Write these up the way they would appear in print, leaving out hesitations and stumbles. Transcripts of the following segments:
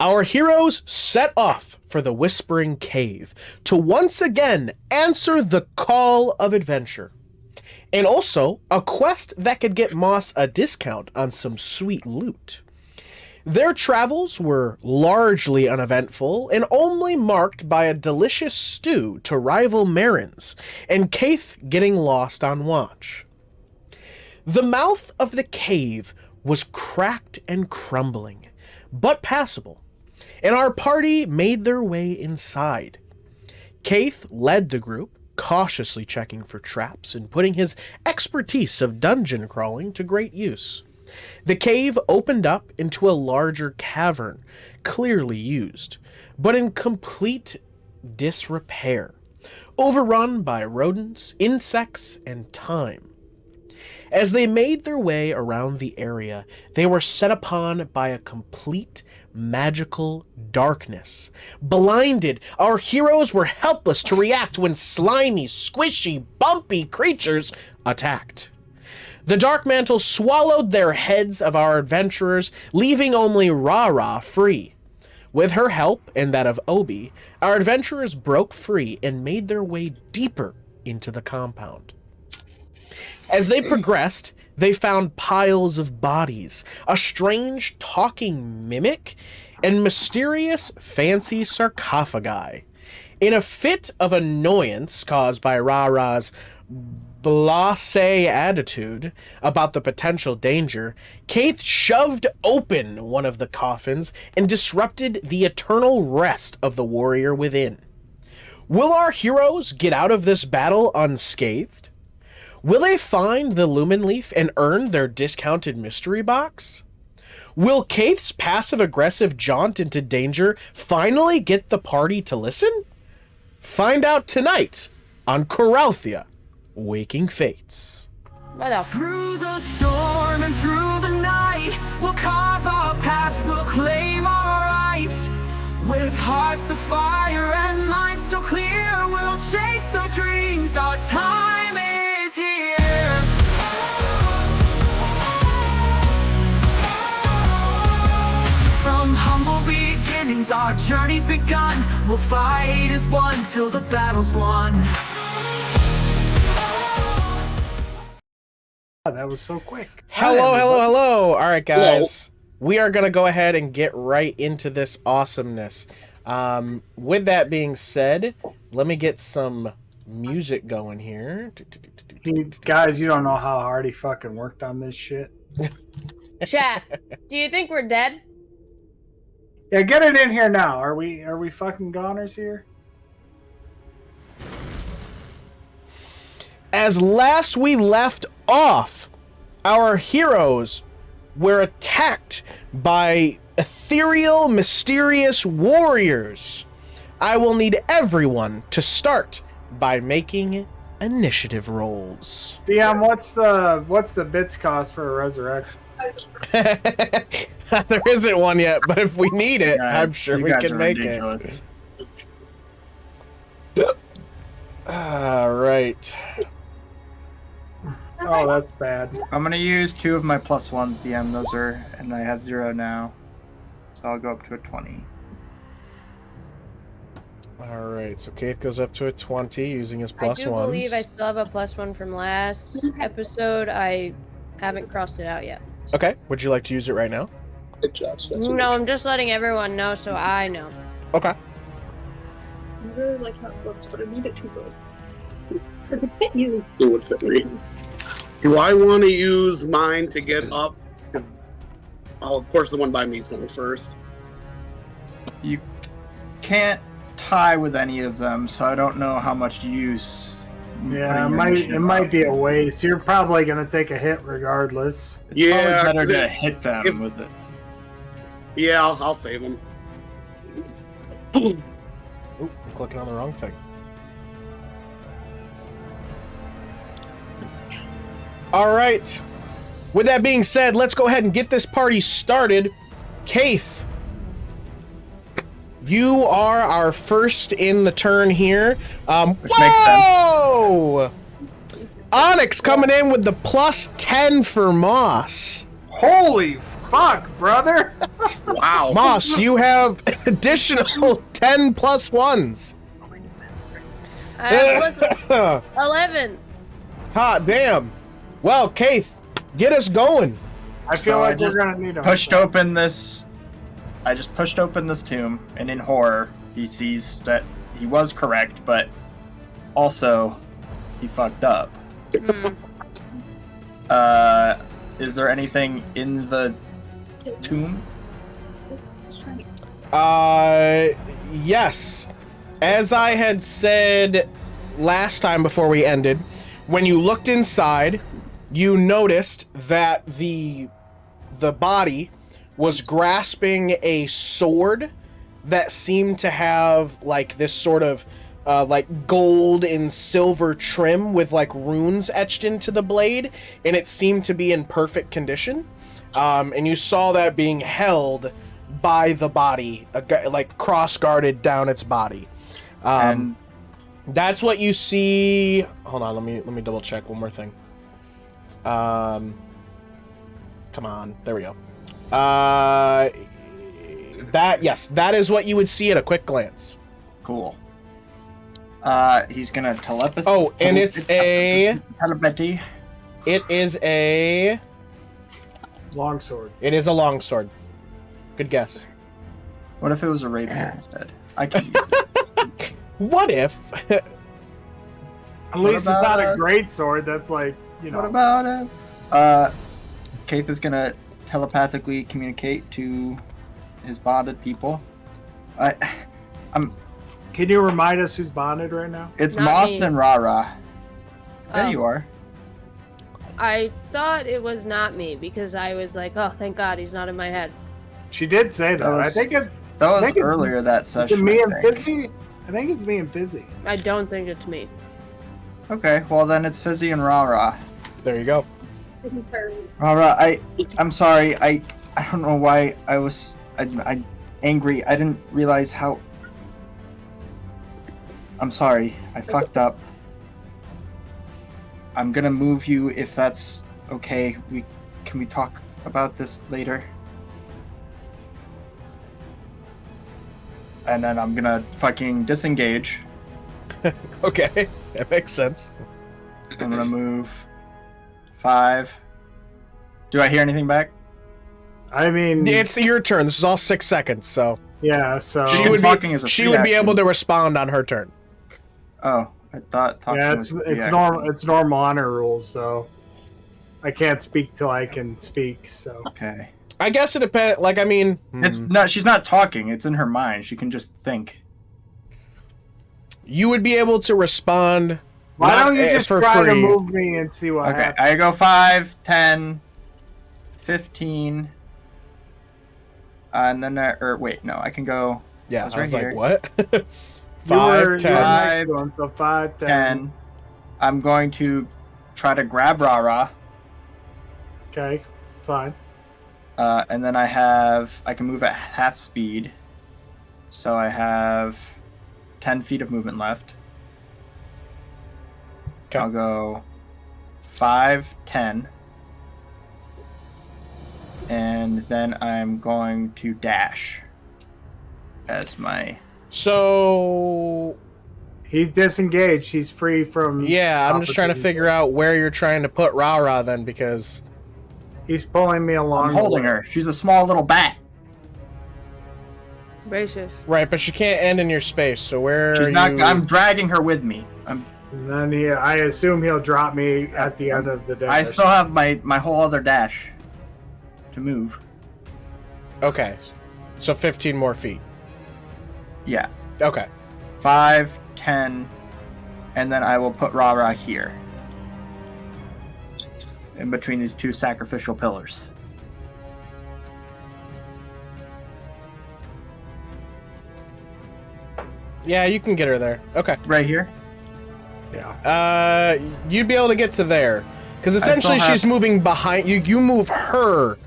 Our heroes set off for the Whispering Cave to once again answer the call of adventure. And also a quest that could get Moss a discount on some sweet loot. Their travels were largely uneventful and only marked by a delicious stew to rival Marin's and Kayth getting lost on watch. The mouth of the cave was cracked and crumbling, but passable, and our party made their way inside. Kayth led the group, cautiously checking for traps and putting his expertise of dungeon crawling to great use. The cave opened up into a larger cavern, clearly used, but in complete disrepair, overrun by rodents, insects, and time. As they made their way around the area, they were set upon by a complete magical darkness. Blinded, our heroes were helpless to react when slimy, squishy, bumpy creatures attacked. The dark mantle swallowed their heads of our adventurers, leaving only RaRa free. With her help and that of Obi, our adventurers broke free and made their way deeper into the compound. As they progressed, they found piles of bodies, a strange talking mimic, and mysterious fancy sarcophagi. In a fit of annoyance caused by RaRa's blasé attitude about the potential danger, Kayth shoved open one of the coffins and disrupted the eternal rest of the warrior within. Will our heroes get out of this battle unscathed? Will they find the Lumen Leaf and earn their discounted mystery box? Will Kayth's passive-aggressive jaunt into danger finally get the party to listen? Find out tonight on Coralthea, Waking Fates. Through the storm and through the night, we'll carve our path, we'll claim our rights. With hearts of fire and minds so clear, we'll chase our dreams, our time is here. From humble beginnings, our journey's begun. We'll fight as one till the battle's won. That was so quick. Hello. All right, guys. We are going to go ahead and get right into this awesomeness. With that being said, let me get some music going here. Guys, you don't know how hard he fucking worked on this shit. Chat, do you think we're dead? Yeah, get it in here now. Are we fucking goners here? As last we left off, our heroes were attacked by ethereal, mysterious warriors. I will need everyone to start by making initiative rolls. DM, what's the bits cost for a resurrection? There isn't one yet, but if we need it, Guys, I'm sure you we guys can are make ridiculous. it. All right. Oh, that's bad. I'm gonna use 2 of my +1s, DM. Those are, and I have 0 now, so I'll go up to a 20. All right. So Kayth goes up to a 20 using his +1s. I do believe I still have a +1 from last episode. I haven't crossed it out yet. Okay. Would you like to use it right now? Good job, Spencer. No, I'm just letting everyone know so I know. Okay. I really like how it looks, but I need it too big. It could fit you. It would fit me. Do I want to use mine to get up? Oh, of course, the one by me is going first. You can't tie with any of them, so I don't know how much use. Yeah, it might be a waste. You're probably gonna take a hit regardless. It's Yeah, probably better to if- hit them if- with it. Yeah, I'll save them. Oop, I'm clicking on the wrong thing. All right. With that being said, let's go ahead and get this party started. Kayth, you are our first in the turn here. Which makes sense. Whoa! Onyx coming in with the +10 for Moss. Holy fuck, brother? Wow. Moss, you have additional 10 plus ones. I have 11. Hot damn. Well, Kayth, get us going. I feel So like I just we're gonna need him. pushed open this. I just pushed open this tomb, and in horror, he sees that he was correct, but also he fucked up. Hmm. Is there anything in the tomb? Yes. As I had said last time before we ended, when you looked inside, you noticed that the body was grasping a sword that seemed to have like this sort of like gold and silver trim with like runes etched into the blade, and it seemed to be in perfect condition. And you saw that being held by the body, like cross-guarded down its body. And That's what you see. Hold on, let me double check one more thing. Come on, there we go. That is what you would see at a quick glance. cool. He's gonna telepathy. Oh, and it's a telepathy. it is a Longsword. longsword. Good guess. What if it was a rapier instead? I can use it. What if? At least it's about not a us? great sword. That's like, you know. What about it? Kayth is gonna telepathically communicate to his bonded people. Can you remind us who's bonded right now? It's Not Moss me. and RaRa. There Oh. you are. I thought it was not me because I was like, oh, thank God he's not in my head. She did say that. That was- I think it's. That I was think it's- earlier that Is session. it me I and think. Fizzi? I think it's me and Fizzi. I don't think it's me. Okay, well then it's Fizzi and RaRa. There you go. RaRa, I'm sorry. I don't know why I was I angry. I didn't realize how. I'm sorry. I fucked up. I'm gonna move you if that's okay. Can we talk about this later? And then I'm gonna fucking disengage. Okay, that makes sense. I'm gonna move 5. Do I hear anything back? I mean, It's your turn. This is all 6 seconds, so yeah. So she Oh, would talking is a she free would be action. able to respond on her turn. Oh, I thought talking yeah, was a free it's action. normal. It's normal honor rules. So I can't speak till I can speak. So Okay. I guess it depends. Like, I mean, It's not. She's not talking. It's in her mind. She can just think. you would be able to respond. why not, don't you just for try to free. move me and see what Okay. happens? I go 5, 10, 15, and then or wait, no, I can go Yeah, That's I was right like, here. what? You were 5, 10. next to him, so 5, 10. 10. I'm going to try to grab RaRa, Okay, fine. and then I can move at half speed, so I have 10 feet of movement left. Okay. I'll go 5, 10. And then I'm going to dash as my. So He's disengaged. He's free from. yeah, I'm just trying to figure out where you're trying to put RaRa then, because He's pulling me along. I'm the holding way. her. She's a small little bat. Racist. right, but she can't end in your space. So where She's are not. you? I'm dragging her with me. And then I assume he'll drop me at the end of the dash. I still have my whole other dash to move. Okay, so 15 more feet. Yeah. Okay. 5, 10, and then I will put RaRa here. In between these two sacrificial pillars. Yeah, you can get her there. Okay. Right here? Yeah. You'd be able to get to there, because essentially still have- she's moving behind you. You move her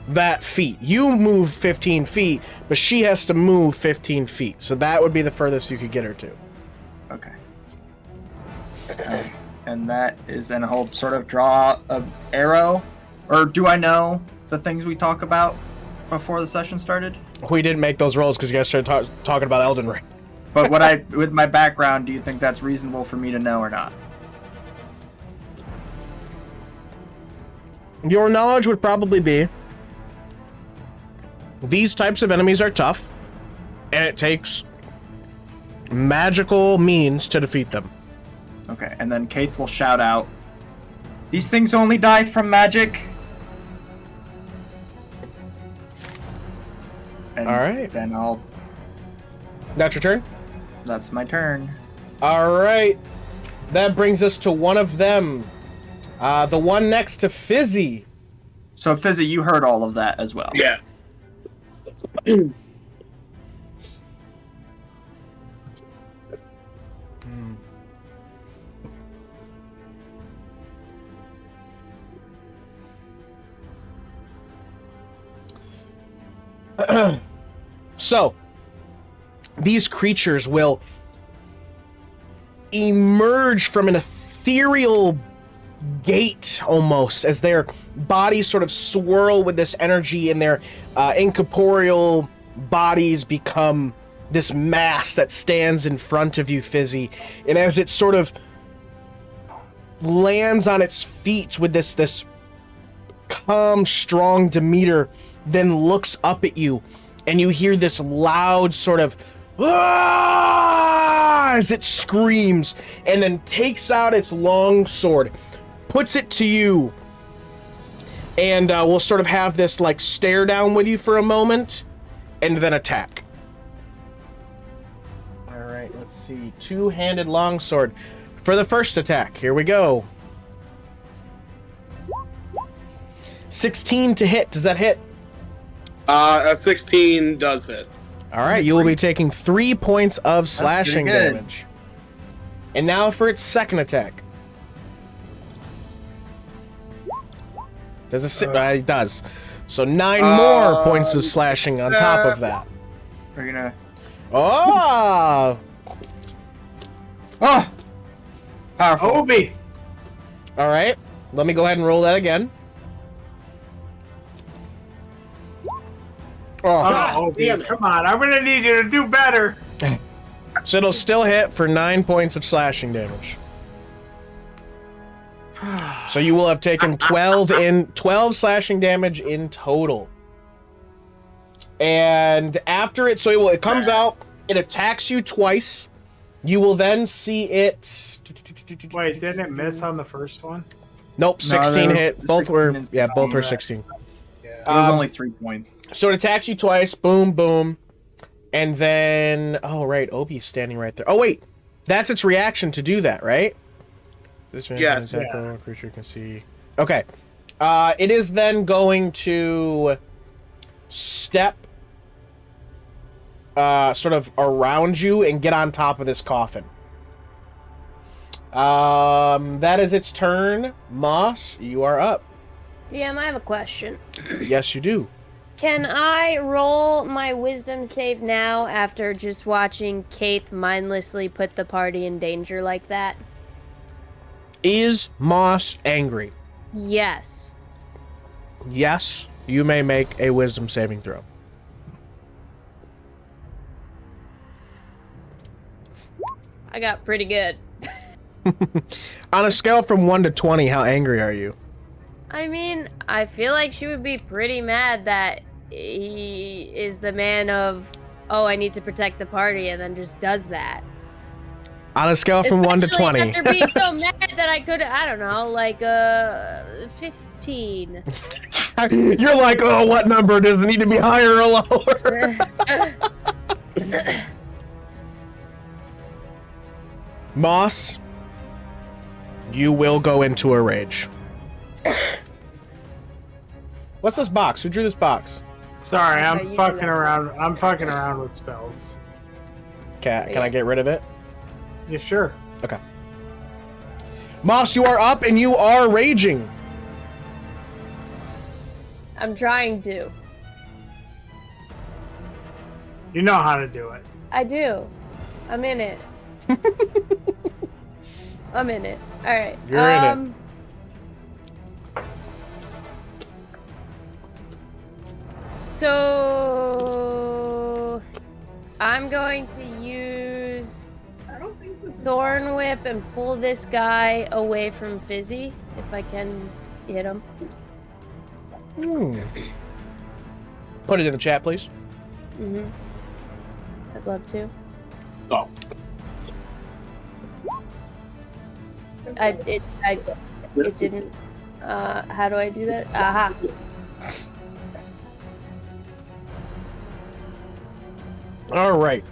that feet. You move 15 feet, but she has to move 15 feet. So that would be the furthest you could get her to. Okay. And that is, and I'll sort of draw an arrow. Or do I know the things we talk about before the session started? We didn't make those rolls because you guys started talking about Elden Ring. But with my background, do you think that's reasonable for me to know or not? Your knowledge would probably be these types of enemies are tough, and it takes magical means to defeat them. Okay, and then Kayth will shout out, "These things only die from magic." And All right. Then That's your turn? that's my turn. All right. That brings us to one of them. The one next to Fizzi. So Fizzi, you heard all of that as well. Yeah. So, these creatures will emerge from an ethereal gate almost as their bodies sort of swirl with this energy and their incorporeal bodies become this mass that stands in front of you, Fizzi. And as it sort of lands on its feet with this calm, strong demeanor, then looks up at you, and you hear this loud sort of "Ah!" as it screams, and then takes out its long sword, puts it to you, and we'll sort of have this like stare down with you for a moment, and then attack. All right, let's see. Two-handed longsword for the first attack. Here we go. 16 to hit. Does that hit? A 16 does hit. All right, you will be taking 3 points of slashing good. damage. And now for its second attack. Does it sit? It does. So 9 more points of slashing on top of that. We're gonna. Oh! Oh! Powerful. Obi! All right, let me go ahead and roll that again. Oh, Oh, Obi, damn it. come on. I'm going to need you to do better. so it'll still hit for 9 points of slashing damage. So you will have taken 12 slashing damage in total. And after it, so it comes out, it attacks you twice. You will then see it. Wait, didn't it miss on the first one? Nope, 16 No, hit. Both 16 were, is yeah, both were right. 16. It was only 3 points. So it attacks you twice, boom, boom. And then, oh, right, Obi's standing right there. Oh, wait, that's its reaction to do that, right? This Yes. creature can see. Okay. It is then going to step sort of around you and get on top of this coffin. That is its turn. Moss, you are up. DM, I have a question. Yes, you do. Can I roll my wisdom save now after just watching Kayth mindlessly put the party in danger like that? Is Moss angry? Yes. Yes, you may make a wisdom saving throw. I got pretty good. On a scale from 1 to 20, how angry are you? I mean, I feel like she would be pretty mad that he is the man of, oh, I need to protect the party, and then just does that. On a scale from 1 to Especially 20. after being so mad that I could, I don't know, like 15. You're like, oh, what number? Does it need to be higher or lower? Moss, you will go into a rage. What's this box? Who drew this box? Sorry, Okay, I'm you fucking do that. around. I'm fucking around with spells. Can I get rid of it? Yeah, sure. Okay. Moss, you are up and you are raging. I'm trying to. You know how to do it. I do. I'm in it. I'm in it. Alright. You're in it. So I'm going to use Thorn Whip and pull this guy away from Fizzi if I can hit him. Put it in the chat, please. I'd love to. Oh. It didn't. How do I do that? Aha. All right.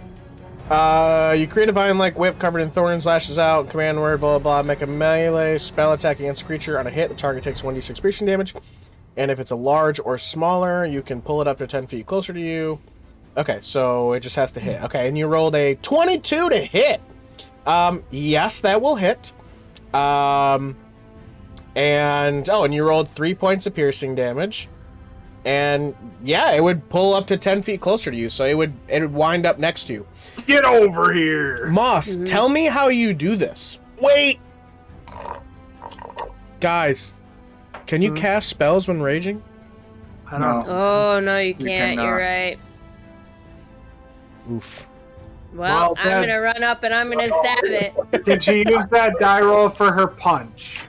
You create a vine-like whip covered in thorns, lashes out, command word, blah, blah, blah. Make a melee spell attack against a creature. On a hit, the target takes 1d6 piercing damage. And if it's a large or smaller, you can pull it up to 10 feet closer to you. Okay, so it just has to hit. Okay, and you rolled a 22 to hit. Yes, that will hit. And you rolled 3 points of piercing damage. And yeah, it would pull up to 10 feet closer to you, so it would wind up next to you. Get over here! Moss, tell me how you do this. Wait! Guys, can you cast spells when raging? I don't know. Oh, no, you can't. cannot. You're right. Oof. Well, I'm then- gonna run up and I'm gonna stab it. Did she use that die roll for her punch?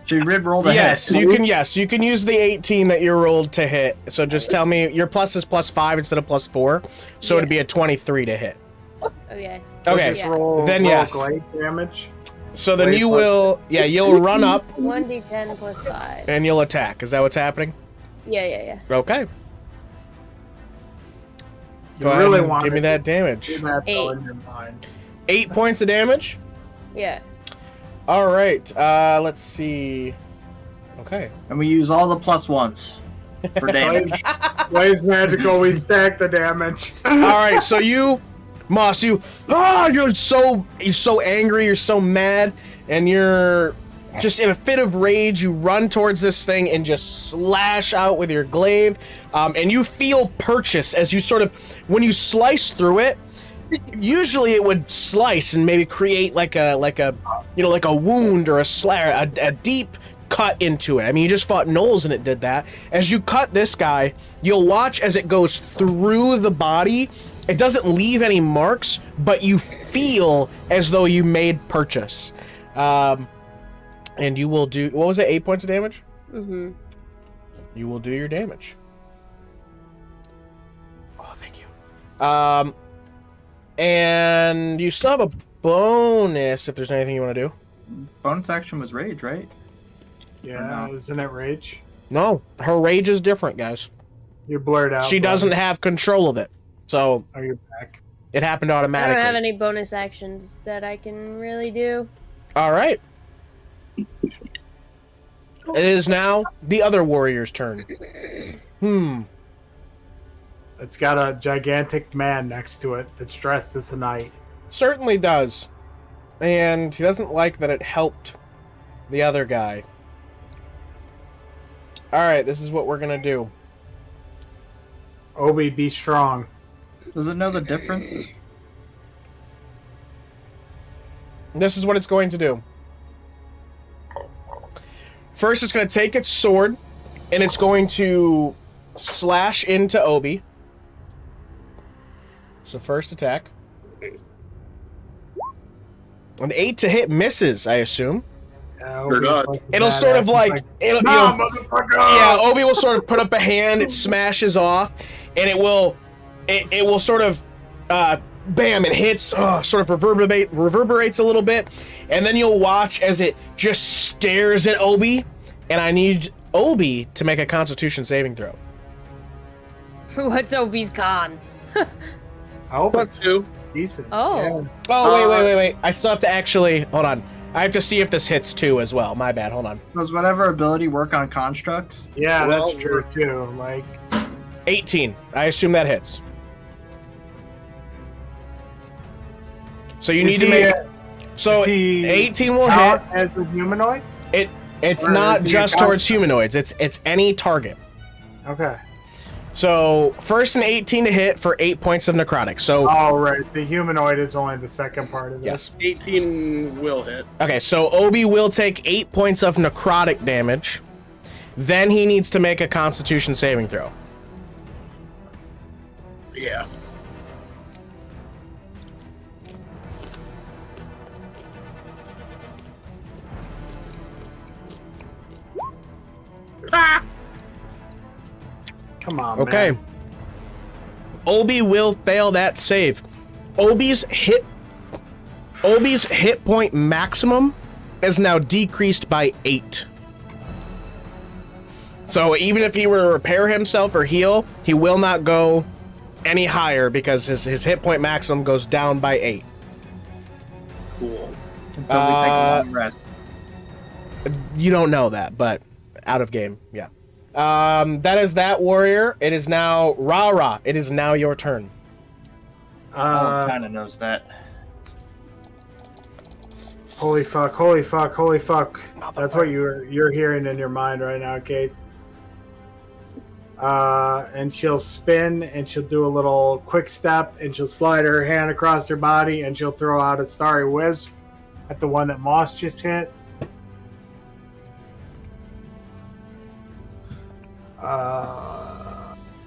She rolled a Yes, hit. you can use the 18 that you rolled to hit. So just tell me your plus is +5 instead of +4. So Yeah. it'd be a 23 to hit. Okay. Okay. Just Yeah. roll, Then roll yes. glade damage. So then Wait, you plus- will, you'll run up 1d10 plus 5. and you'll attack. Is that what's happening? Yeah. Okay. You Go ahead really and want give me to that damage. do that though 8. in your mind. 8 points of damage. Yeah. All right. Let's see. Okay. And we use all the +1s for damage. Blaze magical, we stack the damage. All right. So you, Moss, you're so angry. You're so mad, and you're just in a fit of rage. You run towards this thing and just slash out with your glaive, and you feel purchase as you sort of, when you slice through it. Usually it would slice and maybe create like a wound or a deep cut into it. I mean, you just fought gnolls and it did that. As you cut this guy, you'll watch as it goes through the body. It doesn't leave any marks, but you feel as though you made purchase. And you will do, what was it, 8 points of damage? Mm-hmm. You will do your damage. Oh, thank you. And you still have a bonus if there's anything you want to do. Bonus action was rage, right? Yeah, isn't it rage? No, her rage is different, guys. You're blurred out. She doesn't have control of it, so Oh, you're back. it happened I automatically. don't have any bonus actions that I can really do. All right. It is now the other warrior's turn. It's got a gigantic man next to it that's dressed as a knight. Certainly does. And he doesn't like that it helped the other guy. Alright, this is what we're gonna do. Obi, be strong. Does it know the difference? This is what it's going to do. First, it's going to take its sword, and it's going to slash into Obi. So first attack. An 8 to hit misses, I assume. Yeah, They're Obi's not. like a It'll sort of badass. like... He's it'll, Nah, you know, motherfucker! yeah, Obi will sort of put up a hand, it smashes off, and it will sort of, bam, it hits, sort of reverberates a little bit, and then you'll watch as it just stares at Obi, and I need Obi to make a Constitution saving throw. What's Obi's con? I hope Plus it's 2. decent. Oh. Yeah. Oh, wait. I still have to actually, hold on. I have to see if this hits 2 as well. My bad, hold on. Does whatever ability work on constructs? Yeah, Well, that's true too. Like, 18. I assume that hits. So you need is to he, make... So is he 18 will out hit. as a humanoid? It's Or not is he just a towards humanoids. It's any target. Okay. So first an 18 to hit for 8 points of necrotic. So Oh, right. The humanoid is only the second part of yes. this. 18 will hit. Okay, so Obi will take 8 points of necrotic damage, Then he needs to make a Constitution saving throw. Yeah. Ah! Come on, Okay. man. Obi will fail that save. Obi's hit point maximum is now decreased by 8. So even if he were to repair himself or heal, he will not go any higher because his hit point maximum goes down by 8. Cool. Until we take a long rest. You don't know that, but out of game, yeah. That is that, warrior. It is now RaRa. It is now your turn. Kind of knows that. Holy fuck! Holy fuck! Holy fuck! That's what you're hearing in your mind right now, Kayth. And she'll spin and she'll do a little quick step and she'll slide her hand across her body and she'll throw out a starry wisp at the one that Moss just hit.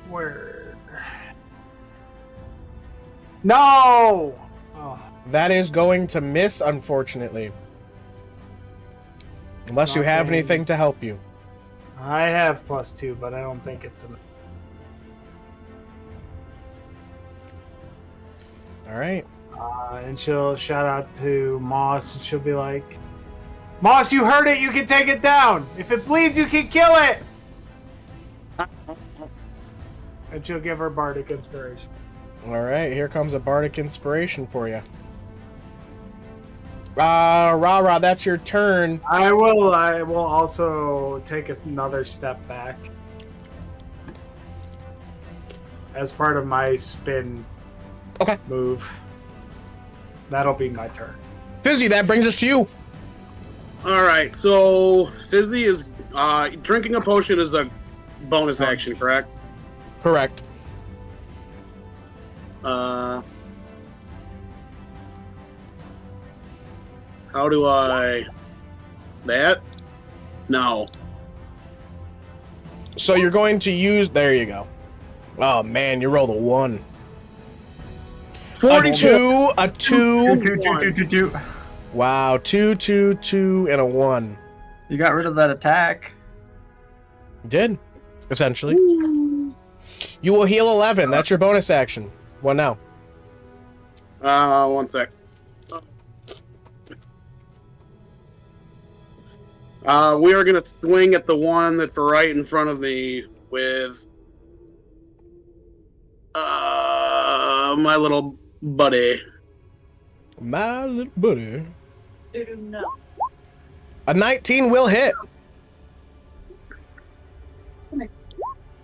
Where? No! Oh. That is going to miss, unfortunately. Unless you have Okay. anything to help you. I have +2, but I don't think it's enough. All right. And she'll shout out to Moss and she'll be like, Moss, you heard it, you can take it down. If it bleeds, you can kill it. And she'll give her bardic inspiration. All right, here comes a bardic inspiration for you. RaRa, that's your turn. I will also take another step back as part of my spin move. That'll be my turn. Fizzi, that brings us to you. All right, so Fizzi is drinking a potion is a bonus action, correct? Correct. How do I... That? No. So you're going to use... There you go. Oh, man, you rolled a 1. 42! A 2. Two. Wow, 2, 2, 2, and a 1. You got rid of that attack. Did, essentially. You will heal 11. That's your bonus action. What now? 1 sec. We are going to swing at the one that's right in front of me with my little buddy. My little buddy. A 19 will hit.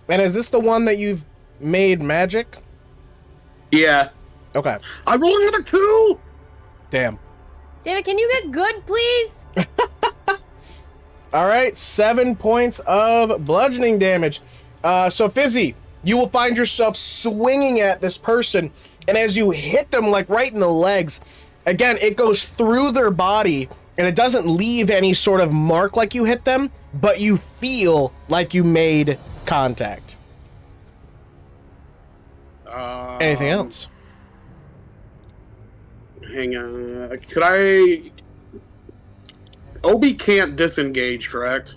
And is this the one that you've made magic? Yeah. Okay. I rolled another 2! Damn. Damn it, can you get good, please? All right, 7 points of bludgeoning damage. So Fizzi, you will find yourself swinging at this person, and as you hit them, like right in the legs, again, it goes through their body, and it doesn't leave any sort of mark like you hit them, but you feel like you made contact. Anything else? Hang on. Could I... Obi can't disengage, correct?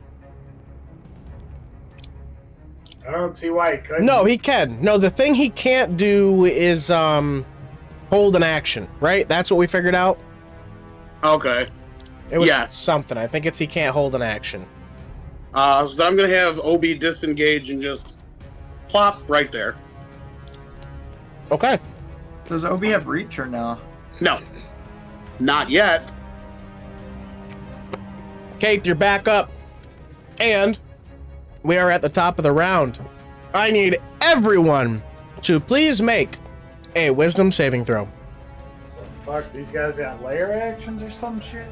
I don't see why it couldn't. No, he can. No, the thing he can't do is hold an action, right? That's what we figured out. Okay. It was Yes. something. I think it's he can't hold an action. So I'm gonna have Obi disengage and just plop right there. Okay. Does Obi have reach or no? No. Not yet. Kayth, you're back up. And we are at the top of the round. I need everyone to please make a wisdom saving throw. The fuck, these guys got layer actions or some shit?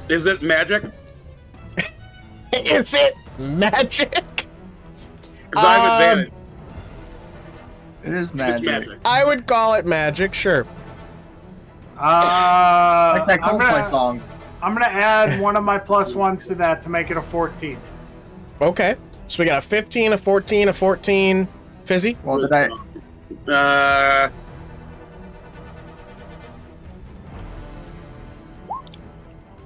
Is it magic? Is it magic? Because I have advantage. It is It's magic. magic. I would call it magic, sure. Like that I'm Coldplay gonna- song. I'm gonna add one of my +1s to that to make it a 14. Okay. So we got a 15, a 14, a 14. Fizzi? Well, did I?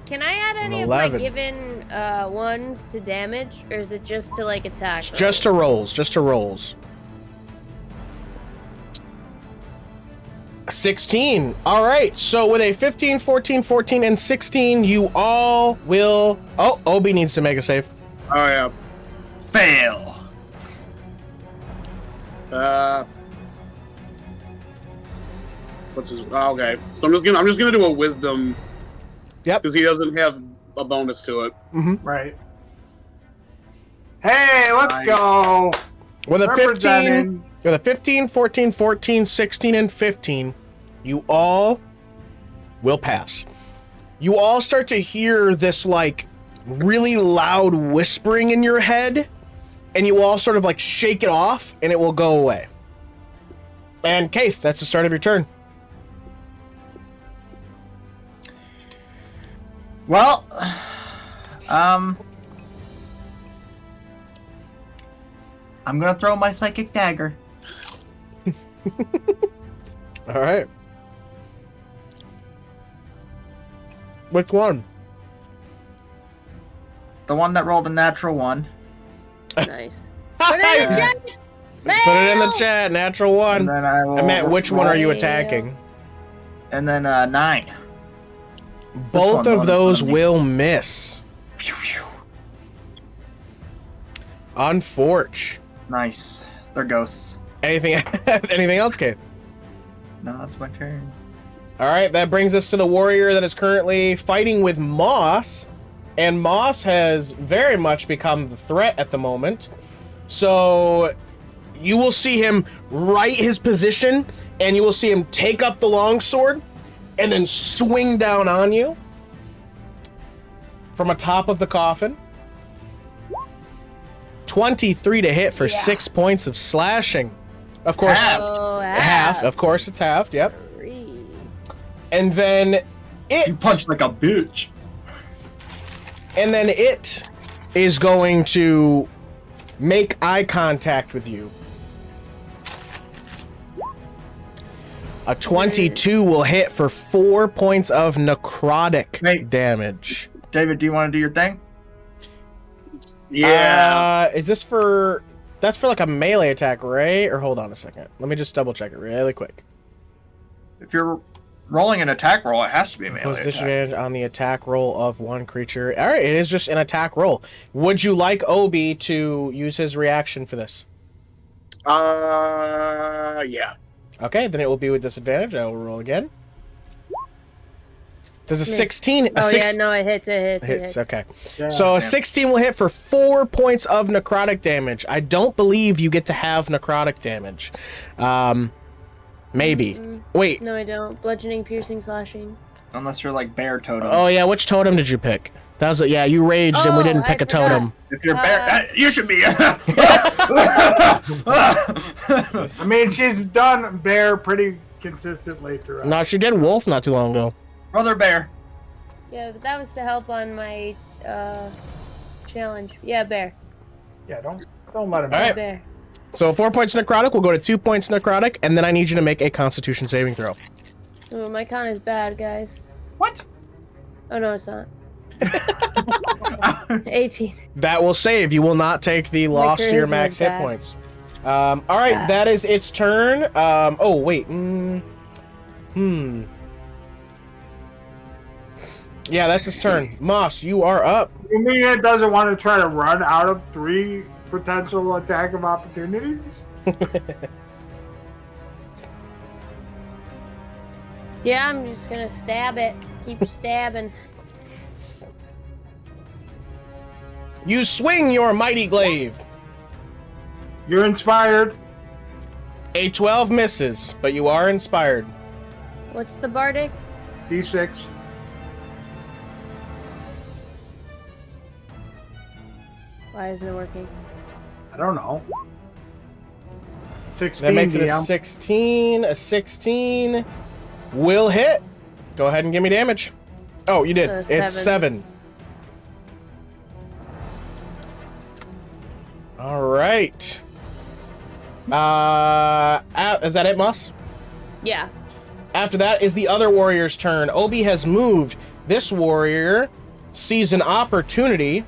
Can I add any of 11. my given ones to damage, or is it just to like attack? Just to rolls. Just to rolls. 16. All right. So with a 15, 14, 14, and 16, you all will... Oh, Obi needs to make a save. Oh yeah. Fail. What's his? Oh, okay. So I'm just gonna do a wisdom. Yep. Because he doesn't have a bonus to it. Right. Hey, let's Nice. go. With a 15, Representing. with a 15, 14, 14, 16, and 15, you all will pass. You all start to hear this like really loud whispering in your head, and you all sort of like shake it off, and it will go away. And Kayth, that's the start of your turn. Well, I'm gonna throw my psychic dagger. All right. Which one? The one that rolled a natural one. Nice. Put it in the chat. Put it in the chat. Natural one. And then I will. I meant, which one are you Fail. attacking? And then 9. Both one, of one, those one. will miss. Unforge. Nice. They're ghosts. Anything anything else, Kayth? No, that's my turn. All right, that brings us to the warrior that is currently fighting with Moss. And Moss has very much become the threat at the moment. So you will see him right his position, and you will see him take up the longsword and then swing down on you from atop of the coffin. 23 to hit for 6 points of slashing. Of course, Half. Oh, half. Of course, it's half. Yep. 3. And then it. You punch like a bitch. And then it is going to make eye contact with you. A 22 will hit for 4 points of necrotic Wait. damage. David, do you want to do your thing? Yeah. Is this for... That's for like a melee attack, right? Or hold on a second. Let me just double check it really quick. If you're rolling an attack roll, it has to be a melee Plus attack. disadvantage on the attack roll of one creature. All right, it is just an attack roll. Would you like Obi to use his reaction for this? Yeah. Okay, then it will be with disadvantage. I will roll again. Does a Miss. 16... Oh, yeah, no, it hits, it hits. Okay. Yeah. So a 16 will hit for 4 points of necrotic damage. I don't believe you get to have necrotic damage. Maybe. Wait. No, I don't. Bludgeoning, piercing, slashing. Unless you're like bear totem. Oh, yeah, which totem did you pick? That was... Yeah, you raged and we Oh, didn't pick I a totem. If you're bear, you should be. I mean, she's done bear pretty consistently throughout. No, she did wolf not too long ago. Brother bear. Yeah, but that was to help on my challenge. Yeah, bear. Yeah, don't let him. All right. Bear. So 4 points necrotic will go to 2 points necrotic, and then I need you to make a constitution saving throw. Oh, my con is bad, guys. What? Oh, no, it's not. 18. That will save. You will not take the loss to your charisma max is hit bad. points. All right, that is its turn. Oh, wait. Yeah, that's its turn. Moss, you are up. You mean it doesn't want to try to run out of 3 potential attack of opportunities? Yeah, I'm just gonna stab it. Keep stabbing. You swing your mighty glaive. You're inspired. A 12 misses, but you are inspired. What's the bardic? D6. Why isn't it working? I don't know. 16. That makes it a DM. 16. A 16 will hit. Go ahead and give me damage. Oh, you did. So It's 7. All right. Is that it, Moss? Yeah. After that is the other warrior's turn. Obi has moved. This warrior sees an opportunity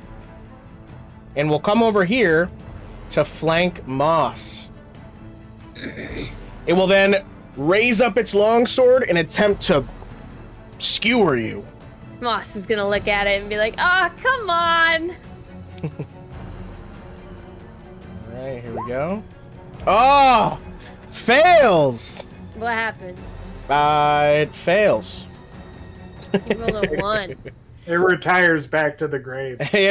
and will come over here to flank Moss. It will then raise up its longsword and attempt to skewer you. Moss is gonna look at it and be like, "Ah, oh, come on!" All right, here we go. Oh, fails. What happened? It fails. You rolled a 1. It retires back to the grave. Hey,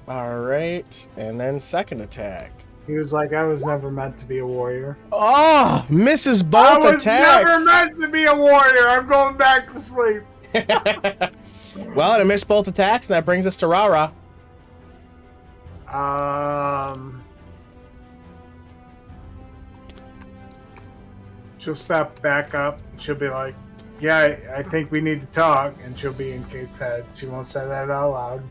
all right, and then second attack. He was like, I was never meant to be a warrior. Oh, misses I both was attacks. never meant to be a warrior. I'm going back to sleep. Well, it missed both attacks, and that brings us to RaRa. She'll step back up. She'll be like, yeah, I think we need to talk. And she'll be in Kayth's head. She won't say that out loud.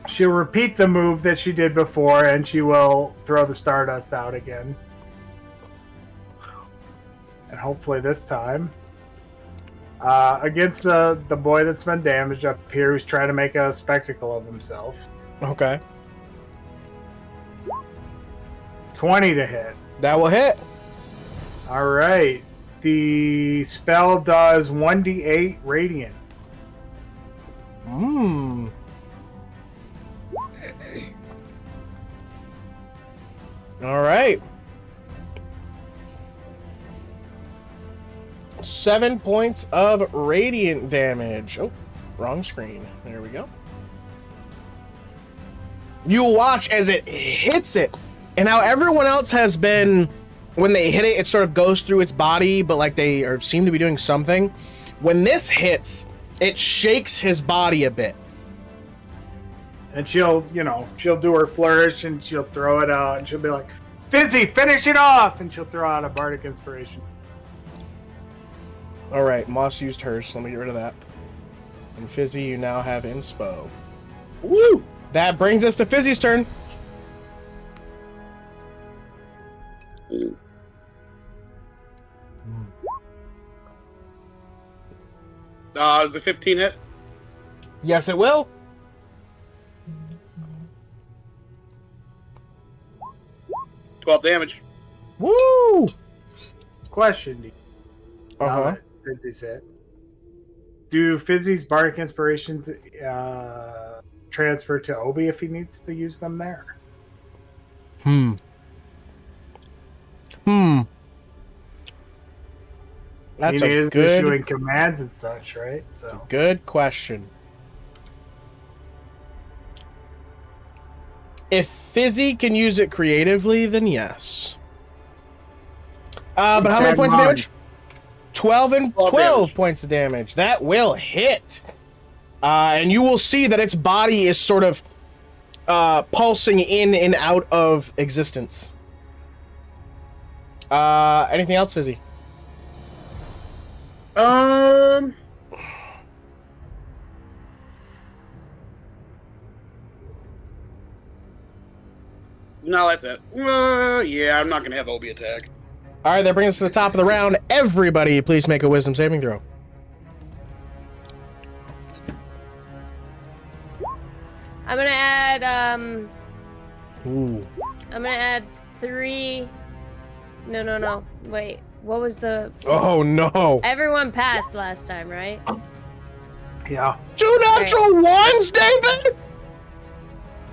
She'll repeat the move that she did before, and she will throw the Stardust out again. And hopefully this time, against the boy that's been damaged up here, who's trying to make a spectacle of himself. Okay. 20 to hit. That will hit. All right. The spell does 1d8 radiant. Mmm. All right. 7 points of radiant damage. Oh, wrong screen. There we go. You watch as it hits it, and how everyone else has been, when they hit it, it sort of goes through its body, but like they seem to be doing something. When this hits, it shakes his body a bit. And she'll do her flourish and she'll throw it out and she'll be like, Fizzi, finish it off! And she'll throw out a bardic inspiration. All right, Moss used hers, so let me get rid of that. And Fizzi, you now have inspo. Woo! That brings us to Fizzi's turn. Is the 15 hit? Yes, it will. $12 damage. Woo! Question. Uh-huh. Fizzi's hit. Do Fizzi's bardic inspirations transfer to Obi if he needs to use them there? That's he a is good, issuing commands and such, right? So good question. If Fizzi can use it creatively, then yes. But how many points of damage? 12 damage. points of damage. That will hit. And you will see that its body is sort of pulsing in and out of existence. Anything else, Fizzi? No, that's it. Yeah, I'm not gonna have Obi attack. All right, that brings us to the top of the round. Everybody, please make a wisdom saving throw. I'm gonna add Ooh. I'm gonna add 3. No. Wait, what was the? Oh no! Everyone passed last time, right? yeah. 2 natural ones, David.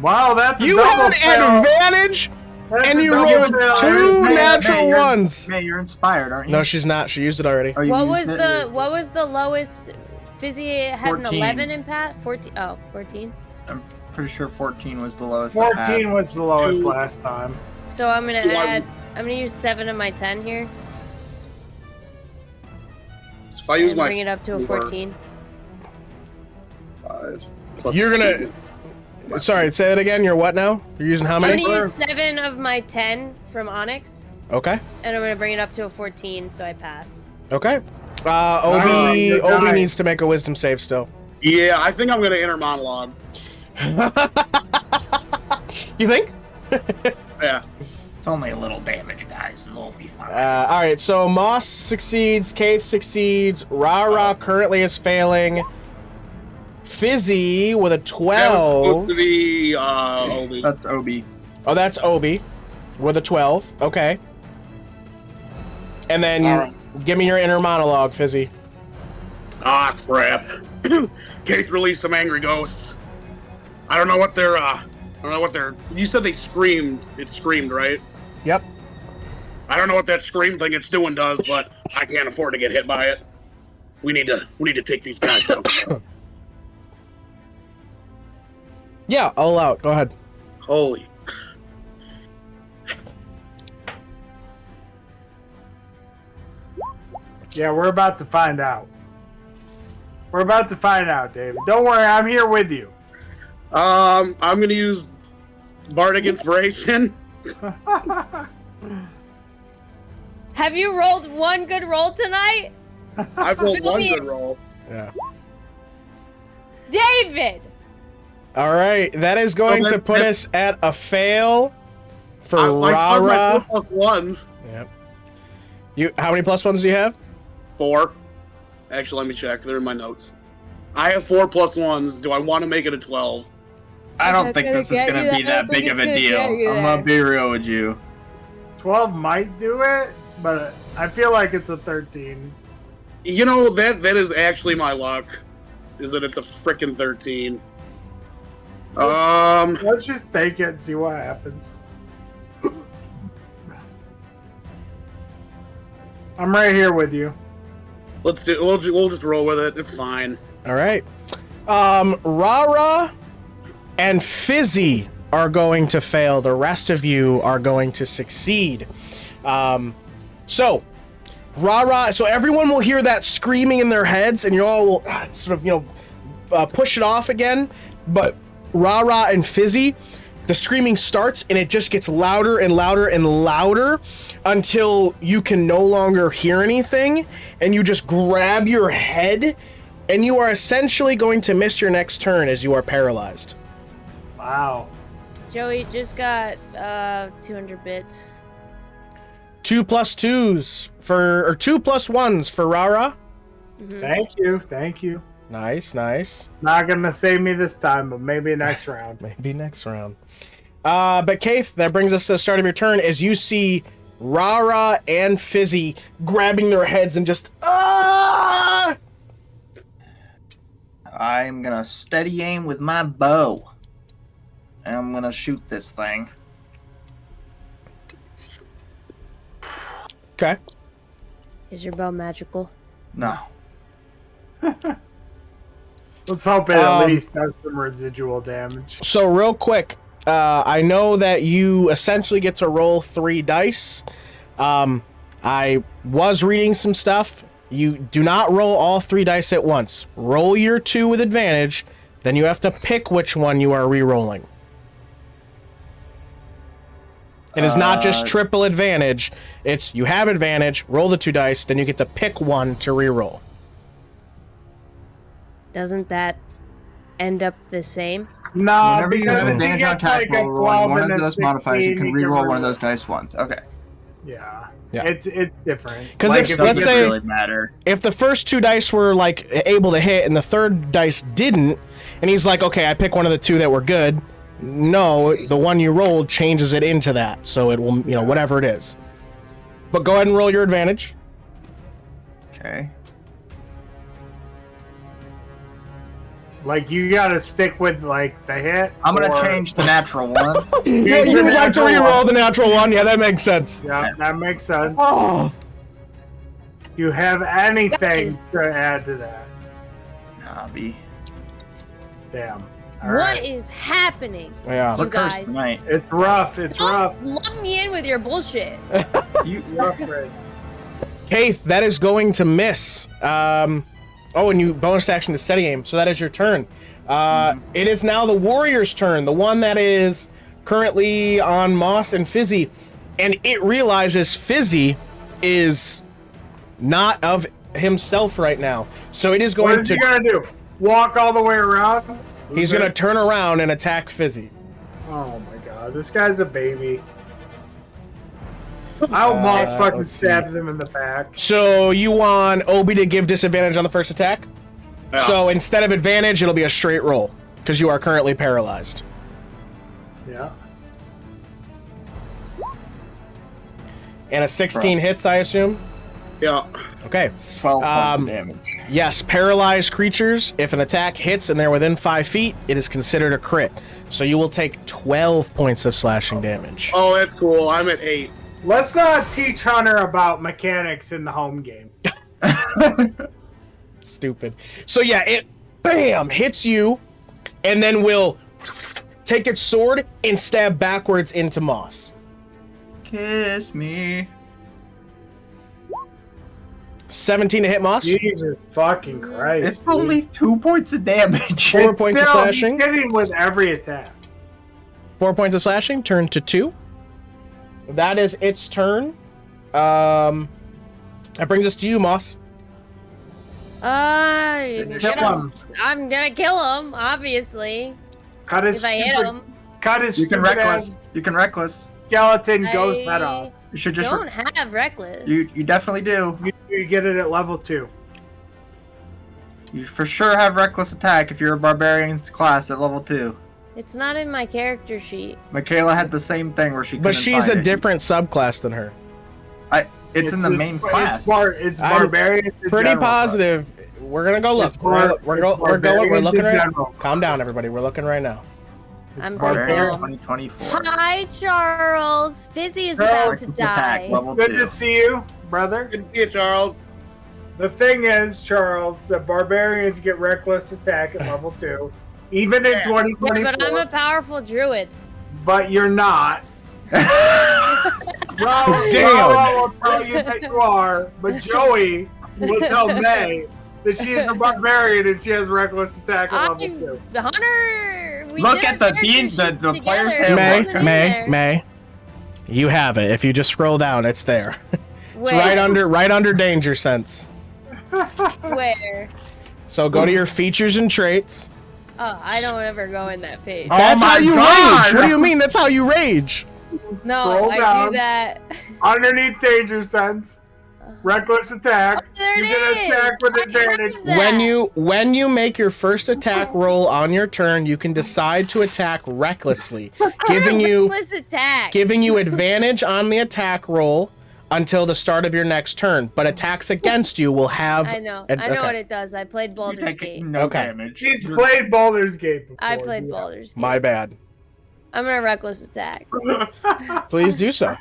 Wow, that's a You double had fail. advantage, That's and a you double rolled fail. 2 May, natural you're- ones. May, you're inspired, aren't you? No, she's not. She used it already. Oh, you What used was it? what was the lowest? Fizzi had 14. an 11 in pat. 14. Oh, 14. I'm pretty sure 14 was the lowest. I had. 14 was the lowest 2. last time. So I'm gonna Do I- add. I'm gonna use 7 of my 10 here. So if I use And my bring it up to a 14. 5 plus You're gonna. 2. Sorry, say that again. You're what now? You're using how I'm many? gonna use 7 of my 10 from Onyx. Okay. And I'm gonna bring it up to a 14, so I pass. Okay. you're Obi dying. needs to make a wisdom save still. Yeah, I think I'm gonna inner monologue. You think? Yeah. It's only a little damage, guys. It'll be fine. All right, so Moss succeeds, Kayth succeeds, RaRa currently is failing. Fizzi with a That was 12. supposed to be Obi. That's Obi. Oh, that's Obi with a 12. Okay. And then give me your inner monologue, Fizzi. Ah, crap. Kayth released some angry ghosts. I don't know what they're, you said they screamed. It screamed, right? Yep. I don't know what that scream thing it's doing does, but I can't afford to get hit by it. We need to take these guys down. Yeah, all out. Go ahead. Holy. Yeah, we're about to find out. We're about to find out, David. Don't worry, I'm here with you. I'm gonna use Bardic Inspiration. Have you rolled one good roll tonight? I've rolled one good roll. Yeah. David! All right, that is going to put us at a fail for I my RaRa. 4+1s. Yep. How many +1s do you have? 4. Actually, let me check. They're in my notes. I have 4+1s. Do I want to make it a 12? I don't It's think gonna this is get gonna you be there. I that don't think big of it's a gonna deal. get you I'm gonna there. be real with you. 12 might do it, but I feel like it's a 13. You know, that is actually my luck. Is that it's a frickin' 13. Let's just take it and see what happens. I'm right here with you. We'll just roll with it. It's fine. All right. RaRa and Fizzi are going to fail. The rest of you are going to succeed. So RaRa, so everyone will hear that screaming in their heads, and you all will sort of, push it off again. But RaRa and Fizzi, the screaming starts, and it just gets louder and louder and louder until you can no longer hear anything, and you just grab your head, and you are essentially going to miss your next turn as you are paralyzed. Wow. Joey just got 200 bits. 2+2s or 2+1s for RaRa. Thank you. Nice. Not gonna save me this time, but maybe next round. Maybe next round. But Kayth, that brings us to the start of your turn as you see RaRa and Fizzi grabbing their heads and just I'm gonna steady aim with my bow. And I'm gonna shoot this thing. Okay. Is your bow magical? No. Let's hope it at least does some residual damage. So real quick, I know that you essentially get to roll 3 dice. I was reading some stuff. You do not roll all 3 dice at once. Roll your 2 with advantage, then you have to pick which one you are re-rolling. It is not just triple advantage. It's you have advantage, roll the 2 dice, then you get to pick one to re-roll. Doesn't that end up the same? No, Whenever you because have if he advantage on gets attack like a roll, rolling 12 one and of a those modifiers, you 16, can he re-roll one of re-roll. those dice once. Okay. Yeah. Yeah. It's different. Because Like, if it let's doesn't say really matter. if the first 2 dice were like able to hit and the third dice didn't, and he's like, okay, I pick one of the 2 that were good. No, the one you rolled changes it into that, so it will, whatever it is. But go ahead and roll your advantage. Okay. Like you gotta stick with like the hit. I'm gonna or- change the natural one. Yeah, you would like to natural re-roll one. the natural one. Yeah, that makes sense. Yeah, that makes sense. Oh, Do you have anything Guys. to add to that? Nobby. Damn. All What right. is happening? yeah. You We're cursed guys. tonight. It's rough. It's rough. Don't lump me in with your bullshit. You, Rough, Ray. Kayth, that is going to miss. Oh, and you bonus action to steady aim, so that is your turn. It is now the warrior's turn, the one that is currently on Moss and Fizzi. and it realizes Fizzi is not of himself right now. So it is going What is he gonna do? Walk all the way around? He's going to turn around and attack Fizzi. Oh my god, this guy's a baby. I hope Moss fucking stabs him in the back. So you want Obi to give disadvantage on the first attack? Yeah. So instead of advantage, it'll be a straight roll because you are currently paralyzed. Yeah. And a 16 hits, I assume? Yeah. Okay. 12 points of damage. Yes, paralyzed creatures, if an attack hits and they're within 5 feet, it is considered a crit. So you will take 12 points of slashing damage. Oh, that's cool. I'm at 8. Let's not teach Hunter about mechanics in the home game. Stupid. So yeah, it bam hits you, and then will take its sword and stab backwards into Moss. Kiss me. 17 to hit Moss. Jesus fucking Christ. It's only 2 points of damage. 4 points of slashing. He's hitting with every attack. 4 points of slashing. Turn to 2. That is its turn. That brings us to you, Moss. Kill him. I'm gonna kill him, obviously. Cut his If I hit him. Cut his You can stupid reckless. ass You can reckless. skeleton ghost head off. You should just. Don't have reckless. You definitely do. You get it at level 2. You for sure have reckless attack if you're a barbarian class at level 2. It's not in my character sheet. Michaela had the same thing where she. But couldn't she's find a it. different subclass than her. It's in the main class. It's barbarian. in Pretty general, positive. We're gonna go look. It's bar- We're it's going. We're barbarians looking in right. general. Calm down, everybody. We're looking right now. I'm gonna Barbarian kill him. 2024. Hi, Charles. Fizzi is Charles, about to Reckless attack, die. level Good 2. to see you, brother. Good to see you, Charles. The thing is, Charles, that barbarians get reckless attack at level 2, even in Yeah, 2024. but I'm a powerful druid. But you're not. Damn. Rara will tell you that you are, but Joey will tell May that she is a barbarian and she has reckless attack at level 2. Hunter, we Look did at our the character dean- the sheets players together. have May, looked at May. You have it. If you just scroll down, it's there. It's Where? right under danger sense. Where? So go to your features and traits. Oh, I don't ever go in that page. Oh That's my how you God. rage. What do you mean? That's how you rage. No, Scroll I down. do that. Underneath danger sense, reckless attack. Oh, there you it get is. attack with I advantage. have that. When you make your first attack roll on your turn, you can decide to attack recklessly, giving you Reckless attack. advantage on the attack roll until the start of your next turn. But attacks against you will have. I know. okay. I know what it does. I played You Baldur's take Gate. no Okay. damage. He's played Baldur's Gate before. I played yeah. Baldur's Gate. My bad. I'm gonna reckless attack. Please do so.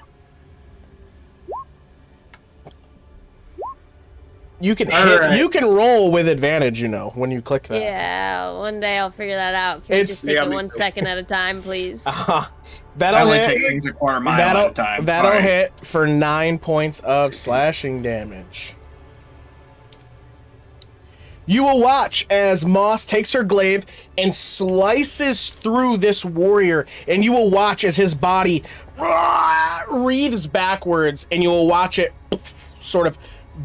You can Alright. you can roll with advantage, when you click that. Yeah, one day I'll figure that out. Can we It's- just take yeah, it me 1 too. second at a time, please? I That'll only hit. take things a quarter mile at a time. That'll Sorry. hit for 9 points of slashing damage. You will watch as Moss takes her glaive and slices through this warrior, and you will watch as his body wreathes backwards, and you will watch it sort of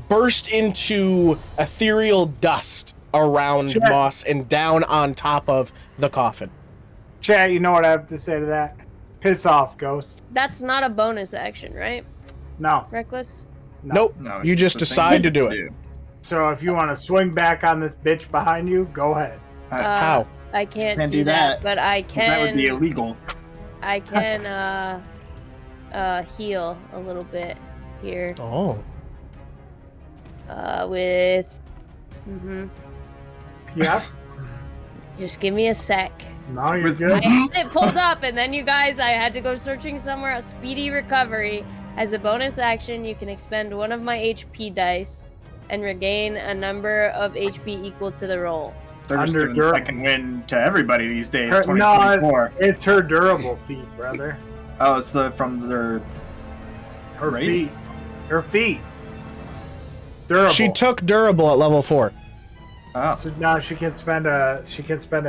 burst into ethereal dust around Check. Moss and down on top of the coffin. Chat, you know what I have to say to that? Piss off, Ghost. That's not a bonus action, right? No. Reckless? Nope, No, you it's just the thing decide to do it. So if you want to swing back on this bitch behind you, go ahead. How? I can't, Can't do do that, that, but I 'Cause that would can. be illegal. I can heal a little bit here. Oh. With. Yep. Just give me a sec. No, you're With- good. I had it pulled up, and then you guys, I had to go searching somewhere. A speedy recovery. As a bonus action, you can expend one of my HP dice and regain a number of HP equal to the roll. They're just Under doing Dur- second win to everybody these days. No, 2024. it's her durable feet, brother. Oh, it's from their Her raised? feet. Her feet. Durable. She took durable at level 4. Oh, So now she can spend a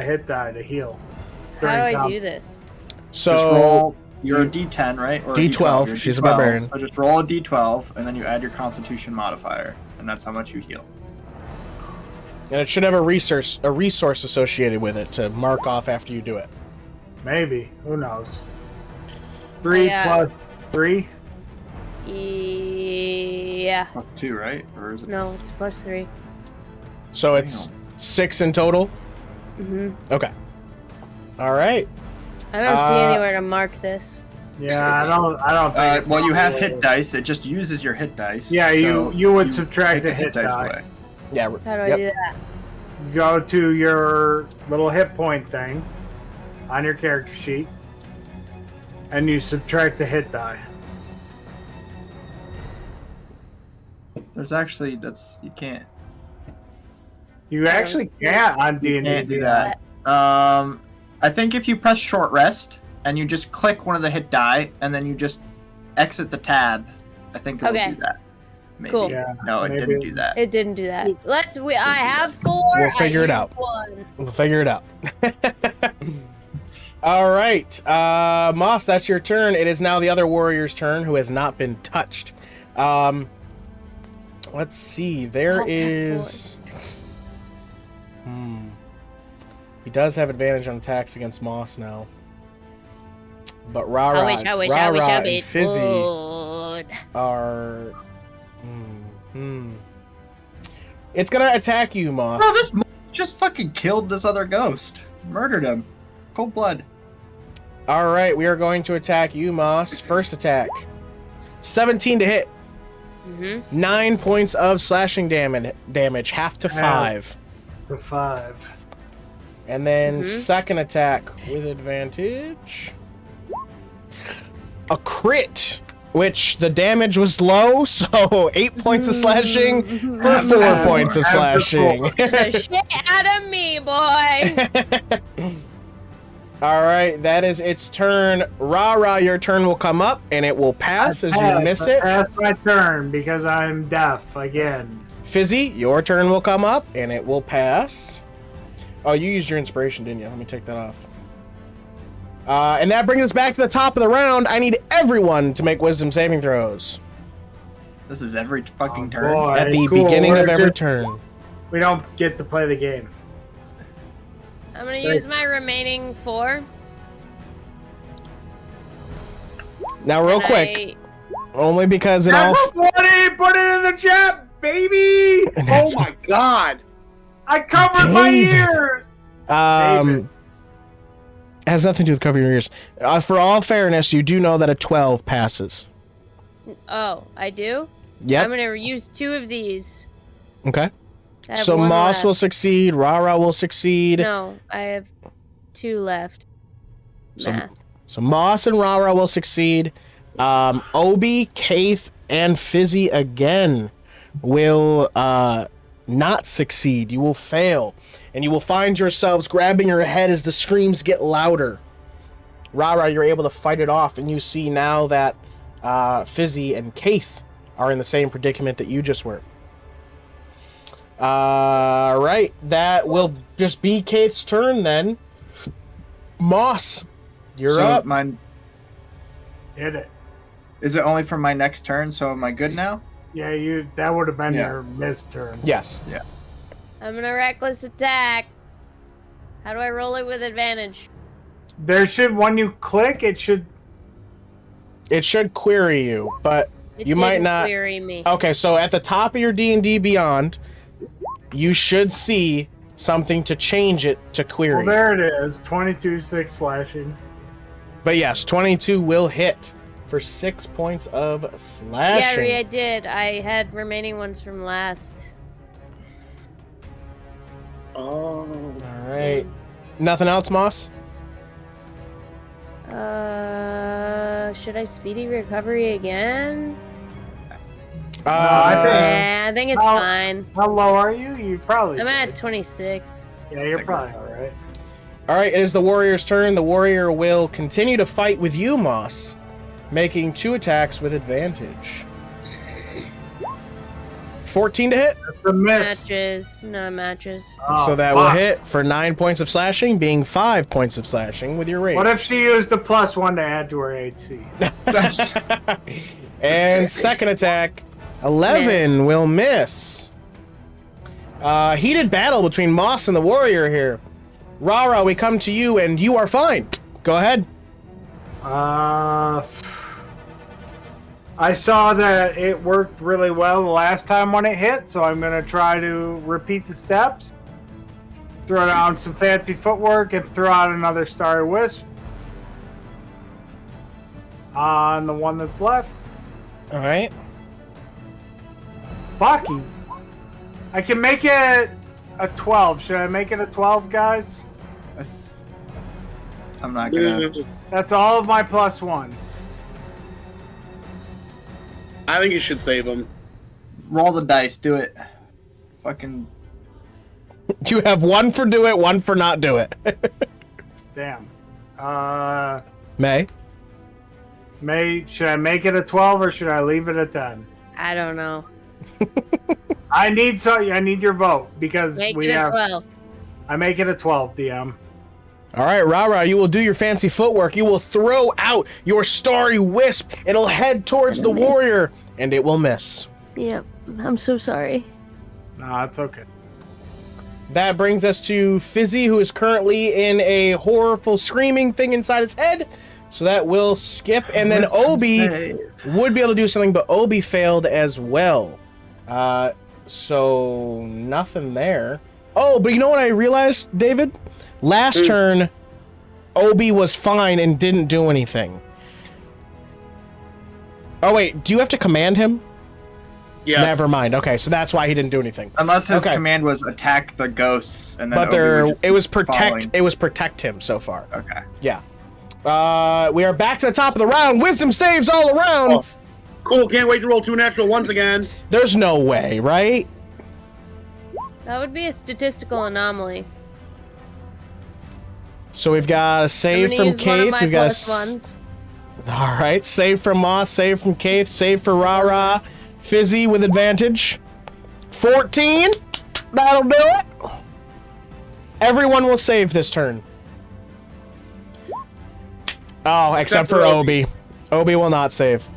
hit die to heal. How do I during do this? So just roll You're a D10, right? Or a D12. You're She's a barbarian. So just roll a D12, and then you add your Constitution modifier, and that's how much you heal. And it should have a resource associated with it to mark off after you do it. Maybe. Who knows? 3 Yeah. plus 3? Yeah. Plus 2, right? Or is it No, plus it's plus 3. So it's 6 in total? Mm-hmm. Okay. All right. I don't see anywhere to mark this. Yeah, I don't think. well, you have hit dice. It just uses your hit dice. Yeah, so you would subtract take a hit die. away. Yeah. How do I Yep. do that? Go to your little hit point thing on your character sheet, and you subtract a hit die. There's actually you can't. You actually can't on D&D. Can't do that. I think if you press short rest and you just click one of the hit die and then you just exit the tab, I think it'll Okay. do that. Maybe. Cool. Yeah, No, it maybe. didn't do that. It didn't do that. I have 4. We'll figure I it used out. 1. We'll figure it out. All right. Moss, that's your turn. It is now the other warrior's turn who has not been touched. Let's see. There Alt is... He does have advantage on attacks against Moss now. But RaRa, I wish I and Fizzi would. are... It's gonna attack you, Moss. Bro, this just fucking killed this other ghost. Murdered him. Cold blood. All right, we are going to attack you, Moss. First attack. 17 to hit. 9 points of slashing damage, half to 5. For 5. And then second attack with advantage. A crit, which the damage was low, so 8 points of slashing for 4 points of slashing. The shit out of me, boy. All right, that is its turn. RaRa, your turn will come up, and it will pass as you miss it. Pass my turn because I'm deaf again. Fizzi, your turn will come up, and it will pass. Oh, you used your inspiration, didn't you? Let me take that off. And that brings us back to the top of the round. I need everyone to make wisdom saving throws. This is every fucking turn. Boy, At the cool. beginning We're of every just- turn. We don't get to play the game. I'm gonna use my remaining 4. Now, real and quick, only because in That's all... a 20! Put it in the chat, baby! Oh my god! I covered my David. ears! It has nothing to do with covering your ears. For all fairness, you do know that a 12 passes. Oh, I do? Yep. I'm gonna use 2 of these. Okay. I have So 1 Moss left. will succeed. RaRa will succeed. No, I have 2 left. So- Math. So Moss and RaRa will succeed. Obi, Kayth, and Fizzi again will not succeed. You will fail. And you will find yourselves grabbing your head as the screams get louder. RaRa, you're able to fight it off, and you see now that Fizzi and Kayth are in the same predicament that you just were. Right, that will just be Kayth's turn then. Moss, you're so up. Mine, Hit it. is it only for my next turn? So am I good now? Yeah, that would have been Yeah. your missed turn. Yes. I'm gonna reckless attack. How do I roll it with advantage? There should, when you click, it should... It should query you, but It you might didn't not. query me. Okay, so at the top of your D&D Beyond, you should see something to change it to query. Well, there it is. 22, 6 slashing. But yes, 22 will hit for 6 points of Yeah, slashing. Rhea, I did. I had remaining ones from last. Oh. All right. Nothing else, Moss? Should I speedy recovery again? I I think it's How- fine. How low are you? You probably... I'm at 26. Yeah, you're probably alright. All right, it is the warrior's turn. The warrior will continue to fight with you, Moss, making 2 attacks with advantage. 14 to hit. That's a miss. Matches. No matches. Oh, So that will fuck. hit for 9 points of slashing, being 5 points of slashing with your rage. What if she used the +1 to add to her AC? And second attack, 11 will miss. Heated battle between Moss and the warrior here. RaRa, we come to you, and you are fine. Go ahead. I saw that it worked really well the last time when it hit, so I'm going to try to repeat the steps. Throw down some fancy footwork and throw out another Starry Wisp on the one that's left. All right. Fuck you. I can make it a 12. Should I make it a 12, guys? I'm not gonna. That's all of my +1s. I think you should save them. Roll the dice. Do it. Fucking. You have 1 for do it, 1 for not do it. Damn. May. Should I make it a 12 or should I leave it a 10? I don't know. I need your vote because Make we it a have. 12. I make it a 12, DM. All right, RaRa, you will do your fancy footwork. You will throw out your starry wisp. It'll head towards the warrior, and it will miss. Yep. I'm so sorry. Nah, it's okay. That brings us to Fizzi, who is currently in a horrible screaming thing inside his head. So that will skip. And then Obi would be able to do something, but Obi failed as well. So nothing there. Oh, but you know what I realized, David? Last turn, Obi was fine and didn't do anything. Oh, wait. Do you have to command him? Yeah. Never mind. Okay, so that's why he didn't do anything. Unless his Okay. command was attack the ghosts, and then. But Obi there, would it was just be protect. following. It was protect him so far. Okay. Yeah. We are back to the top of the round. Wisdom saves all around. Oh, cool. Can't wait to roll 2 natural ones again. There's no way, right? That would be a statistical anomaly. So we've got a I'm save gonna from use one of Kayth. my We've got +1s. All right, save from Moss, save from Kayth, save for RaRa. Fizzi with advantage. 14. That'll do it. Everyone will save this turn. Oh, except for Obi. Obi will not save.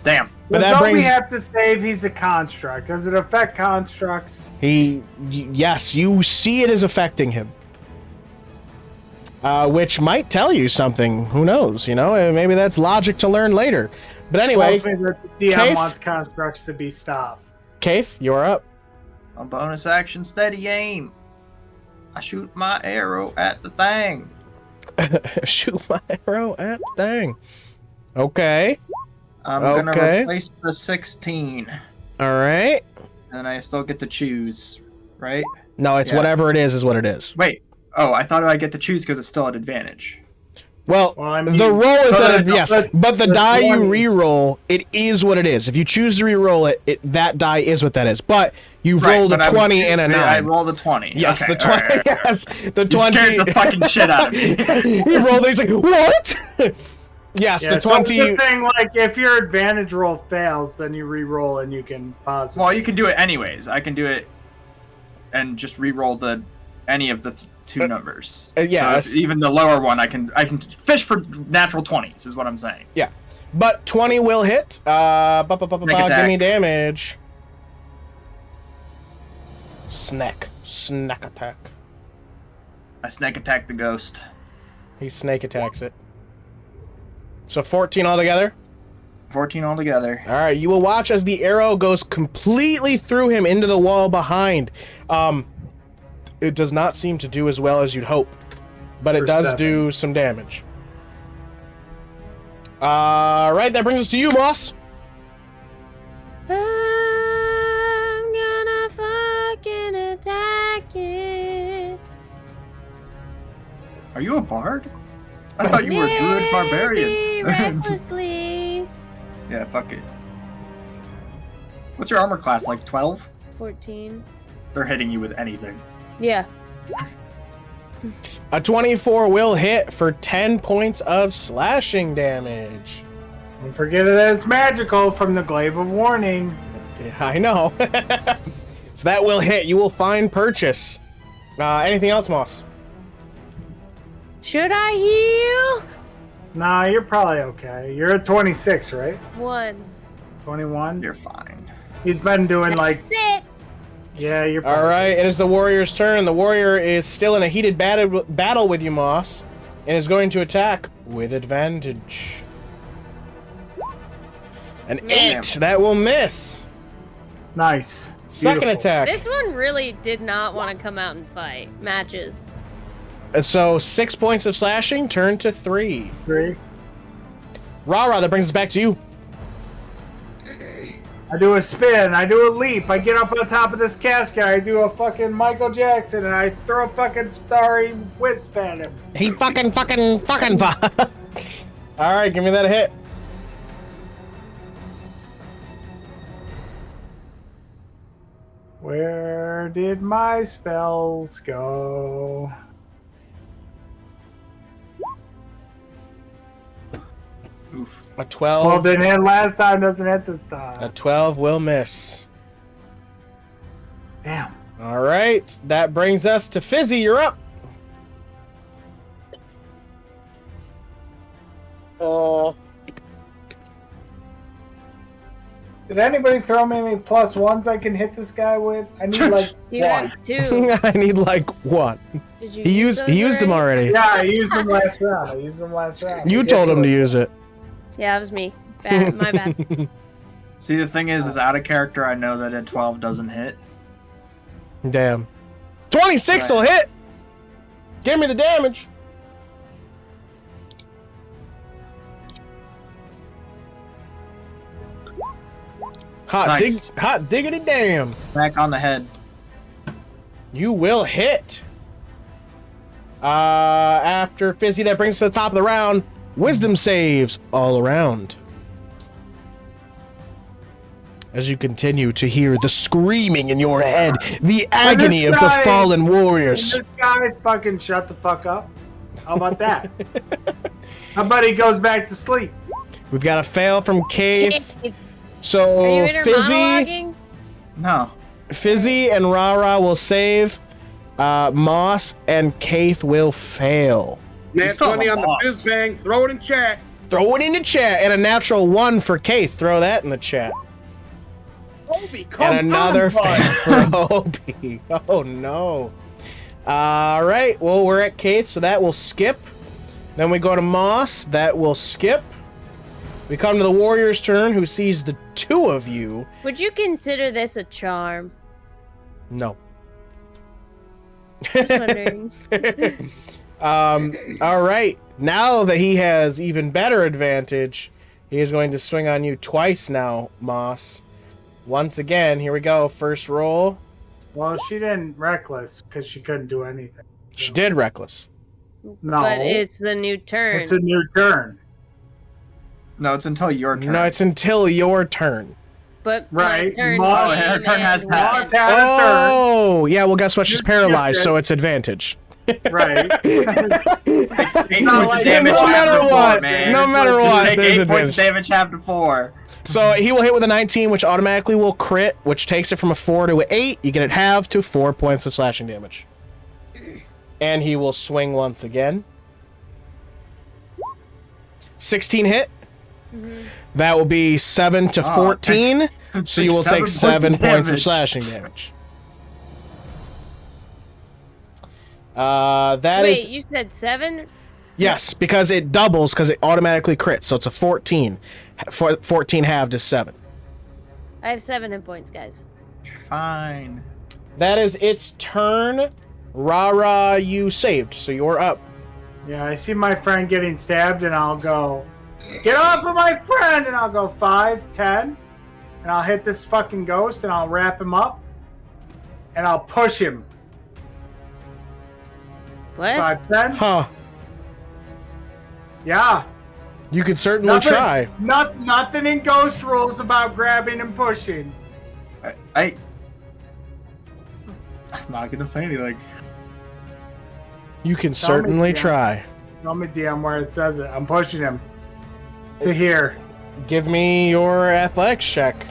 Damn. But Does that Obi brings have to save? He's a construct. Does it affect constructs? yes, you see it is affecting him. Which might tell you something. Who knows? You know, maybe that's logic to learn later. But anyway, Tells me that the DM Kayth? wants constructs to be stopped. Kayth, you're up. A bonus action, steady aim. I shoot my arrow at the thing. Shoot my arrow at the thing. Okay. I'm gonna Okay. replace the 16, All right. and I still get to choose, right? No, it's Yeah. whatever it is what it is. Wait. Oh, I thought I get to choose because it's still at advantage. Well, Well, I mean, the roll is so at then- yes, but but the the die you 20 re-roll, it is what it is. If you choose to re-roll it, that die is what that is. But you rolled a but 20 and a 9. I rolled a 20. Yes, Okay, the 20. all right, all right. Yes, the You 20. scared the fucking shit out of me. He rolled. He's like, what? Yes, Yeah, the so I'm 20. just saying, like, if your advantage roll fails, then you re-roll and you can pause. Well, you can do it anyways. I can do it and just re-roll any of the two numbers. yes. So even the lower one, I can fish for natural 20s. Is what I'm saying. Yeah, but 20 will hit. Give me attack. damage. Snack attack. I snake attack the ghost. He snake attacks it. So 14 altogether. 14 altogether. All right, you will watch as the arrow goes completely through him into the wall behind. It does not seem to do as well as you'd hope, but it For does 7. do some damage. All right, that brings us to you, Moss. I'm gonna fucking attack it. Are you a bard? I thought you were a druid Maybe barbarian. recklessly. Yeah, fuck it. What's your armor class? Like 12? 14. They're hitting you with anything. Yeah. A 24 will hit for 10 points of slashing damage. Don't forget that it's magical from the Glaive of Warning. Yeah, I know. So that will hit. You will find purchase. Anything else, Moss? Should I heal? Nah, you're probably okay. You're at 26, right? 1. 21? You're fine. He's been doing like... That's it. Yeah, you're All right, it is the warrior's turn. The warrior is still in a heated battle with you, Moss, and is going to attack with advantage. An 8. That will miss. Nice. Second Beautiful. attack. This one really did not want to come out and fight. Matches. So 6 points of slashing, turn to 3. 3. RaRa, that brings us back to you. I do a spin. I do a leap. I get up on top of this casket. I do a fucking Michael Jackson, and I throw a fucking starry wisp at him. He fucking. All right, give me that hit. Where did my spells go? Oof. A 12. Well, didn't hit last time, doesn't hit this A time. 12 will miss. Damn. All right, that brings us to Fizzi. You're up. Did anybody throw me any +1s I can hit this guy with? I need like You 1. have 2. I need like one. Did you He used them already. Yeah, I used them last round. You told him to use it. Yeah, it was me. Bad. My bad. See, the thing is out of character, I know that a 12 doesn't hit. Damn. 26 will hit. Give me the damage. Nice. Hot diggity damn. Smack on the head. You will hit. After Fizzi, that brings us to the top of the round. Wisdom saves all around. As you continue to hear the screaming in your head, the agony of the fallen warriors. This guy fucking shut the fuck up. How about that? How about he goes back to sleep? We've got a fail from Kayth. Are you So inner monologuing? No. Fizzi and RaRa will save. Moss and Kayth will fail. Nat still 20 have on a the boss. Fizzbang. Throw it in chat. Throw it in the chat. And a natural 1 for Kayth. Throw that in the chat. Obi, come And another on, bud. fail for Obi. Oh no. All right. Well, we're at Kayth, so that will skip. Then we go to Moss. That will skip. We come to the warrior's turn, who sees the 2 of you. Would you consider this a charm? No. Just wondering. All right. Now that he has even better advantage, he is going to swing on you twice now, Moss. Once again, here we go. First roll. Well, she didn't reckless because she couldn't do anything. She did reckless. No, But it's the new turn. it's a new turn. No, it's until your turn. No, it's until your turn. But my Right. turn Moss- came her turn has and passed. Moss had a turn. Oh, yeah. Well, guess what? She's Just paralyzed, skip it. so it's advantage. Right. Eight not points like- of damage No half matter to what, 4, man. no matter Just what, take there's 8 points of advantage. damage half to 4. So he will hit with a 19, which automatically will crit, which takes it from a 4 to an 8. You get it halved to 4 points of slashing damage. And he will swing once again. 16 hit. That will be 7 to 14. So you will take 7 points of damage. slashing damage. That Wait, is you said 7? yes, because it doubles because it automatically crits. So it's a 14. 14 halved is 7. I have 7 hit points, guys. Fine. That is its turn. RaRa, you saved, so you're up. Yeah, I see my friend getting stabbed, and I'll go, get off of my friend, and I'll go 5, 10, and I'll hit this fucking ghost, and I'll wrap him up, and I'll push him. What? 5, 10. Huh. Yeah. You could certainly try. Nothing in ghost rules about grabbing and pushing. I'm not gonna say anything. You can certainly yeah. try. Tell me, DM, where it says it. I'm pushing him to here. Give me your athletics check.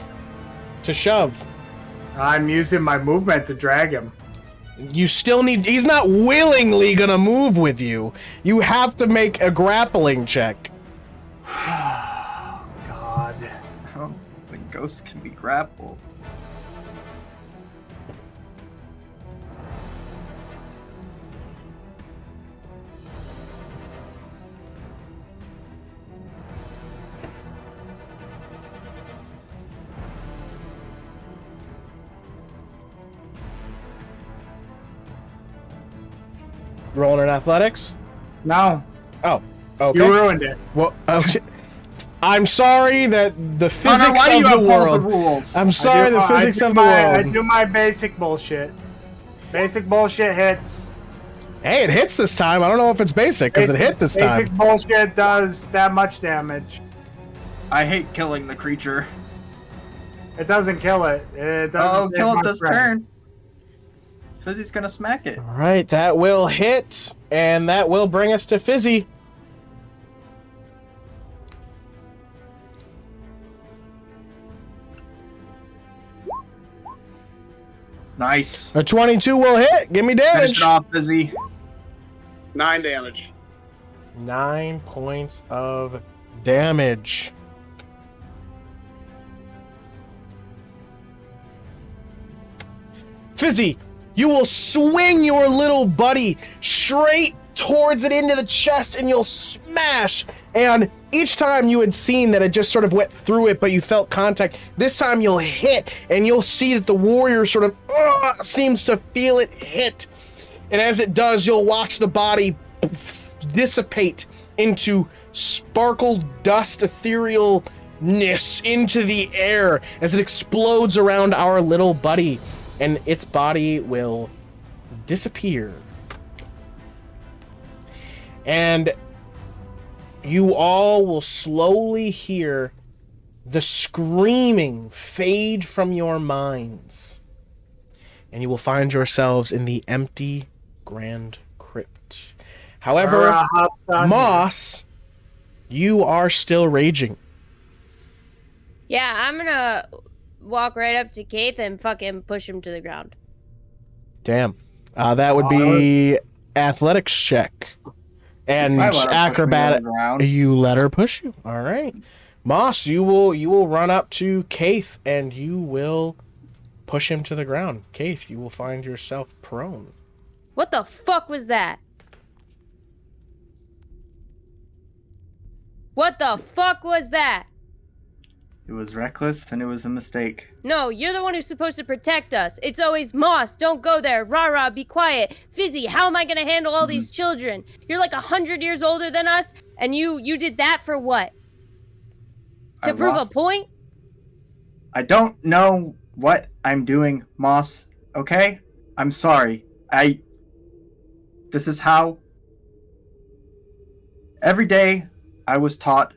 to shove. I'm using my movement to drag him. You still need... He's not willingly gonna move with you. You have to make a grappling check. God. I don't think ghosts can be grappled. Rolling in athletics? No, Oh, okay. you ruined it. Well, I'm sorry that the physics Connor, why do you of have the all world. the rules? I'm sorry the physics of the I world. do my basic bullshit. Basic bullshit hits. Hey, it hits this time. I don't know if it's basic because it hit this time. Basic bullshit does that much damage. I hate killing the creature. It doesn't kill it. It doesn't. Oh, kill it my this friend. turn. Fizzi's gonna smack it. All right, that will hit, and that will bring us to Fizzi. Nice. A 22 will hit. Give me Finish damage. it off, Fizzi. 9 damage. 9 points of damage. Fizzi, you will swing your little buddy straight towards it into the chest and you'll smash. And each time you had seen that it just sort of went through it, but you felt contact. This time you'll hit and you'll see that the warrior sort of seems to feel it hit. And as it does, you'll watch the body dissipate into sparkled dust, etherealness into the air as it explodes around our little buddy. And its body will disappear. And you all will slowly hear the screaming fade from your minds. And you will find yourselves in the empty Grand Crypt. However, Moss, you are still raging. Yeah, I'm gonna walk right up to Kayth and fucking push him to the ground. Damn. That would be athletics check. And acrobatic. You let her push you. All right. Moss, you will run up to Kayth and you will push him to the ground. Kayth, you will find yourself prone. What the fuck was that? What the fuck was that? It was reckless and it was a mistake. No, you're the one who's supposed to protect us. It's always Moss, don't go there. RaRa, be quiet. Fizzi, how am I gonna handle all these children? You're like 100 years older than us, and you did that for what? To prove a point? I don't know what I'm doing, Moss. Okay? I'm sorry. This is how... Every day I was taught.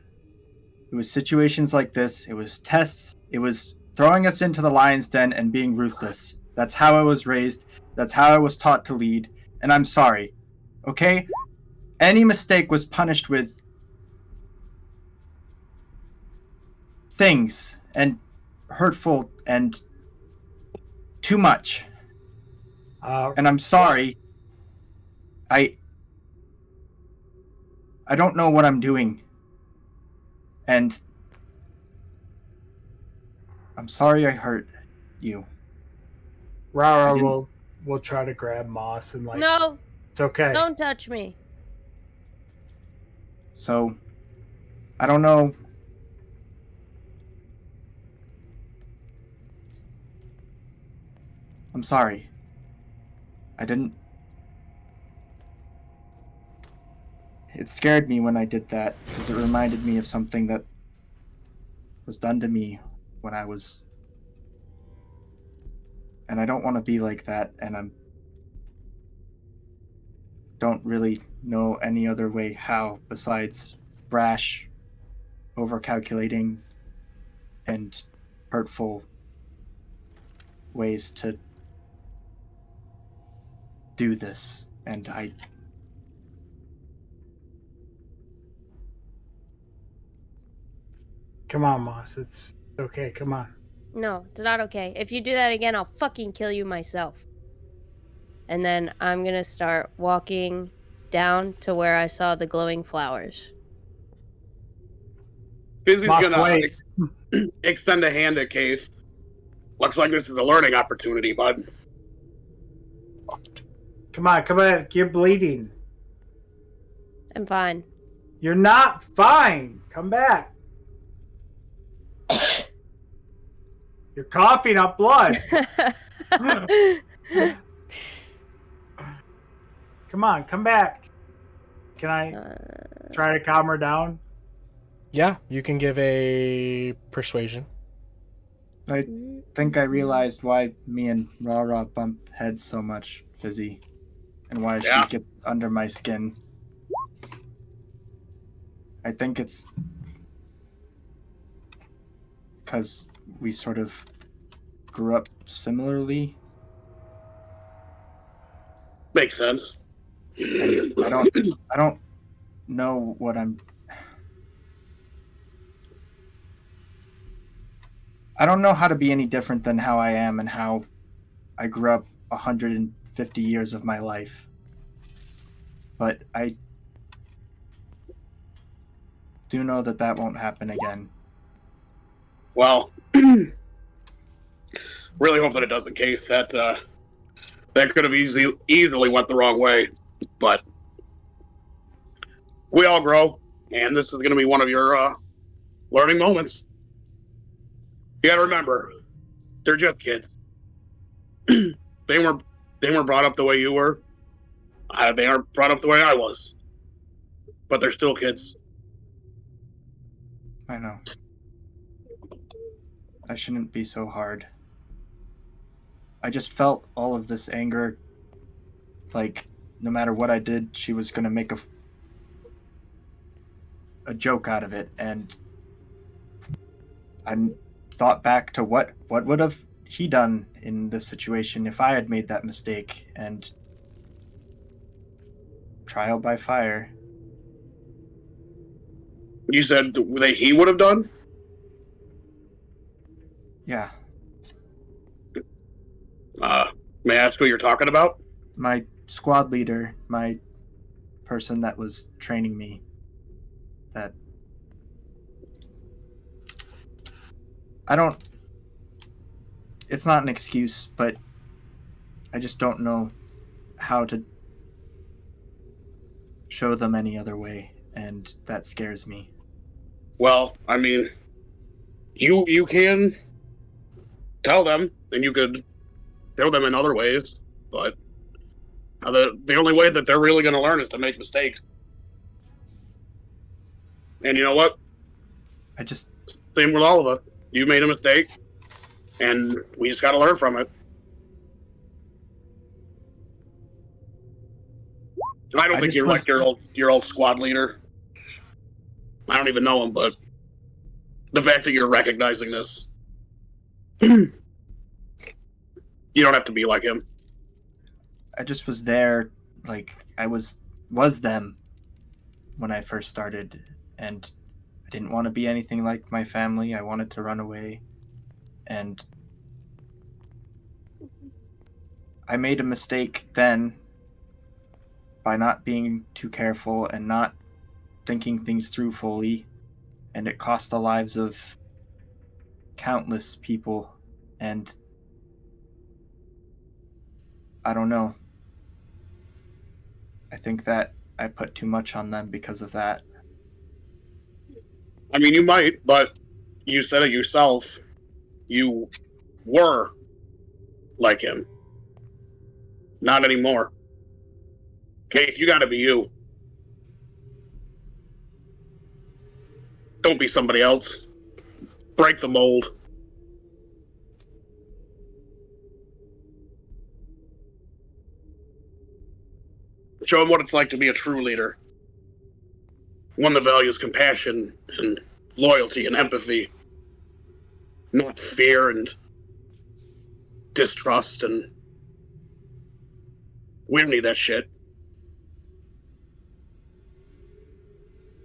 It was situations like this. It was tests. It was throwing us into the lion's den and being ruthless. That's how I was raised. That's how I was taught to lead. And I'm sorry. Okay? Any mistake was punished with things and hurtful and too much. And I'm sorry. I don't know what I'm doing. And I'm sorry I hurt you. RaRa will try to grab Moss and No. It's okay. Don't touch me. So, I don't know. I'm sorry. I didn't... It scared me when I did that, because it reminded me of something that was done to me when I was... And I don't want to be like that, and I'm... Don't really know any other way how besides brash, overcalculating, and hurtful ways to do this, and I... Come on, Moss. It's okay. Come on. No, it's not okay. If you do that again, I'll fucking kill you myself. And then I'm gonna start walking down to where I saw the glowing flowers. Fizzi's Moss, gonna wait. extend a hand at Kayth. Looks like this is a learning opportunity, bud. Come on. You're bleeding. I'm fine. You're not fine. Come back. You're coughing up blood. Come on, come back. Can I try to calm her down? Yeah, you can give a persuasion. I think I realized why me and RaRa bump heads so much, Fizzi, and why she gets under my skin. I think it's because we sort of grew up similarly. Makes sense. And I don't know what I don't know how to be any different than how I am and how I grew up 150 years of my life. But I do know that won't happen again. Well, really hope that it doesn't, Kayth. That could have easily went the wrong way, but we all grow, and this is going to be one of your learning moments. You got to remember, they're just kids. They weren't brought up the way you were. They aren't brought up the way I was, but they're still kids. I know. I shouldn't be so hard. I just felt all of this anger, like no matter what I did, she was going to make a joke out of it, and I thought back to what would have he done in this situation if I had made that mistake, and trial by fire. You said that he would have done? Yeah. May I ask who you're talking about? My squad leader, my person that was training me. That it's not an excuse, but I just don't know how to show them any other way, and that scares me. Well, I mean, you can tell them, and you could show them in other ways, but the only way that they're really going to learn is to make mistakes. And you know what? Same with all of us. You made a mistake, and we just got to learn from it. I don't think you're like your old squad leader. I don't even know him, but the fact that you're recognizing this, you don't have to be like him. I just was there, like I was them when I first started, and I didn't want to be anything like my family. I wanted to run away, and I made a mistake then by not being too careful and not thinking things through fully, and it cost the lives of countless people, and I don't know. I think that I put too much on them because of that. I mean, you might, but you said it yourself. You were like him. Not anymore. Kayth, you gotta be you. Don't be somebody else. Break the mold. Show them what it's like to be a true leader. One that values compassion and loyalty and empathy. Not fear and distrust, and we don't need that shit.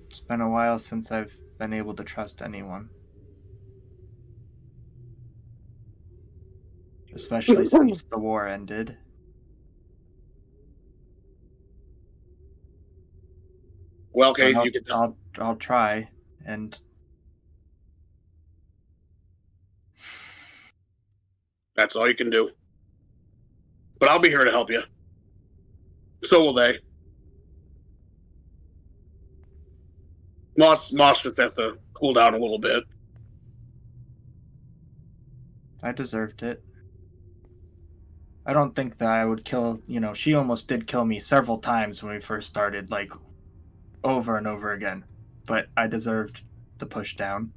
It's been a while since I've been able to trust anyone. especially since the war ended. Well, But Kayth, you can just... I'll try, and That's all you can do. But I'll be here to help you. So will they. Moss just has to cool down a little bit. I deserved it. I don't think that I would kill, she almost did kill me several times when we first started, like, over and over again. But I deserved the push down.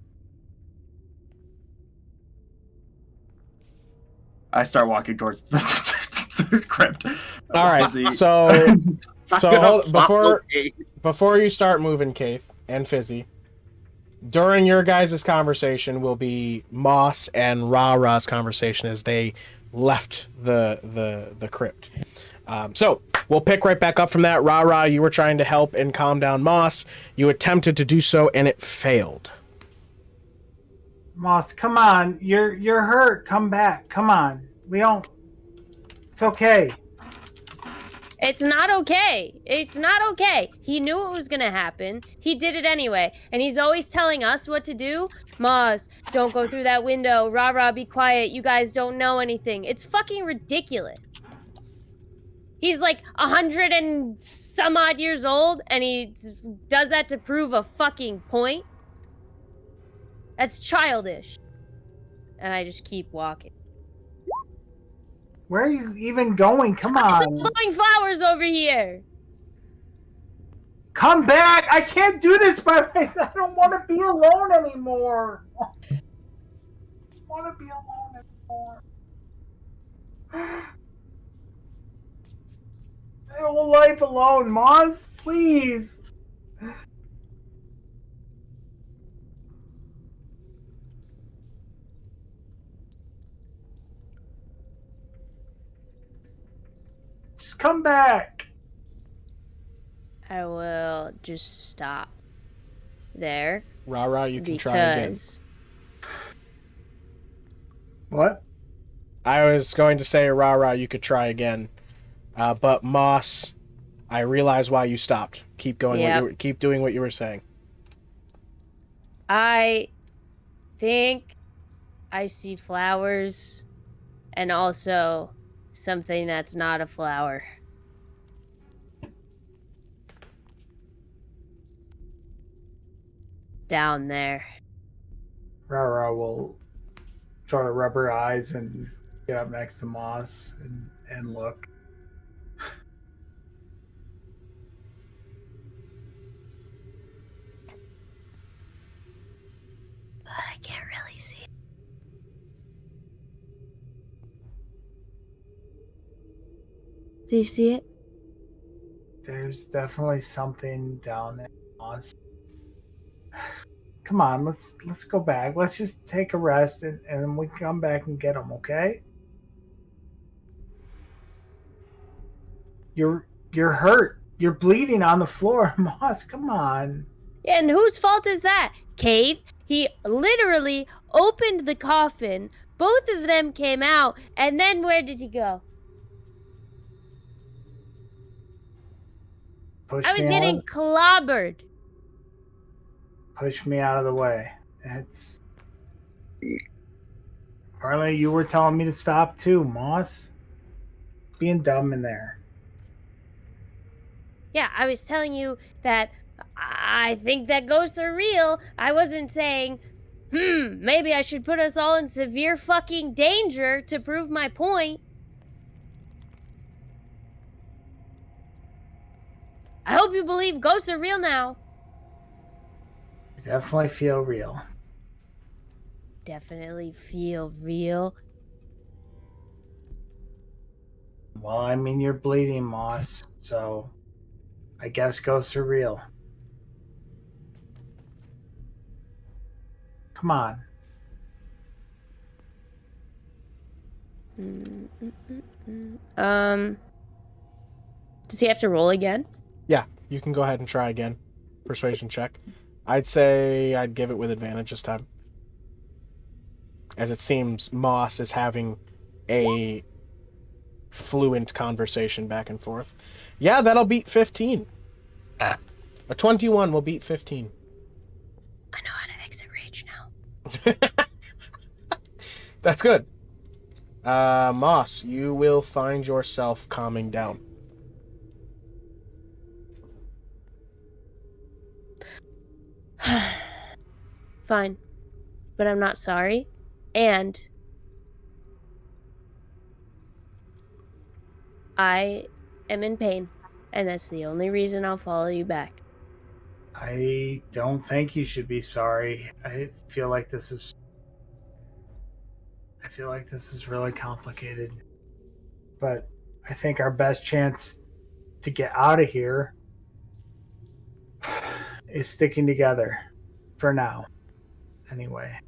I start walking towards the crypt. All right, Fizzi. Before you start moving, Kayth and Fizzi, during your guys' conversation will be Moss and RaRa's conversation as they left the crypt. So we'll pick right back up from that. RaRa, you were trying to help and calm down Moss. You attempted to do so, and it failed. Moss, come on. You're hurt. Come back. Come on. It's okay. It's not okay. It's not okay. He knew it was gonna happen. He did it anyway. And he's always telling us what to do. Moss, don't go through that window. RaRa, be quiet. You guys don't know anything. It's fucking ridiculous. He's like 100 and some odd years old, and he does that to prove a fucking point. That's childish. And I just keep walking. Where are you even going? Come on. I'm blowing flowers over here. Come back. I can't do this by myself. I don't want to be alone anymore. I don't want to be alone anymore. My whole life alone, Moss. Please. Just come back. I will just stop there. RaRa, you can try again. Because What? I was going to say, RaRa, you could try again. But Moss, I realize why you stopped. Keep going. Yep. Keep doing what you were saying. I think I see flowers and also something that's not a flower. Down there. RaRa will try to rub her eyes and get up next to Moss and look. But I can't really see it. Do you see it? There's definitely something down there, Moss. Come on, let's go back. Let's just take a rest and we can come back and get them, okay? You're hurt. You're bleeding on the floor, Moss. Come on. Yeah, and whose fault is that? Kayth? He literally opened the coffin. Both of them came out, and then where did he go? I was getting clobbered. Push me out of the way. It's Harley, you were telling me to stop too, Moss. Being dumb in there. Yeah, I was telling you that I think that ghosts are real. I wasn't saying, maybe I should put us all in severe fucking danger to prove my point. I hope you believe ghosts are real now. I definitely feel real. Definitely feel real. Well, I mean, you're bleeding, Moss, so I guess ghosts are real. Come on. Does he have to roll again? Yeah, you can go ahead and try again. Persuasion check. I'd say I'd give it with advantage this time, as it seems Moss is having a fluent conversation back and forth. Yeah, that'll beat 15. A 21 will beat 15. I know how to exit rage now. That's good. Moss, you will find yourself calming down. Fine. But I'm not sorry. And I am in pain. And that's the only reason I'll follow you back. I don't think you should be sorry. I feel like this is really complicated. But I think our best chance to get out of here is sticking together for now. Anyway.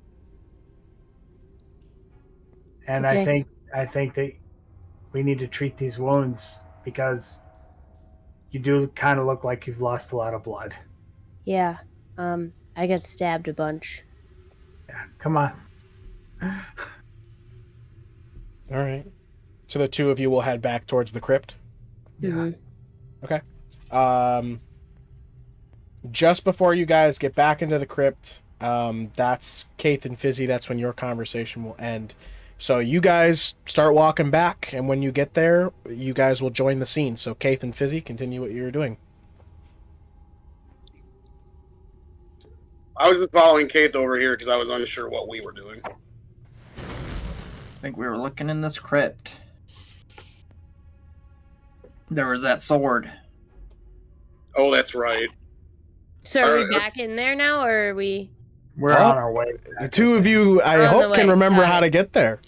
And Okay. I think that we need to treat these wounds because you do kind of look like you've lost a lot of blood. Yeah. I got stabbed a bunch. Yeah, come on. All right. So the two of you will head back towards the crypt. Yeah. Mhm. Okay. Just before you guys get back into the crypt, that's Kayth and Fizzi. That's when your conversation will end. So you guys start walking back, and when you get there, you guys will join the scene. So Kayth and Fizzi, continue what you're doing. I was just following Kayth over here because I was unsure what we were doing. I think we were looking in this crypt. There was that sword. Oh, that's right. So are we Alright. back in there now, or are we... We're Oh, on our way. The two of you, I On the hope, can way. remember Got how it. to get there.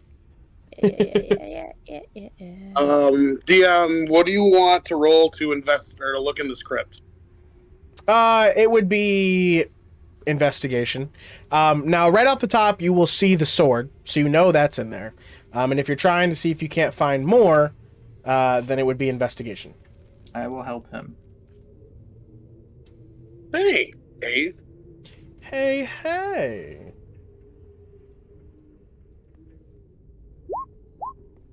Yeah. DM, what do you want to roll to invest or to look in this crypt? It would be investigation. Now, right off the top, you will see the sword, so you know that's in there. And if you're trying to see if you can't find more, then it would be investigation. I will help him. Hey, Kayth. Hey.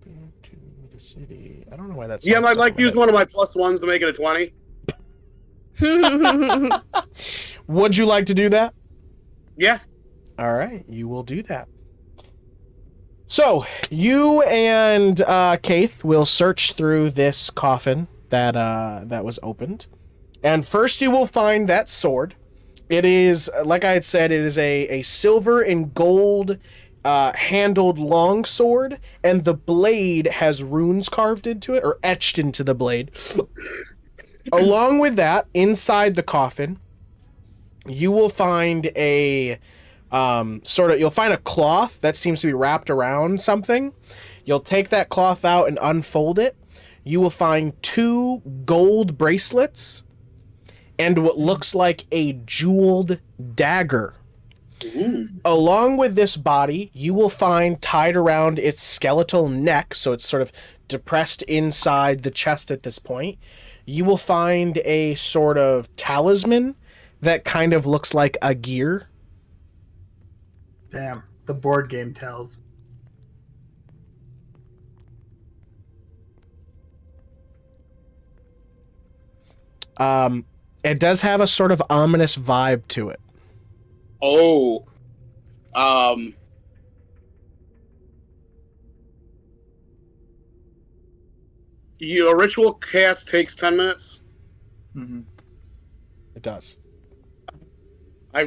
Into the city. I don't know why that's. Yeah, I'd like to use one of my +1s to make it a 20. Would you like to do that? Yeah. All right, you will do that. So you and Kayth will search through this coffin that was opened, and first you will find that sword. It is, like I had said, it is a silver and gold handled long sword, and the blade has runes carved into it or etched into the blade. Along with that, inside the coffin, you will find a you'll find a cloth that seems to be wrapped around something. You'll take that cloth out and unfold it. You will find 2 gold bracelets and what looks like a jeweled dagger. Ooh. Along with this body, you will find tied around its skeletal neck, so it's sort of depressed inside the chest at this point, you will find a sort of talisman that kind of looks like a gear. Damn, the board game tells. It does have a sort of ominous vibe to it. Oh. Your ritual cast takes 10 minutes. Mm-hmm. It does. I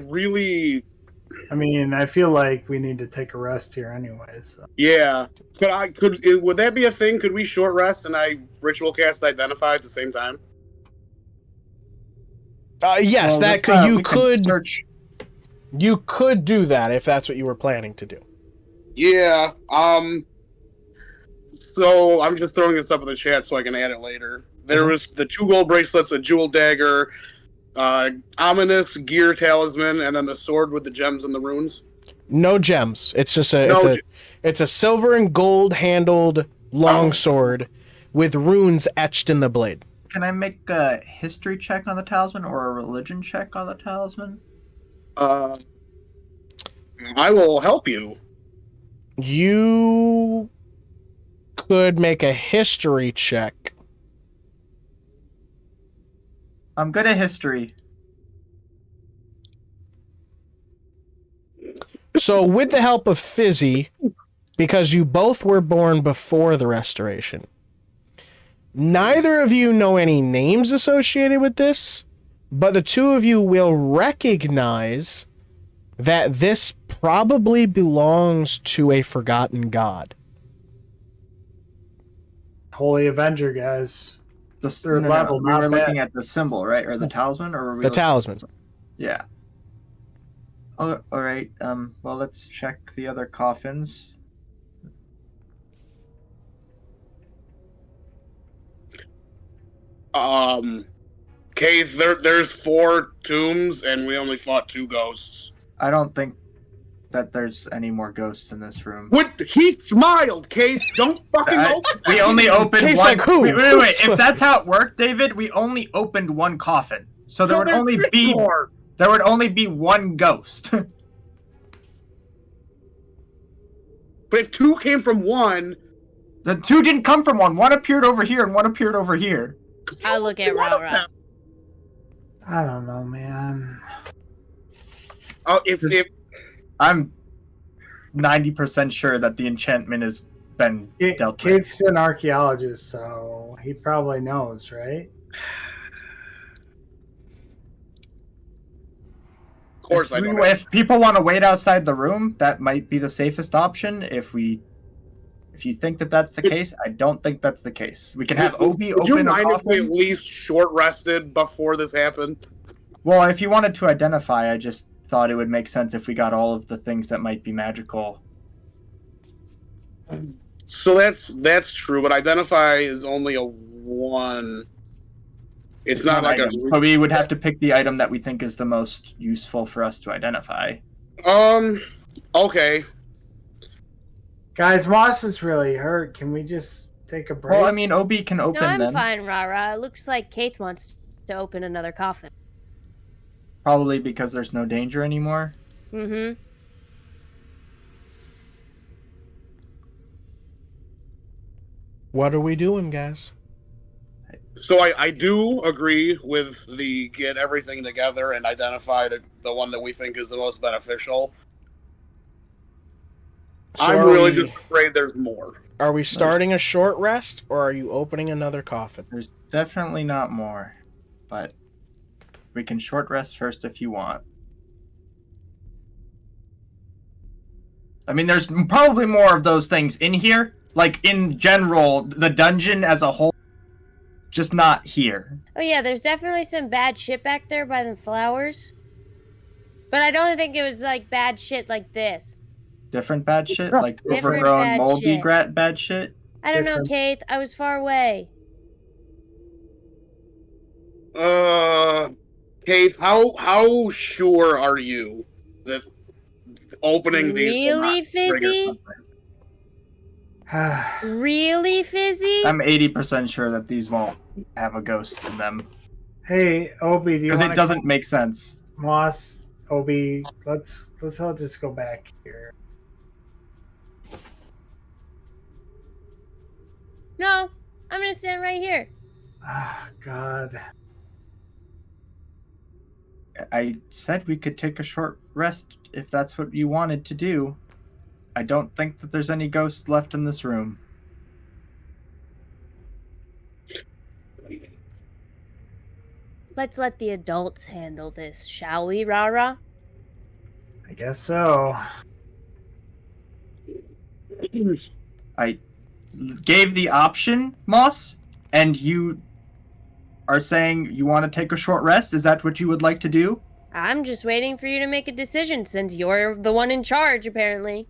feel like we need to take a rest here anyway, so. yeah. Would that be a thing? Could we short rest and I ritual cast identify at the same time? Yes, Well, we can search. You could do that if that's what you were planning to do. Yeah. So I'm just throwing this up in the chat so I can add it later. There was the 2 gold bracelets, a jewel dagger, ominous gear talisman, and then the sword with the gems and the runes. No gems. It's just it's a silver and gold handled longsword with runes etched in the blade. Can I make a history check on the talisman or a religion check on the talisman? I will help you. You could make a history check. I'm good at history. So, with the help of Fizzi, because you both were born before the restoration, neither of you know any names associated with this, but the two of you will recognize that this probably belongs to a forgotten god. Holy Avenger, guys. The Third level, we not were bad. looking at the symbol, right? Or the talisman? Or were we The talisman. Yeah. Oh, all right. Well, let's check the other coffins. Kayth, there's 4 tombs, and we only fought 2 ghosts. I don't think that there's any more ghosts in this room. What? He smiled, Kayth. Don't fucking open. We only opened Case one. like who? Wait. If that's how it worked, David, we only opened one coffin, so there would only be more. There would only be one ghost. But if 2 came from 1, The 2 didn't come from one. One appeared over here, and one appeared over here. I'll look at RaRa. I don't know, man. oh, if I'm 90% sure that the enchantment has been dealt with. Kayth's an archaeologist, so he probably knows, right? of course I don't. If people want to wait outside the room, that might be the safest option. If you think that that's the case, I don't think that's the case. We can have Obi Would you open a mind if we at coffin. least short rested before this happened? Well, if you wanted to identify, I just thought it would make sense if we got all of the things that might be magical. So that's true, but identify is only a 1. It's not like item. So we would have to pick the item that we think is the most useful for us to identify. Okay. Guys, Moss is really hurt. Can we just take a break? Well, I mean, Obi can open No, I'm them. fine, RaRa. It looks like Kayth wants to open another coffin. Probably because there's no danger anymore. Mm-hmm. What are we doing, guys? So I do agree with the get everything together and identify the one that we think is the most beneficial. So I'm are really we- just afraid there's more. Are we starting a short rest, or are you opening another coffin? There's definitely not more, but we can short rest first if you want. I mean, there's probably more of those things in here. Like, in general, the dungeon as a whole, just not here. Oh yeah, there's definitely some bad shit back there by the flowers. But I don't think it was like bad shit like this. Different bad shit? Like Different overgrown, bad moldy shit. bad shit? I don't know, Different. Kayth. I was far away. Kayth, how sure are you that opening these will Really, not trigger Fizzi? something? Really, Fizzi? I'm 80% sure that these won't have a ghost in them. Hey, Obi, do you Because want it doesn't make sense. Moss, Obi, let's all just go back here. No, I'm gonna stand right here. Ah, God. I said we could take a short rest if that's what you wanted to do. I don't think that there's any ghosts left in this room. Let's let the adults handle this, shall we, RaRa? I guess so. I gave the option, Moss, and you are saying you want to take a short rest? Is that what you would like to do? I'm just waiting for you to make a decision since you're the one in charge, apparently.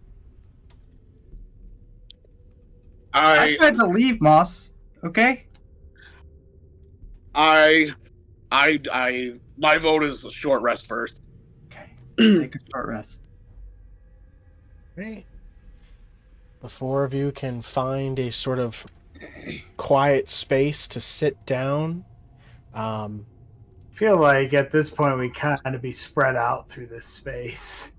I tried to leave, Moss. Okay? My vote is a short rest first. Okay. Take a short rest. Right. The 4 of you can find a sort of quiet space to sit down. Feel like at this point we kind of be spread out through this space.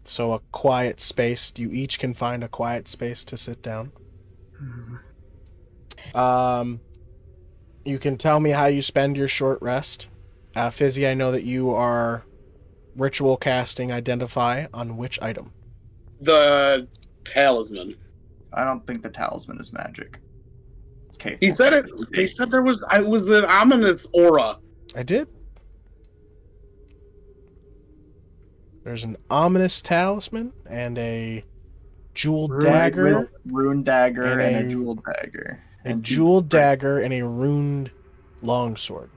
So a quiet space. You each can find a quiet space to sit down. You can tell me how you spend your short rest. Fizzi, I know that you are ritual casting Identify on which item? The talisman. I don't think the talisman is magic. Okay. He said it. He said there was. I was an ominous aura. I did. There's an ominous talisman and a jeweled dagger. Rune dagger and a jeweled dagger. A jeweled dagger and a runed longsword.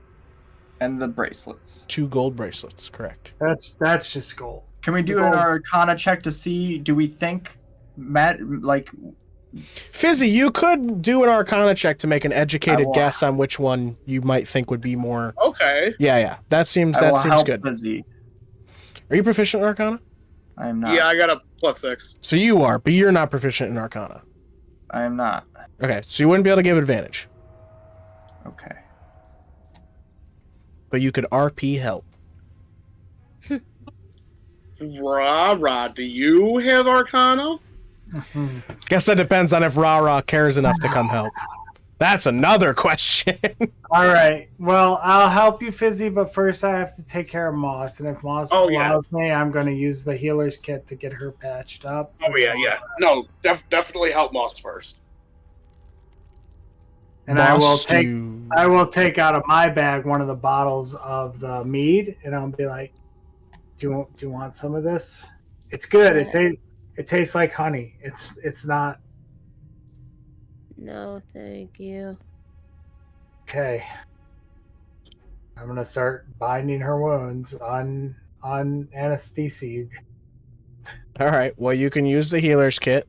And the bracelets. 2 gold bracelets, correct. That's just gold. Can we do an Arcana check to see? Do we think Fizzi, you could do an Arcana check to make an educated guess on which one you might think would be more. Okay. Yeah. That seems good. Fizzi. Are you proficient in Arcana? I am not. Yeah, I got a +6. So you are, but you're not proficient in Arcana. I am not. Okay, so you wouldn't be able to give advantage. Okay. But you could RP help. RaRa, do you have Arcana? Guess that depends on if RaRa cares enough to come help. That's another question. All right. Well, I'll help you, Fizzi, but first I have to take care of Moss. And if Moss allows me, I'm going to use the healer's kit to get her patched up. Oh, yeah. No, definitely help Moss first. And I will take out of my bag one of the bottles of the mead, and I'll be like, "Do you want some of this? It's good. Yeah. It tastes like honey. It's not." No, thank you. Okay. I'm gonna start binding her wounds on anesthesia. All right. Well, you can use the healer's kit.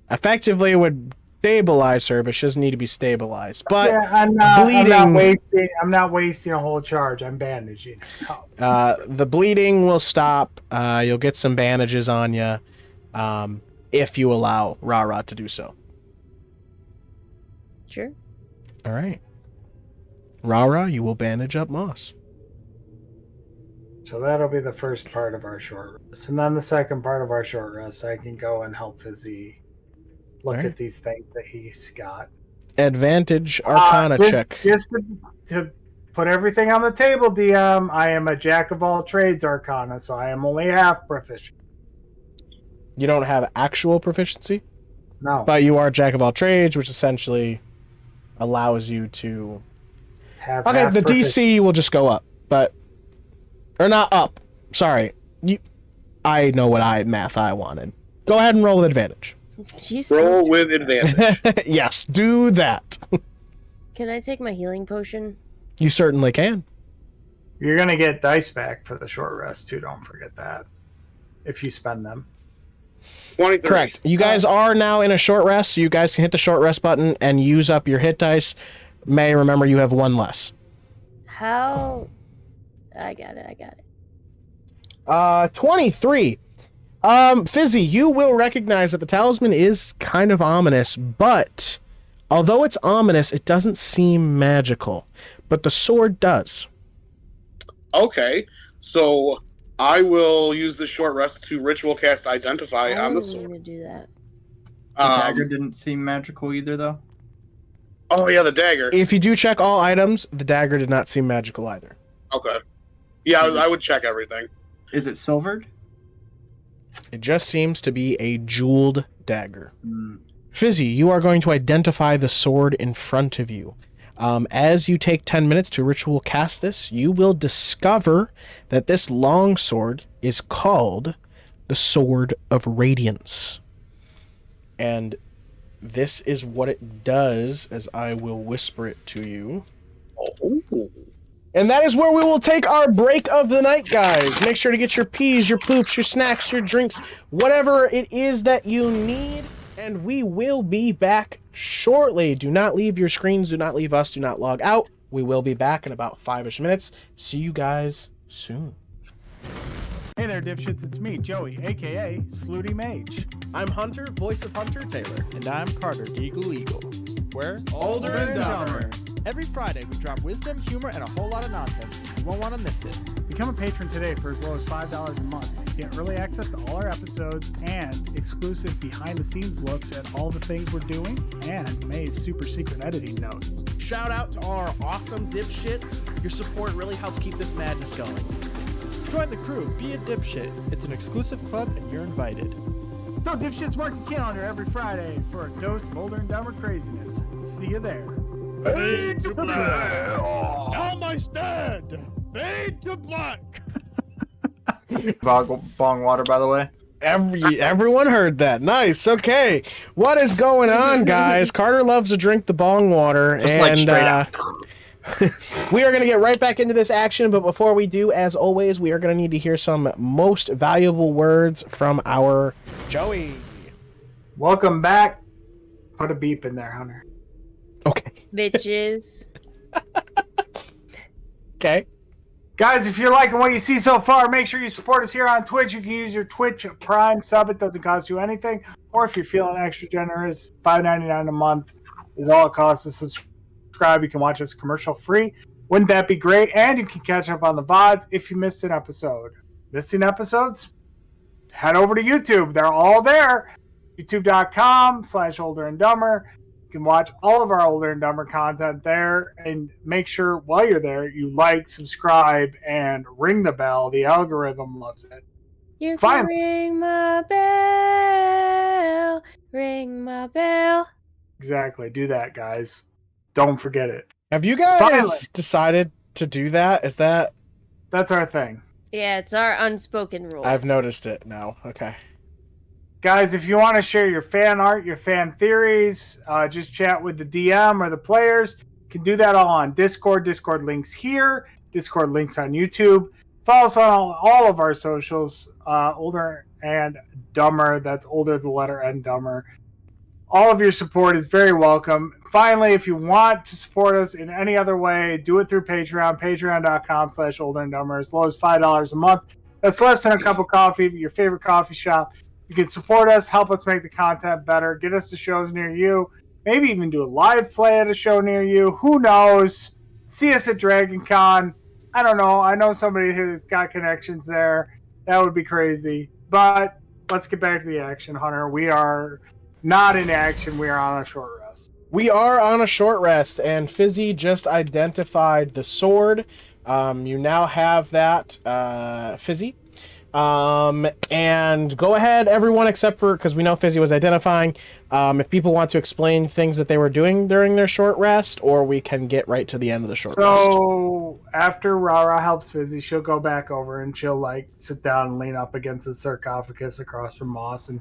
Effectively, it would stabilize her, but she doesn't need to be stabilized. But yeah, I'm not wasting a whole charge. I'm bandaging. The bleeding will stop. You'll get some bandages on you, if you allow RaRa to do so. Sure. All right. RaRa, you will bandage up Moss. So that'll be the first part of our short rest. And then the second part of our short rest, I can go and help Fizzi look at these things that he's got. Advantage Arcana check. Just to put everything on the table, DM, I am a jack of all trades Arcana, so I am only half proficient. You don't have actual proficiency? No. But you are jack of all trades, which essentially allows you to have okay, the DC will just go up, but or not up. Sorry. I know what math I wanted. Go ahead and roll with advantage. Roll with advantage. Yes, do that. Can I take my healing potion? You certainly can. You're going to get dice back for the short rest, too. Don't forget that. If you spend them. 23. Correct. You guys are now in a short rest, so you guys can hit the short rest button and use up your hit dice. May, remember you have 1 less. How? I got it. 23. Fizzi, you will recognize that the talisman is kind of ominous, but although it's ominous, it doesn't seem magical. But the sword does. Okay, so I will use the short rest to ritual cast Identify on the sword. I'm going to do that. The dagger didn't seem magical either, though. Oh yeah, the dagger. If you do check all items, the dagger did not seem magical either. Okay. Yeah, I would check everything. Is it silvered? It just seems to be a jeweled dagger. Fizzi, you are going to identify the sword in front of you. As you take 10 minutes to ritual cast this, you will discover that this long sword is called the Sword of Radiance. And this is what it does, as I will whisper it to you. Oh. And that is where we will take our break of the night, guys. Make sure to get your peas, your poops, your snacks, your drinks, whatever it is that you need. And we will be back shortly. Do not leave your screens. Do not leave us. Do not log out. We will be back in about 5-ish minutes. See you guys soon. Hey there, dipshits. It's me, Joey, a.k.a. Slooty Mage. I'm Hunter, voice of Hunter Taylor. And I'm Carter, Eagle Eagle. We're Older and Dumber. Every Friday, we drop wisdom, humor, and a whole lot of nonsense. You won't want to miss it. Become a patron today for as low as $5 a month. Get early access to all our episodes and exclusive behind-the-scenes looks at all the things we're doing and May's super secret editing notes. Shout out to our awesome dipshits. Your support really helps keep this madness going. Join the crew, be a dipshit. It's an exclusive club and you're invited. So Dipshits mark your calendar every Friday for a dose of older and dumber craziness. See you there. Fade to black. On my stand. Fade to black. Bong water, by the way. Everyone heard that. Nice. Okay. What is going on, guys? Carter loves to drink the bong water. Just and like straight out. we are going to get right back into this action, but before we do, as always, we are going to need to hear some most valuable words from our Joey. Welcome back. Put a beep in there, Hunter. Okay. Bitches. Okay. Guys, if you're liking what you see so far, make sure you support us here on Twitch. You can use your Twitch Prime sub. It doesn't cost you anything. Or if you're feeling extra generous, $5.99 a month is all it costs to subscribe. You can watch us commercial free. Wouldn't that be great? And you can catch up on the VODs if you missed an episode. Missing episodes? Head over to YouTube. They're all there. YouTube.com/older and dumber. You can watch all of our Older and Dumber content there, and make sure while you're there you like, subscribe, and ring the bell. The algorithm loves it. You Finally. can ring my bell. Ring my bell. Exactly. Do that, guys. Don't forget it. Have you guys Finally. decided to do that? Is that... That's our thing. Yeah, it's our unspoken rule. I've noticed it now. Okay. Guys, if you want to share your fan art, your fan theories, just chat with the DM or the players. You can do that all on Discord. Discord links here. Discord links on YouTube. Follow us on all of our socials. Older and Dumber. That's older, the letter N, Dumber. All of your support is very welcome. Finally, if you want to support us in any other way, do it through Patreon. Patreon.com/older and dumber. As low as $5 a month. That's less than a cup of coffee at your favorite coffee shop. You can support us, help us make the content better, get us to shows near you, maybe even do a live play at a show near you. Who knows? See us at Dragon Con. I don't know. I know somebody who's got connections there. That would be crazy. But let's get back to the action, Hunter. We are not in action. We are on a short rest. We are on a short rest, and Fizzi just identified the sword. You now have that, Fizzi. And go ahead, everyone, except for, because we know Fizzi was identifying, if people want to explain things that they were doing during their short rest, or we can get right to the end of the short rest. So after RaRa helps Fizzi, she'll go back over and she'll like sit down and lean up against the sarcophagus across from Moss, and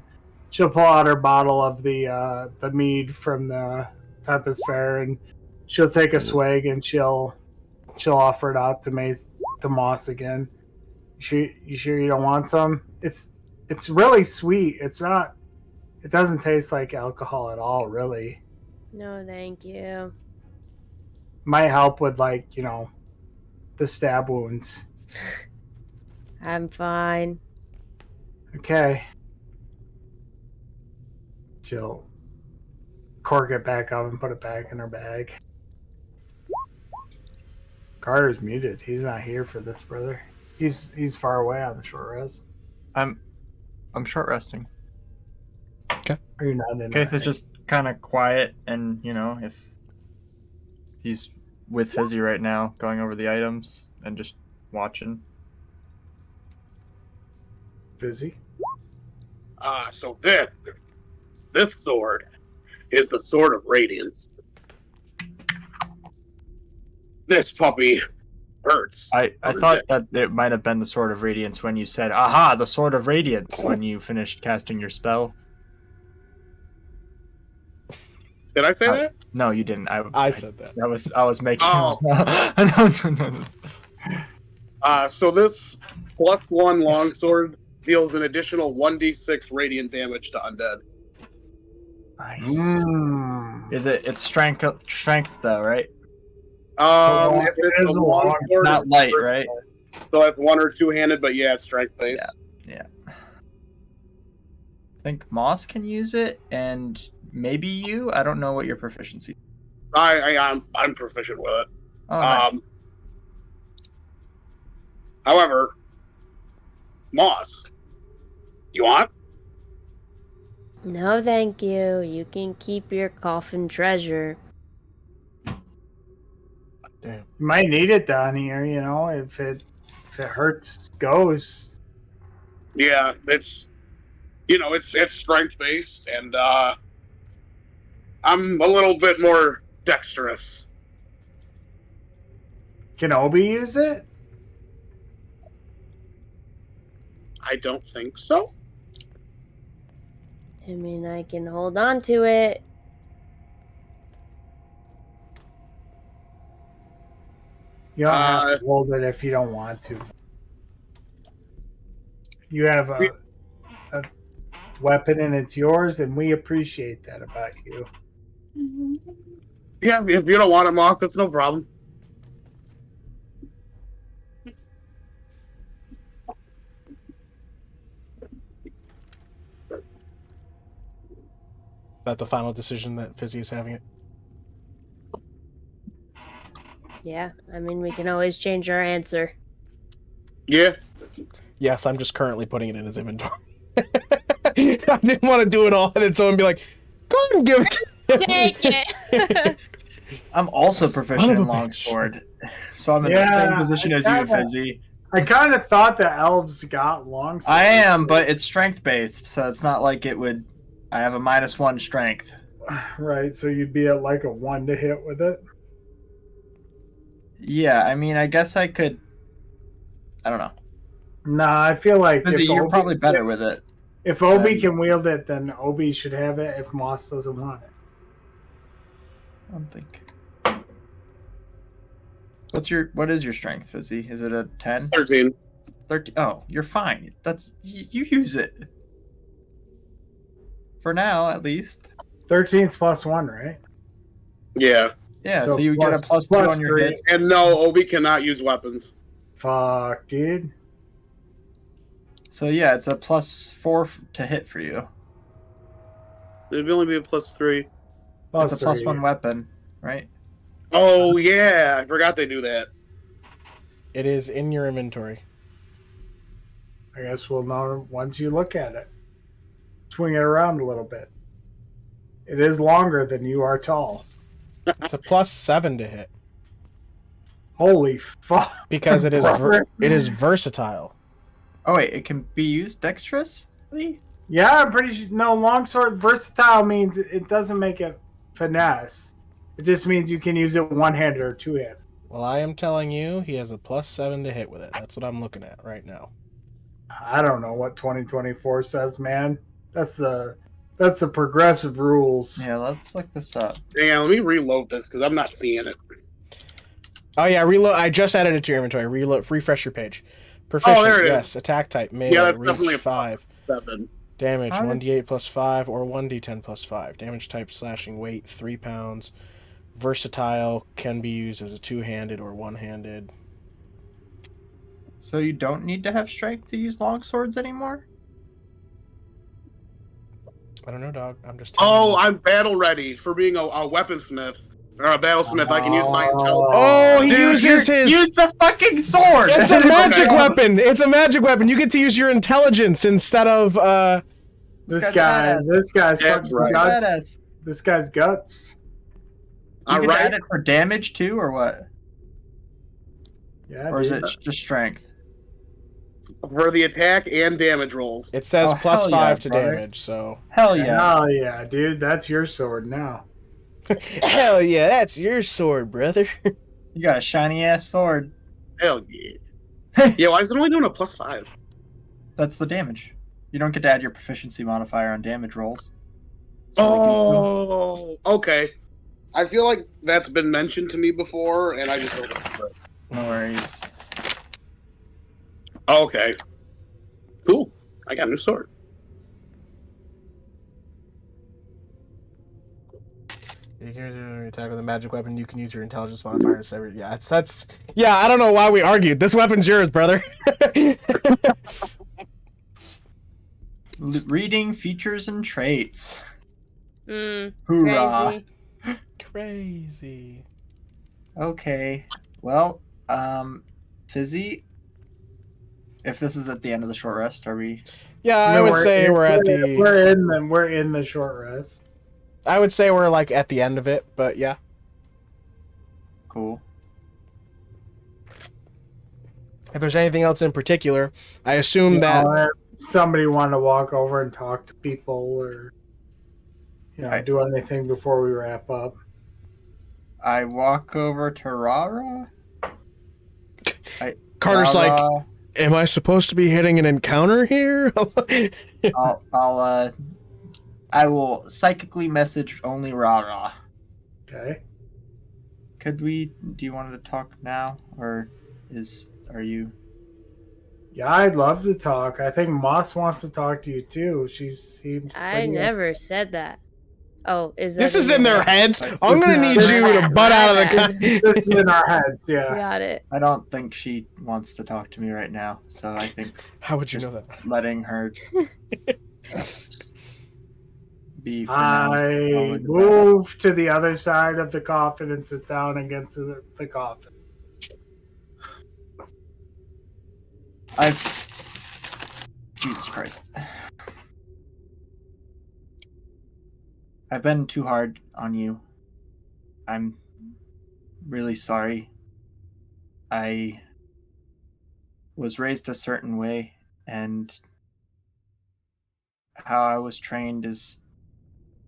she'll pull out her bottle of the mead from the Tempest Fair, and she'll take a swig and she'll offer it out to Moss again. You sure you don't want some? It's really sweet. It doesn't taste like alcohol at all, really. No, thank you. Might help with the stab wounds. I'm fine. Okay. She'll cork it back up and put it back in her bag. Carter's muted. He's not here for this, brother. He's far away on the short rest. I'm short resting. Okay. Are you not in? Kayth is just kind of quiet, and if he's with Fizzi right now, going over the items and just watching. Fizzi? So this sword is the Sword of Radiance. This puppy hurts. I thought that it might have been the Sword of Radiance when you said, "Aha, the Sword of Radiance," when you finished casting your spell. Did I say that? No, you didn't. I said that. I was making. Oh. No. So this +1 longsword deals an additional 1d6 radiant damage to undead. Nice. It's strength though, right? If it's a longsword, Not light, right? So it's one or two-handed, but yeah, it's strength-based. Yeah. I think Moss can use it, and maybe you. I don't know what your proficiency. I'm proficient with it. Oh, nice. However, Moss, you want? No, thank you. You can keep your coffin treasure. Damn. You might need it down here, you know, if it hurts ghosts. Yeah, it's strength based, and I'm a little bit more dexterous. Can Obi use it? I don't think so. I mean, I can hold on to it. You don't have to hold it if you don't want to. You have a weapon and it's yours, and we appreciate that about you. Yeah, if you don't want it, Moss, that's no problem. That the final decision that Fizzi is having it. Yeah, I mean, we can always change our answer. Yeah. Yes, I'm just currently putting it in his inventory. I didn't want to do it all and then someone be like, go ahead and give it to him. Take it. I'm also proficient in Son of a longsword, so I'm in the same position as you, Fizzi. I kind of thought that elves got longsword. I am, but it's strength based, so it's not like it would. I have a -1 strength. Right, so you'd be at like a 1 to hit with it. Yeah, I mean, I guess I could. I don't know. Nah, I feel like Fizzi, you're Obi- probably better with it. If Obi can wield it, then Obi should have it. If Moss doesn't want it, I don't think. What is your strength, Fizzi? Is it a 10? 13. 13. Oh, you're fine. You use it. For now, at least. 13's +1, right? Yeah. Yeah, So so you get a +2 on your +3. hits. And no, Obi cannot use weapons. Fuck, dude. So yeah, it's a +4 to hit for you. It'd only be a +3. It's a +1 weapon, right? Oh, yeah. I forgot they do that. It is in your inventory. I guess we'll know once you look at it. Swing it around a little bit. It is longer than you are tall. It's a +7 to hit. Holy fuck. Because it is versatile. Oh wait, it can be used dexterously? Yeah, I'm pretty sure. No, longsword versatile means it doesn't make it finesse. It just means you can use it one-handed or two-handed. Well, I am telling you, he has a +7 to hit with it. That's what I'm looking at right now. I don't know what 2024 says, man. That's the progressive rules. Yeah, let's look this up. Yeah, let me reload this because I'm not seeing it. Oh yeah, reload. I just added it to your inventory. Reload. Refresh your page. Proficient. There it yes. is. Attack type. Melee. Yeah, that's reach definitely a 5. 7. Damage How did- 1d8 +5 or 1d10 +5. Damage type slashing weight 3 pounds. Versatile, can be used as a two-handed or one-handed. So you don't need to have strength to use longswords anymore? I don't know, dog. I'm just. Oh, I'm battle ready for being a weaponsmith. Or a battlesmith. I can use my intelligence. Oh, he Dude, uses his. Use the fucking sword! It's a magic Okay. weapon. It's a magic weapon. You get to use your intelligence instead of. This guy's guy, badass. this guy's Yeah, fucking right. gut. Badass. This guy's guts. You All can right. add it for damage too, or what? Yeah, Or is dude. it just strength? For the attack and damage rolls. It says Oh, hell +5 yeah, to brother. damage, so. Hell yeah. Oh yeah, dude, that's your sword now. Hell yeah, that's your sword, brother. You got a shiny ass sword. Hell yeah. Yeah, why is it only doing a +5? That's the damage. You don't get to add your proficiency modifier on damage rolls. So like you- Oh, okay. I feel like that's been mentioned to me before, and I just don't remember it. no worries. Okay. Cool. I got a new sword. You can attack with a magic weapon. You can use your intelligence modifier. Yeah, that's. Yeah, I don't know why we argued. This weapon's yours, brother. Reading features and traits. Crazy. Hoorah. Crazy. Okay. Well, Fizzi, If this is at the end of the short rest, are we? Yeah, I would say we're at the. We're in the short rest. I would say we're like at the end of it, but yeah. Cool. If there's anything else in particular, I assume that somebody want to walk over and talk to people or do anything before we wrap up. I walk over to RaRa. Carter's like, am I supposed to be hitting an encounter here? I will psychically message only RaRa. Okay. Do you want to talk now, or are you? Yeah, I'd love to talk. I think Moss wants to talk to you too. She seems. I never said that. Oh, is that? This is in their heads. I'm gonna need you to butt out of the. This is in our heads. Yeah. Got it. I don't think she wants to talk to me right now, so I think. How would you know that? Letting her. I move to the other side of the coffin and sit down against the coffin. Jesus Christ. I've been too hard on you. I'm really sorry. I was raised a certain way, and how I was trained is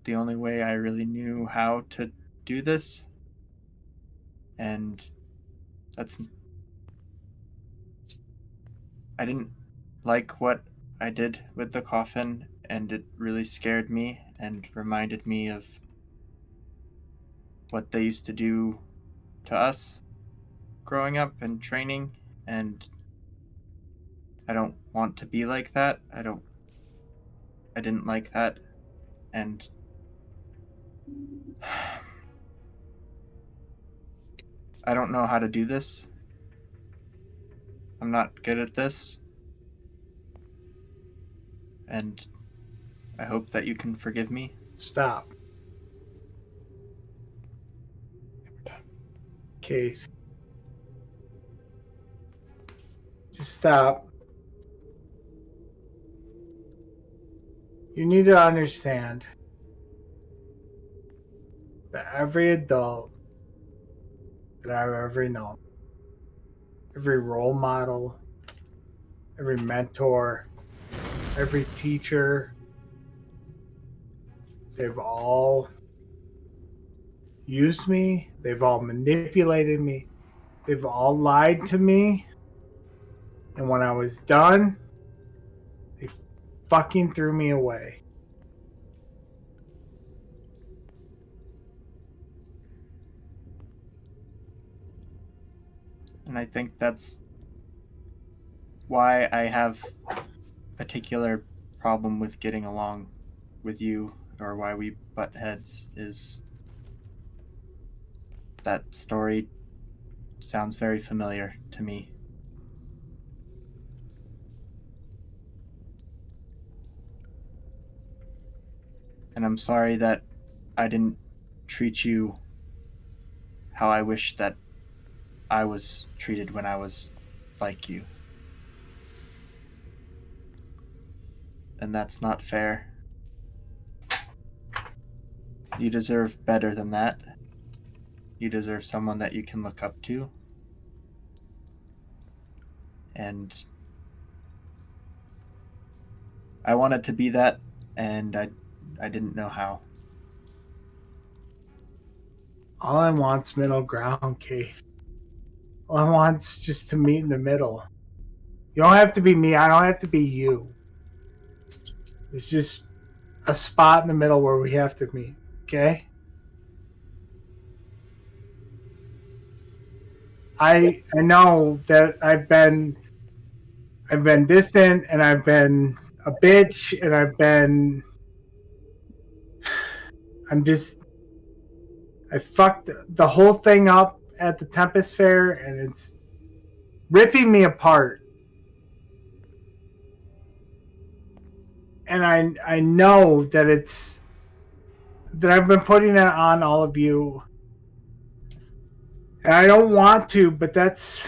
the only way I really knew how to do this. And I didn't like what I did with the coffin, and it really scared me and reminded me of what they used to do to us growing up and training, and I don't want to be like that. I didn't like that, and I don't know how to do this. I'm not good at this. And I hope that you can forgive me. Stop. Kayth. Just stop. You need to understand that every adult that I've ever known, every role model, every mentor, every teacher, they've all used me, they've all manipulated me, they've all lied to me, and when I was done, they fucking threw me away. And I think that's why I have a particular problem with getting along with you, or why we butt heads, is that story sounds very familiar to me. And I'm sorry that I didn't treat you how I wish that I was treated when I was like you. And that's not fair. You deserve better than that. You deserve someone that you can look up to. And I wanted to be that, and I didn't know how. All I want's middle ground, Kayth. All I want's just to meet in the middle. You don't have to be me, I don't have to be you. It's just a spot in the middle where we have to meet, okay? I know that I've been distant, and I've been a bitch, and I fucked the whole thing up at the Tempest Fair, and it's ripping me apart. And I know that I've been putting it on all of you. And I don't want to, but that's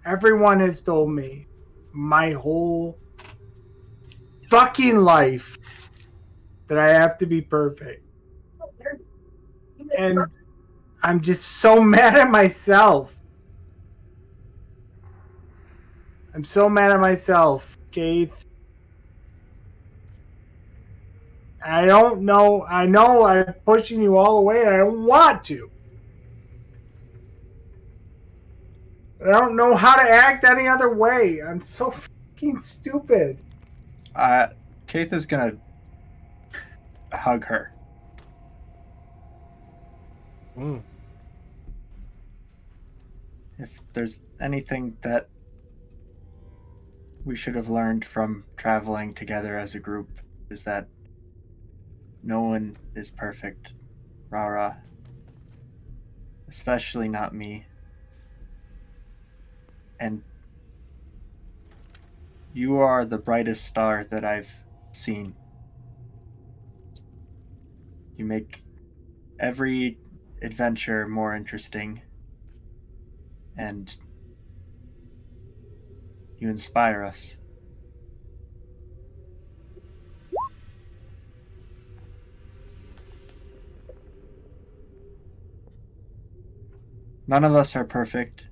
Everyone has told me my whole fucking life that I have to be perfect. And I'm just so mad at myself. I'm so mad at myself, Kayth. I don't know. I know I'm pushing you all the way. I don't want to. But I don't know how to act any other way. I'm so fucking stupid. Kayth is gonna hug her. If there's anything that we should have learned from traveling together as a group, is that no one is perfect, RaRa. Especially not me. And you are the brightest star that I've seen. You make every adventure more interesting, and you inspire us. None of us are perfect.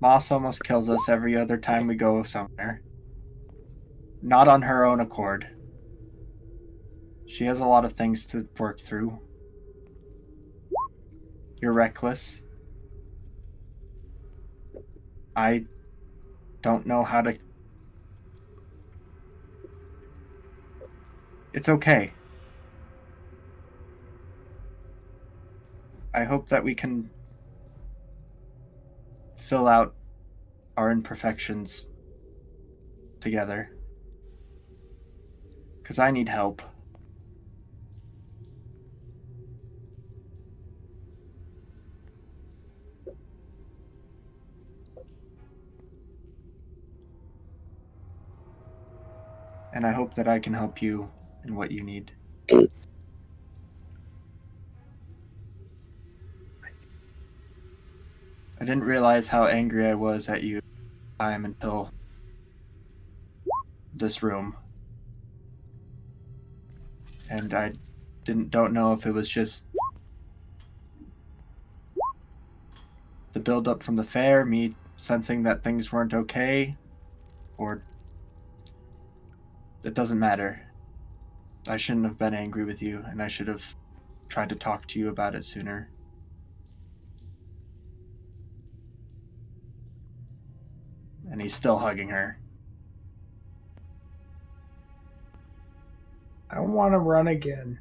Moss almost kills us every other time we go somewhere. Not on her own accord. She has a lot of things to work through. You're reckless. I don't know how to... It's okay. I hope that we can fill out our imperfections together. Because I need help. And I hope that I can help you in what you need. I didn't realize how angry I was at you time until this room. And I don't know if it was just the build up from the fair, me sensing that things weren't okay, or it doesn't matter. I shouldn't have been angry with you, and I should have tried to talk to you about it sooner. And he's still hugging her. I don't want to run again.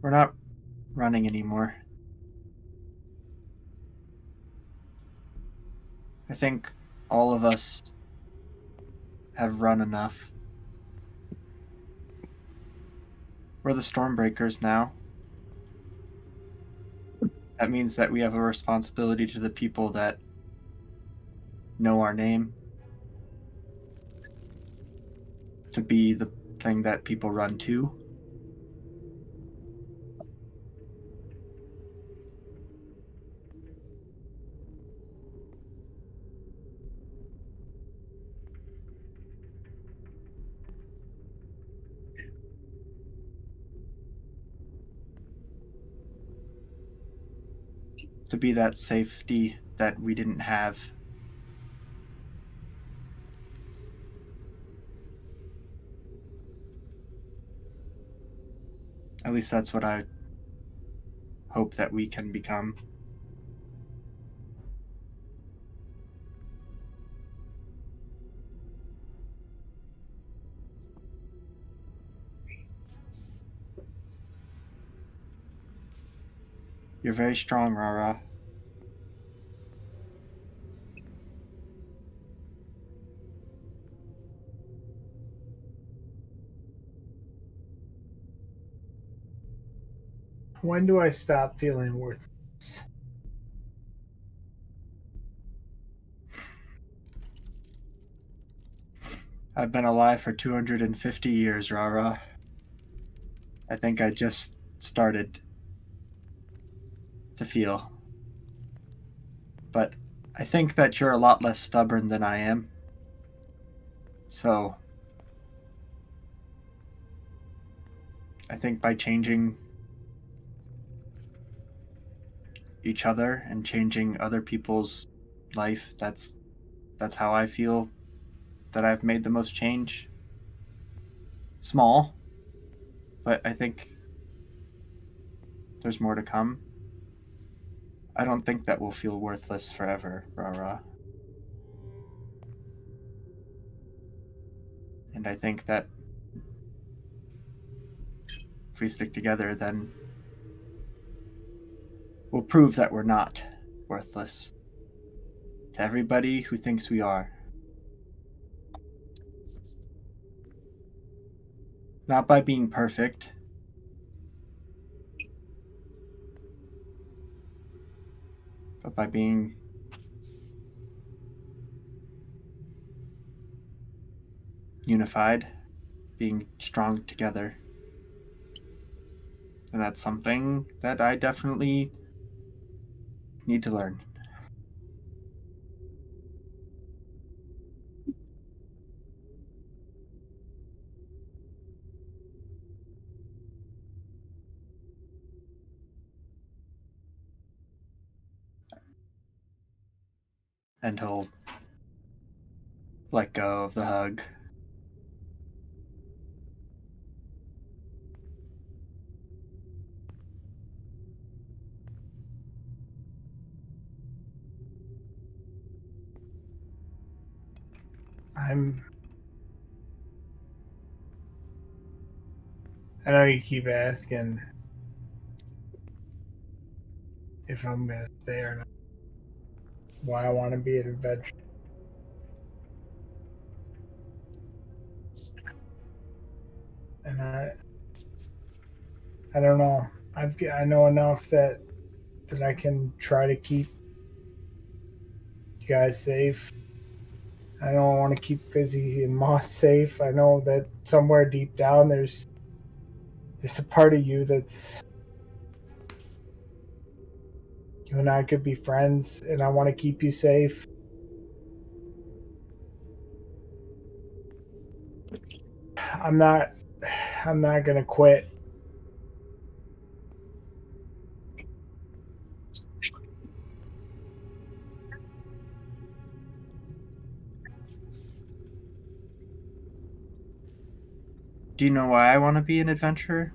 We're not running anymore. I think all of us have run enough. We're the Stormbreakers now. That means that we have a responsibility to the people that know our name, to be the thing that people run to. To be that safety that we didn't have. At least that's what I hope that we can become. You're very strong, RaRa. When do I stop feeling worthless? I've been alive for 250 years, RaRa. I think I just started to feel. But I think that you're a lot less stubborn than I am. So I think by changing each other and changing other people's life, that's how I feel that I've made the most change. Small, but I think there's more to come. I don't think that we'll feel worthless forever, RaRa. And I think that if we stick together, then we'll prove that we're not worthless to everybody who thinks we are. Not by being perfect, but by being unified, being strong together. And that's something that I definitely need to learn. And he'll let go of the hug. I know you keep asking if I'm gonna stay or not. Why I want to be an adventurer. And I don't know. I know enough that I can try to keep you guys safe. I know I want to keep Fizzi and Moss safe. I know that somewhere deep down there's a part of you that's you and I could be friends, and I want to keep you safe. I'm not gonna quit. Do you know why I want to be an adventurer?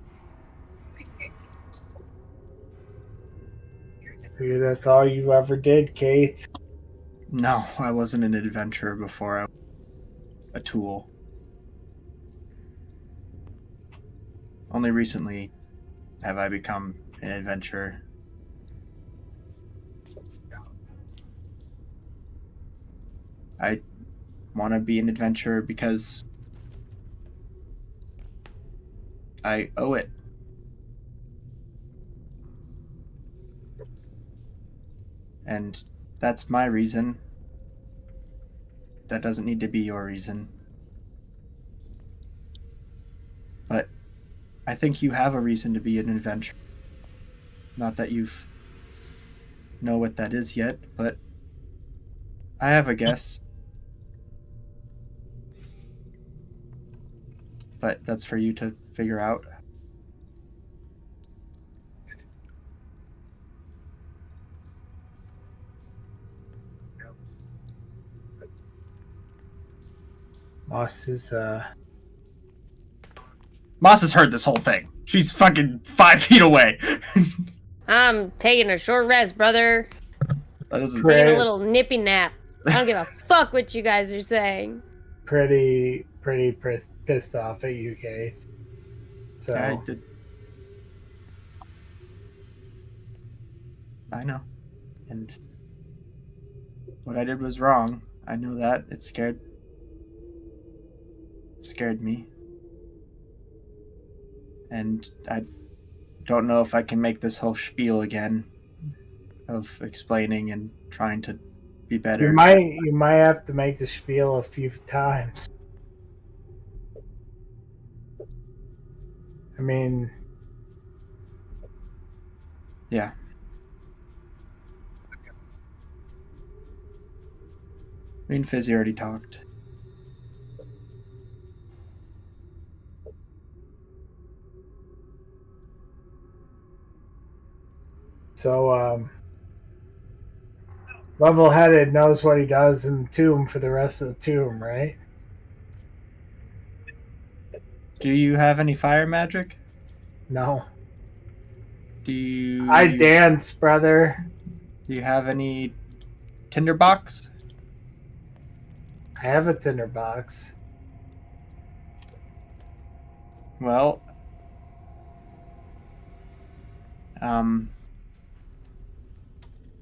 Maybe that's all you ever did, Kayth. No, I wasn't an adventurer before I was a tool. Only recently have I become an adventurer. I want to be an adventurer because I owe it. And that's my reason. That doesn't need to be your reason. But I think you have a reason to be an adventurer. Not that you've know what that is yet, but I have a guess. But that's for you to figure out. Moss Moss has heard this whole thing. She's fucking 5 feet away. I'm taking a short rest, brother. That doesn't. Taking a little nippy nap. I don't give a fuck what you guys are saying. pretty pissed off at you, Kayth. So I know. And what I did was wrong. I know that. It scared me. And I don't know if I can make this whole spiel again of explaining and trying to be better. you might have to make the spiel a few times. I mean, yeah. Me and Fizzi already talked. So, level-headed knows what he does in the tomb for the rest of the tomb, right? Do you have any fire magic? No. Do you... I dance, brother. Do you have any tinderbox? I have a tinderbox. Well...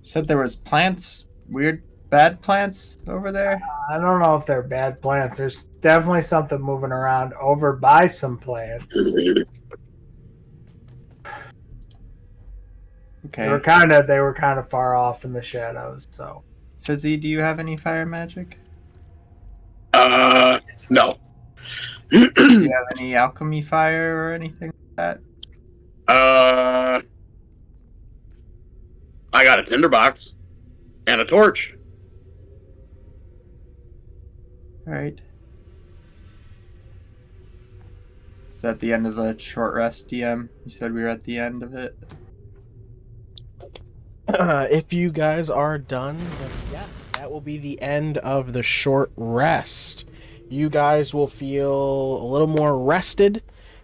Said there was plants, weird, bad plants over there? I don't know if they're bad plants. There's definitely something moving around over by some plants. Okay. They were kind of far off in the shadows, so. Fizzi, do you have any fire magic? No. Do you have any alchemy fire or anything like that? I got a tinderbox and a torch. Alright. Is that the end of the short rest, DM? You said we were at the end of it? If you guys are done, then yes, that will be the end of the short rest. You guys will feel a little more rested,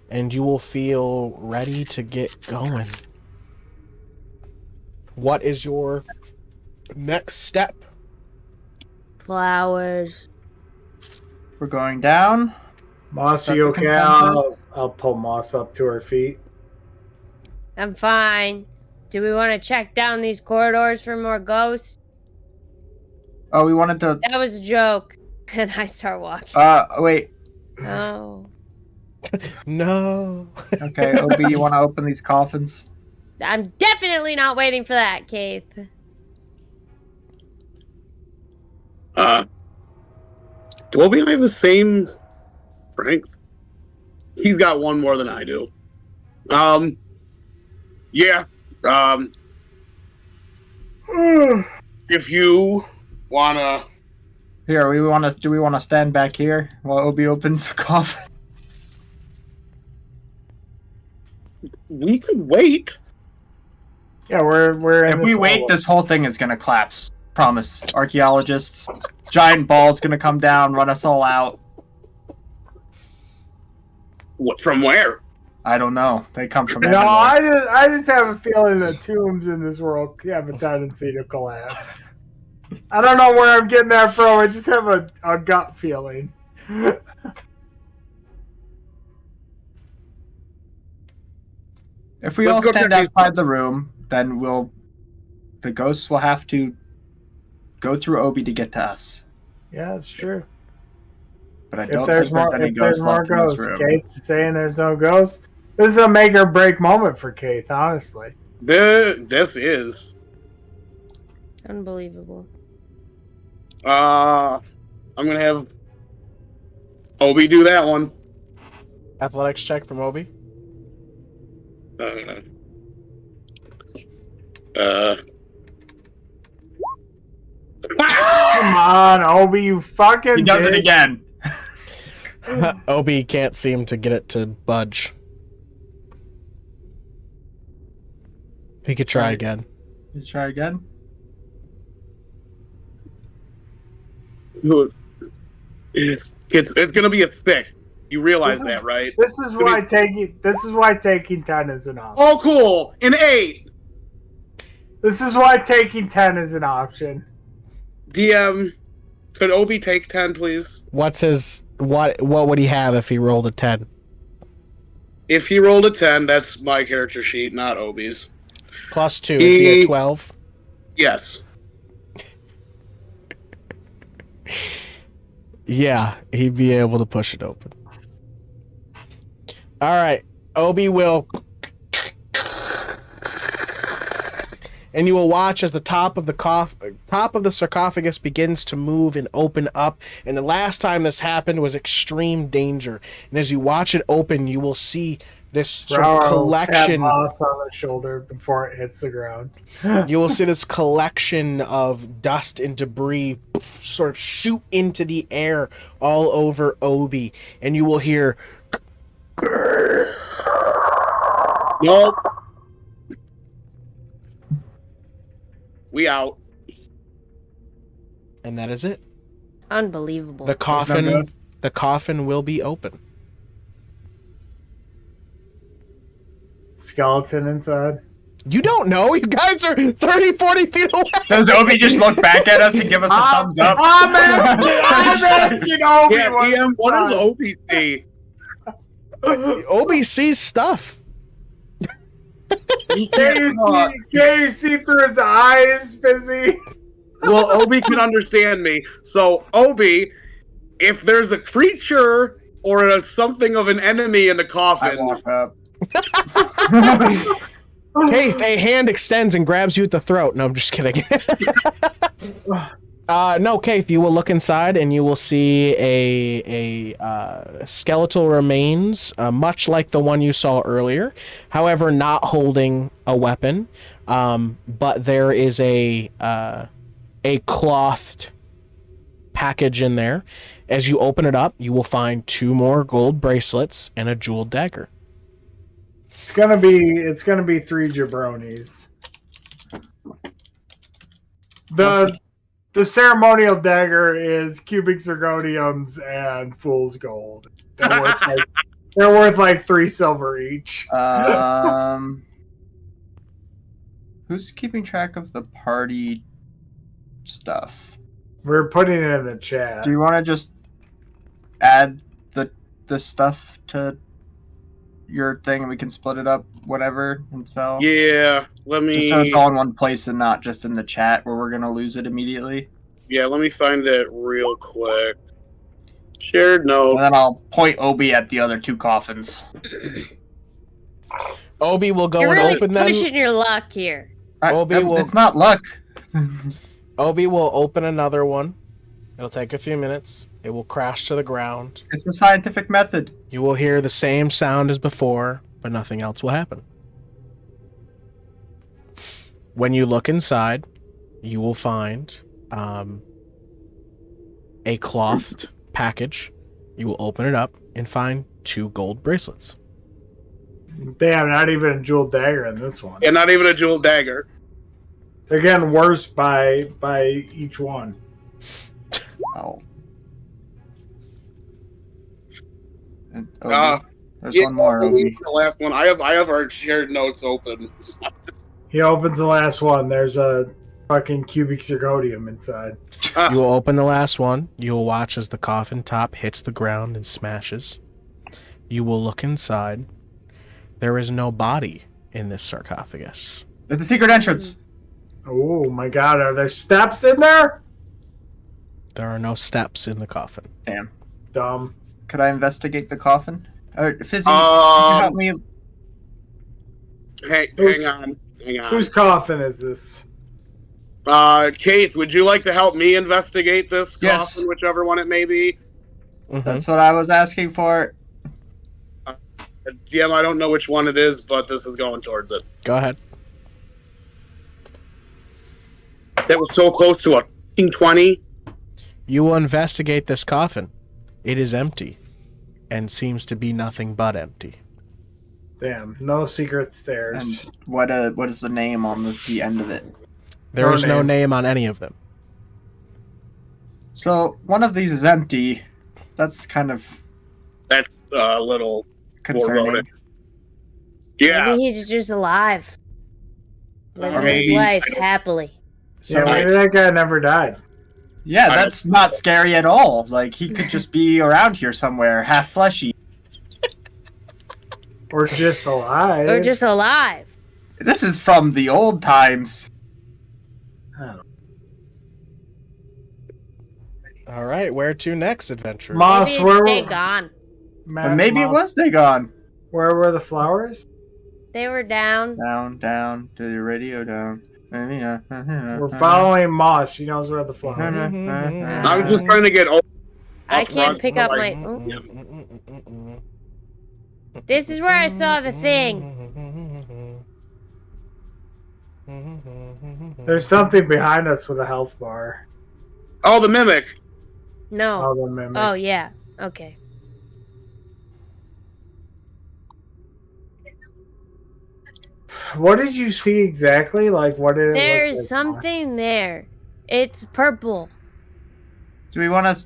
and you will feel ready to get going. What is your next step? Flowers. We're going down. Moss, That's you the okay? consensus? I'll pull Moss up to her feet. I'm fine. Do we want to check down these corridors for more ghosts? Oh, we wanted to... That was a joke. And I start walking. Wait. Oh. No. Okay, Obi, you want to open these coffins? I'm definitely not waiting for that, Kayth. Do Obi and I have the same strength? He's got one more than I do. Yeah. If you wanna... Here, do we want to stand back here while Obi opens the coffin? We could wait. Yeah, we're in If we wait, this whole thing is gonna collapse. Promise. Archaeologists, giant ball's gonna come down, run us all out. What, from where? I don't know. They come from No, everywhere. I just have a feeling that tombs in this world have a tendency to collapse. I don't know where I'm getting that from. I just have a gut feeling. If we Let's all go stand check these- outside the room, then the ghosts will have to go through Obi to get to us. Yeah, it's true. But I If don't there's think there's more, any if there's ghosts more left in this ghosts, room. Kayth's saying there's no ghosts. This is a make or break moment for Kayth, honestly. This is. Unbelievable. I'm gonna have Obi do that one. Athletics check from Obi. Come on, Obi, you fucking He does it bitch. again. Obi can't seem to get it to budge. He could try again. You try again? It's gonna be a thick. You realize This is- that, right? This is why taking 10 is an option. Oh, cool. An 8. This is why taking 10 is an option. DM, could Obi take 10, please? What's his what would he have if he rolled a 10? If he rolled a 10, that's my character sheet, not Obi's. Plus 2 would be a 12. Yes. Yeah, he'd be able to push it open. All right, Obi will, and you will watch as the top of the sarcophagus begins to move and open up. And the last time this happened was extreme danger. And as you watch it open, you will see this sort of RaRa will tap collection. Moss on the shoulder before it hits the ground. You will see this collection of dust and debris sort of shoot into the air all over Obi, and you will hear. Nope. We out. And that is it. Unbelievable. The coffin will be open. Skeleton inside. You don't know. You guys are 30, 40 feet away. Does Obi just look back at us and give us a thumbs up? I'm asking Obi. Yeah, DM, what does Obi see? Obi sees stuff. Can you see through his eyes, Fizzi? Well, Obi can understand me. So, Obi, if there's a creature or something of an enemy in the I coffin, walk up. Kayth, a hand extends and grabs you at the throat. No, I'm just kidding. No, Kayth, you will look inside and you will see a skeletal remains, much like the one you saw earlier. However, not holding a weapon. But there is a clothed package in there. As you open it up, you will find 2 more gold bracelets and a jeweled dagger. It's gonna be 3 jabronis. The ceremonial dagger is cubic zirconiums and fool's gold. They're worth like 3 silver each. Who's keeping track of the party stuff? We're putting it in the chat. Do you want to just add the stuff to your thing and we can split it up whatever and sell? yeah, let me. Just so it's all in one place and not just in the chat where we're gonna lose it immediately. Yeah, let me find it real quick. Shared note. And then I'll point Obi at the other 2 coffins. Obi will go You're and really open them. pushing your luck here. It's not luck. Obi will open another one. It'll take a few minutes. It will crash to the ground. It's a scientific method. You will hear the same sound as before, but nothing else will happen. When you look inside, you will find a clothed package. You will open it up and find 2 gold bracelets. Damn, not even a jeweled dagger in this one. And not even a jeweled dagger. They're getting worse by each one. Oh. And there's Yeah, one more. Obi. the last one. I have our shared notes open. He opens the last one. There's a fucking cubic zirconium inside. You will open the last one. You will watch as the coffin top hits the ground and smashes. You will look inside. There is no body in this sarcophagus. There's a secret entrance. Oh my god, are there steps in there? There are no steps in the coffin. Damn. Dumb. Could I investigate the coffin? Fizzi, could you help me? Hang on. Whose coffin is this? Kayth, would you like to help me investigate this Yes. coffin, whichever one it may be? Mhm. That's what I was asking for. DM, I don't know which one it is, but this is going towards it. Go ahead. That was so close to a 20. You will investigate this coffin. It is empty and seems to be nothing but empty. Damn, no secret stairs. And what is the name on the end of it? There No is no name. name on any of them. So one of these is empty. That's kind of That's a little concerning. foreboding. Yeah. Maybe he's just alive. Living his Maybe. life happily. Yeah, maybe that guy never died. Yeah, that's not scary at all. Like, he could just be around here somewhere, half fleshy. Or just alive. Or just alive. This is from the old times. All right, where to next, adventure? Moss, Maybe where they were gone. But maybe it was Dagon. Where were the flowers? They were down. Down, to the radio down. We're following Moss. She knows where the flowers are. I'm just trying to get I up can't front, pick up like- my. Oh, This is where I saw the thing. There's something behind us with a health bar. Oh, the mimic. No. Oh, the mimic. Oh, yeah. Okay. What did you see exactly? Like, what did it There's look like? something there. It's purple. Do we want to?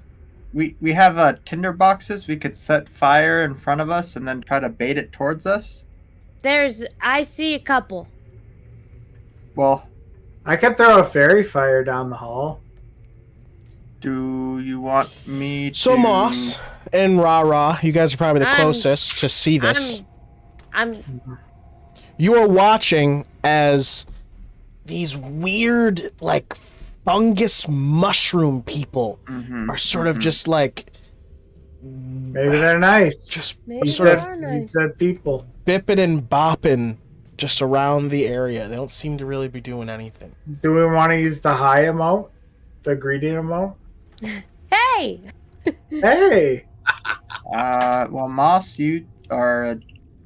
We have tinder boxes. We could set fire in front of us and then try to bait it towards us. I see a couple. Well, I could throw a fairy fire down the hall. do you want me to? So Moss and RaRa, you guys are probably the closest to see this. You are watching as these weird, like, fungus mushroom people are sort of just like... Maybe they're nice. Just Maybe sort they of are nice. He said people. bipping and bopping just around the area. They don't seem to really be doing anything. Do we want to use the high emote? The greeting emote? Hey! Hey! Well, Moss, you are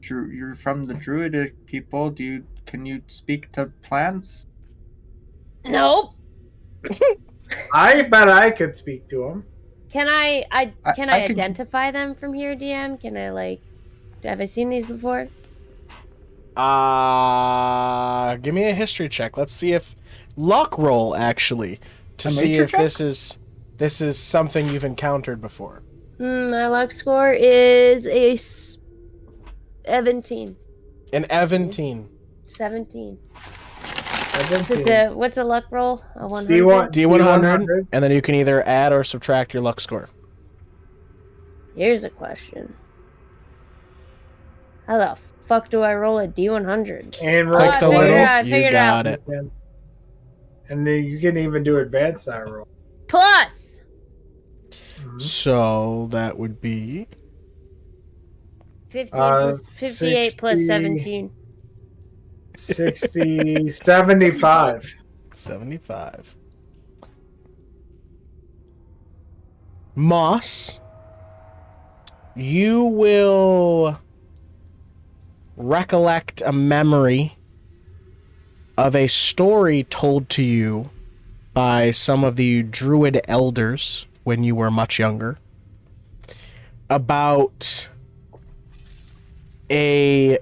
you're from the druidic people. Can you speak to plants? Nope. I bet I could speak to him. Can I I could- identify them from here, DM? Can I, like... Have I seen these before? Give me a history check. Let's see if... Luck roll, actually, to A see nature if check? this is something you've encountered before. My luck score is a 17. An Eventine. 17. I What's a luck roll? A 100? D100, and then you can either add or subtract your luck score. Here's a question. How the fuck do I roll a D100? And Oh, Click I the figured little, it out, I you figured it got out. it. And then you can even do advanced die roll. Plus! So that would be 15 plus 58 plus 60. 17. 60, 75. 75. Moss, you will recollect a memory of a story told to you by some of the druid elders when you were much younger about a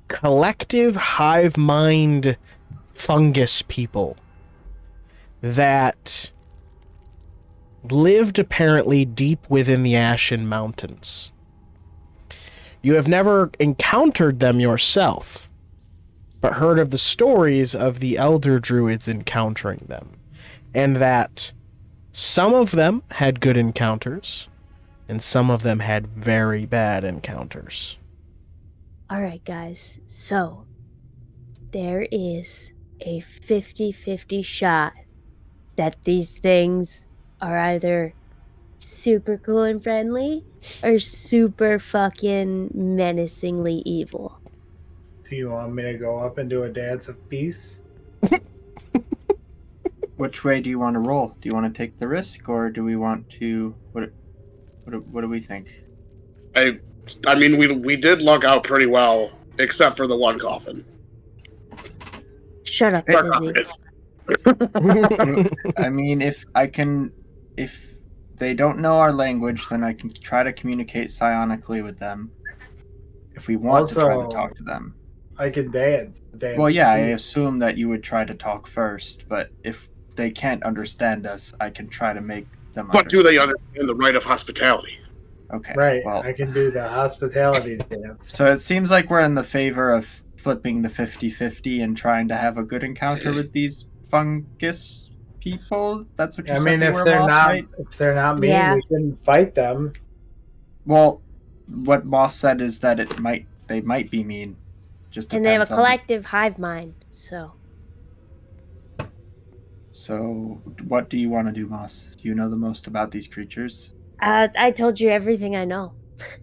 collective hive mind fungus people that lived apparently deep within the Ashen Mountains. You have never encountered them yourself, but heard of the stories of the elder druids encountering them, and that some of them had good encounters, and some of them had very bad encounters. Alright, guys. So, there is a 50-50 shot that these things are either super cool and friendly or super fucking menacingly evil. Do you want me to go up and do a dance of peace? Which way do you want to roll? Do you want to take the risk, or do we want to? What do we think? I mean, we did luck out pretty well, except for the one coffin. Shut up, Sarcophagus. Fizzi. I mean, if they don't know our language, then I can try to communicate psionically with them. If we want to try to Also, talk to them. I can dance. Well, yeah, I of peace. assume that you would try to talk first, but if they can't understand us, I can try to make them But do they understand. understand the right of hospitality? Okay, Right, well, I can do the hospitality dance. so it seems like we're in the favor of flipping the 50-50 and trying to have a good encounter with these fungus people. That's what you I said mean, they if were, they're Moss, not, right? if they're not mean, Yeah. we shouldn't fight them. Well, what Moss said is that they might be mean. Just And they have a depends on collective hive mind, so. So, what do you want to do, Moss? Do you know the most about these creatures? I told you everything I know.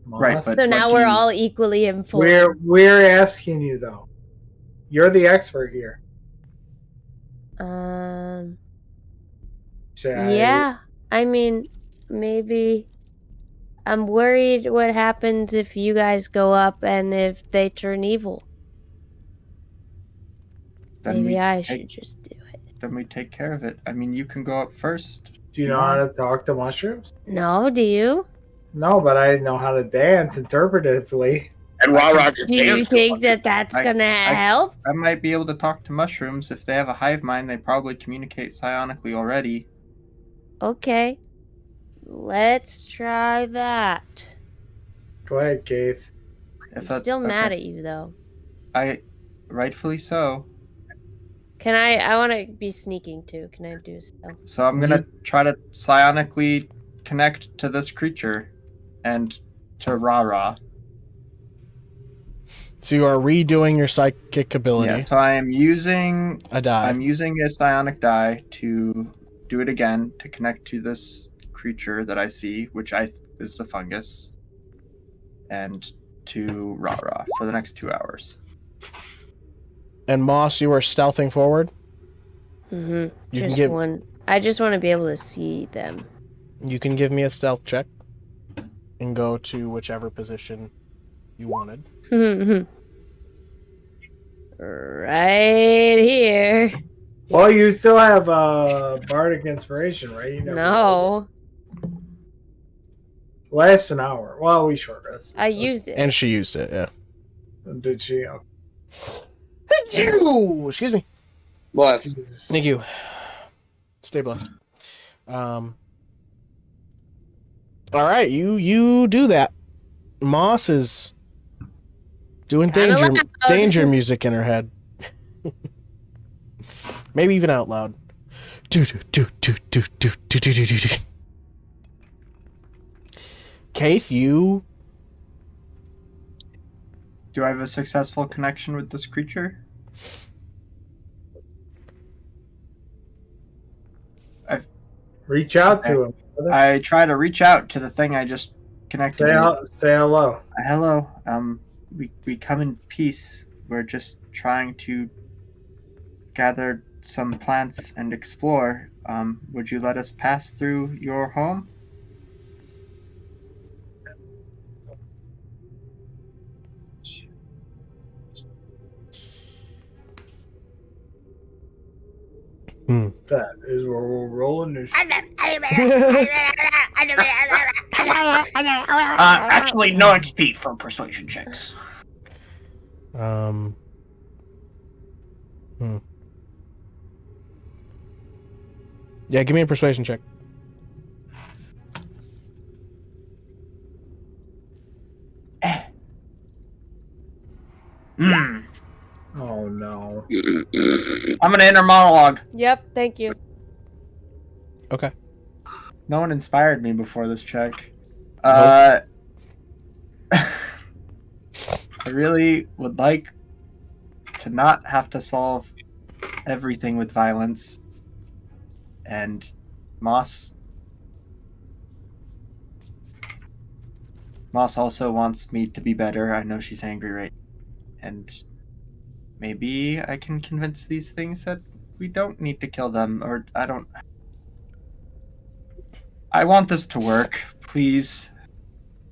Right, Moss. but So now what do we're you- all equally informed. We're asking you though. You're the expert here. Yeah. I mean, maybe I'm worried what happens if you guys go up and if they turn evil. Then Maybe we I take- should just do it. Then we take care of it. I mean, you can go up first. Do you know how to talk to mushrooms? No, do you? No, but I know how to dance interpretively. And RaRa can Do you dance. think that that's gonna help? I might be able to talk to mushrooms. If they have a hive mind, they probably communicate psionically already. Okay. Let's try that. Go ahead, Kayth. If I'm still mad at you though. Rightfully so. Can I want to be sneaking too. Can I do stealth? So I'm gonna try to psionically connect to this creature and to RaRa. So you are redoing your psychic ability. Yeah, so I am using a die. I'm using a psionic die to do it again to connect to this creature that I see, which is the fungus, and to RaRa for the next 2 hours. And Moss, you are stealthing forward. Mm-hmm. You can Just give- one. I just want to be able to see them. You can give me a stealth check and go to whichever position you wanted. Right here. Well, you still have bardic inspiration, right? You never No, Lasts an hour. Well, we short rest. I used it. And she used it, yeah. Did she? Oh, Excuse me. Bless. Jesus. Thank you. Stay blessed. All right, you do that. Moss is doing Kinda loud. danger music in her head. Maybe even out loud. Do do do do do do do do do do. Kayth, you Do I have a successful connection with this creature? Reach out to him. I try to reach out to the thing I just connected with. Say hello. Hello. We come in peace. We're just trying to gather some plants and explore. Would you let us pass through your home? That is where we'll roll initiative. Actually, no XP for persuasion checks. Yeah, give me a persuasion check. Oh no. I'm gonna inner monologue. Yep, thank you. Okay. No one inspired me before this check. I really would like to not have to solve everything with violence. And Moss also wants me to be better. I know she's angry right now. And maybe I can convince these things that we don't need to kill them, or I want this to work, please.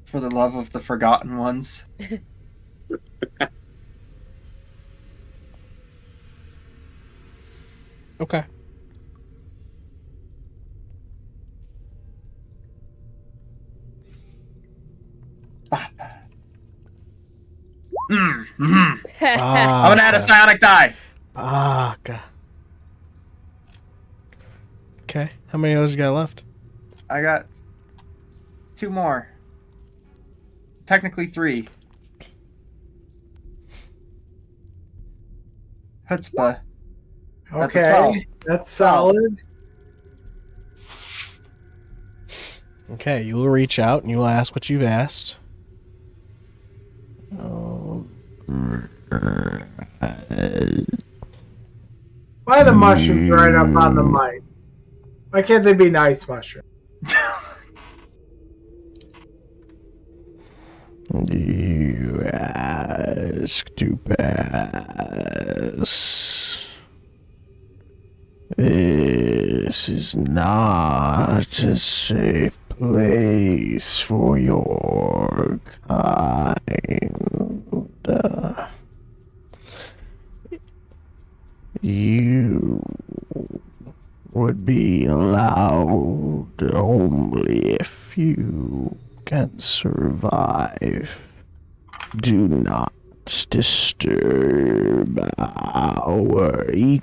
For the love of the forgotten ones. Okay. I'm gonna add a psionic die. God. Okay. How many of those you got left? I got 2 more. Technically 3. Chutzpah. That's a 12. Okay, that's solid. Okay, you will reach out and you will ask what you've asked. Why are the mushrooms right up on the mic? Why can't they be nice mushrooms? You ask to pass. This is not a safe place. place for your kind. You would be allowed only if you can survive. Do not disturb our ecosystem.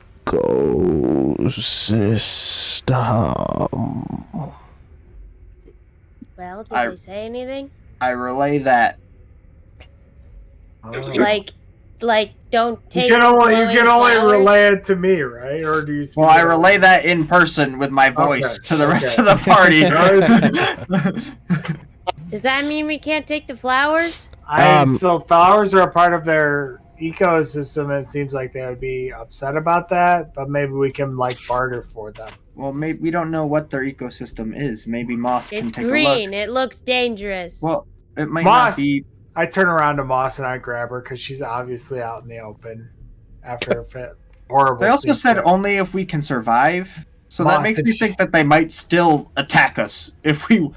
Well, did I- they say anything? I relay that. Like, don't take. You can only glowing flowers? relay it to me, right? Or do you? speak Well, I it out? relay that in person with my voice Okay, to the rest okay. of the party. Does that mean we can't take the flowers? So flowers are a part of their ecosystem. And it seems like they would be upset about that, but maybe we can barter for them. Well, maybe we don't know what their ecosystem is. Maybe Moss can It's take a green. look. It looks dangerous. Well, it might Moss. not be. I turn around to Moss and I grab her because she's obviously out in the open after a horrible. They also said secret. only if we can survive. So that Moss, makes if me she- think that they might still attack us if we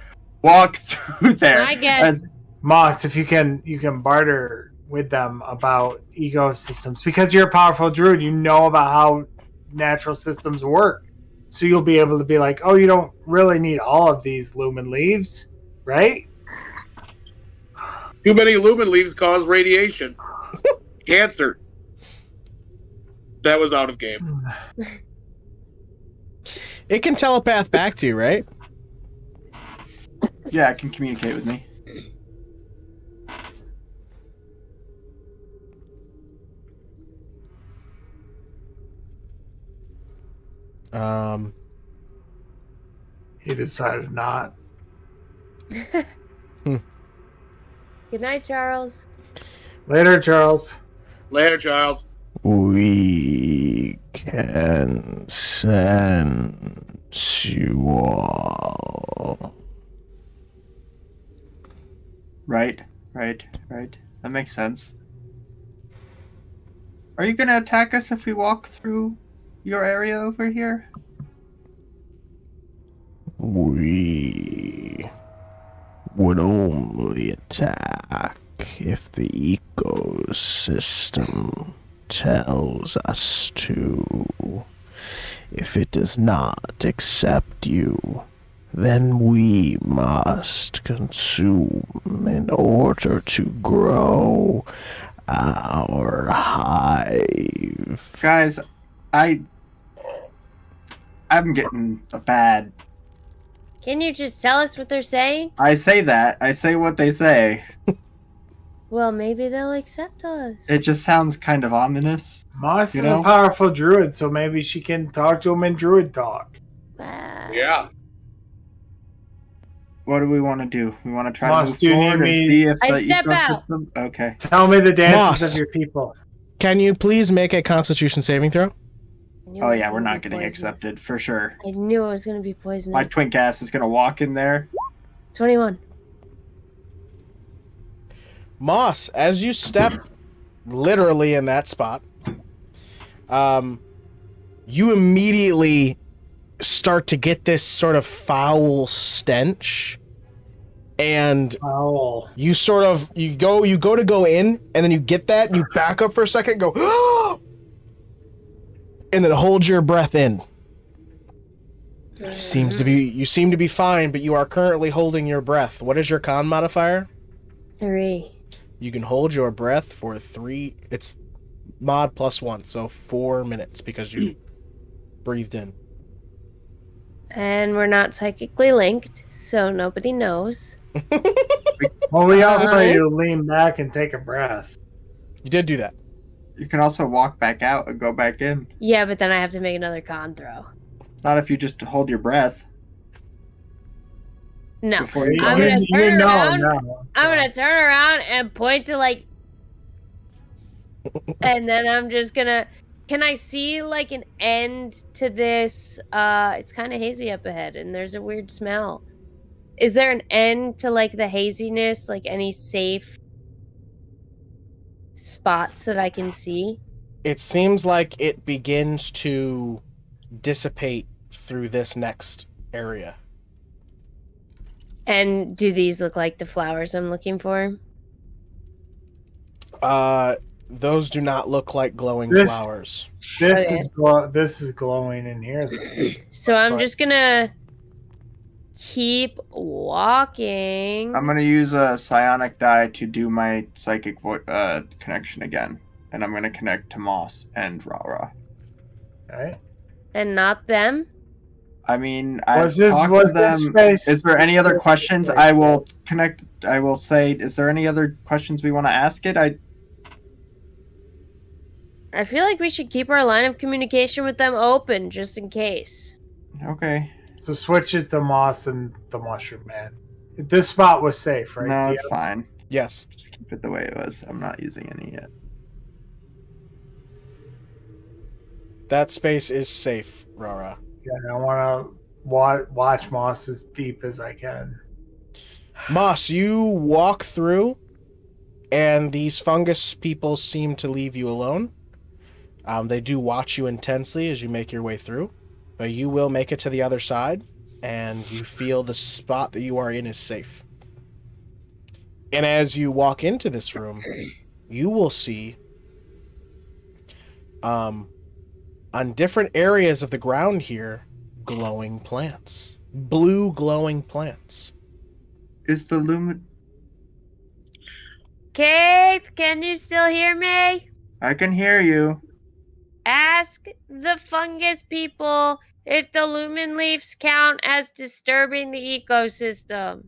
walk through there. I guess. Moss, if you can barter with them about ecosystems because you're a powerful druid. You know about how natural systems work, so you'll be able to be like, oh, you don't really need all of these lumen leaves, right? Too many lumen leaves cause radiation. Cancer. That was out of game. It can telepath back to you, right? Yeah, it can communicate with me. He decided not. Good night, Charles. Later, Charles. Later, Charles. We can sense you all. Right. That makes sense. Are you gonna attack us if we walk through your area over here? We would only attack if the ecosystem tells us to. If it does not accept you, then we must consume in order to grow our hive. Guys, I'm getting a bad. Can you just tell us what they're saying? I say that. I say what they say. Well, maybe they'll accept us. It just sounds kind of ominous. Moss You is know? a powerful druid, so maybe she can talk to him in druid talk. Yeah. What do we want to do? We want to try Moss, to do you move forward need and me- see if I the step out. ecosystem. Okay. Tell me the dances Moss. of your people. Can you please make a Constitution saving throw? I knew Oh it was yeah, we're gonna not be getting poisonous. accepted for sure. I knew it was going to be poisonous. My twink ass is gonna walk in there. 21. Moss, as you step literally in that spot, you immediately start to get this sort of foul stench, and Oh. you go to go in, and then you get that, and you back up for a second, go, and then hold your breath in. You seem to be fine, but you are currently holding your breath. What is your con modifier? 3. You can hold your breath for 3. It's mod +1, so 4 minutes because you breathed in. And we're not psychically linked, so nobody knows. Well, we all saw Alright. you lean back and take a breath. You did do that. You can also walk back out and go back in. Yeah, but then I have to make another con throw. Not if you just hold your breath No. before you go I'm in. gonna turn around. no. I'm gonna turn around and point to and then I'm just gonna. Can I see an end to this? It's kind of hazy up ahead, and there's a weird smell. Is there an end to the haziness? Any safe spots that I can see? It seems like it begins to dissipate through this next area. And do these look like the flowers I'm looking for? Those do not look like glowing This- flowers. This Okay. this is glowing in here. Though. So I'm Sorry. just gonna keep walking. I'm gonna use a psionic die to do my psychic connection again, and I'm gonna connect to Moss and RaRa. Okay. And not them? I mean, I Was this space? Is there any other this questions? space? I will connect. I will say, is there any other questions we want to ask it? I feel like we should keep our line of communication with them open, just in case. Okay. So switch it to Moss and the Mushroom Man. This spot was safe, right? No, Dia? it's fine. Yes. Just keep it the way it was. I'm not using any yet. That space is safe, RaRa. Yeah, I want to watch Moss as deep as I can. Moss, you walk through, and these fungus people seem to leave you alone. They do watch you intensely as you make your way through, but you will make it to the other side, and you feel the spot that you are in is safe. And as you walk into this room, you will see on different areas of the ground here, glowing plants. Blue glowing plants. Is the lumen? Kayth, can you still hear me? I can hear you. Ask the fungus people if the lumen leaves count as disturbing the ecosystem.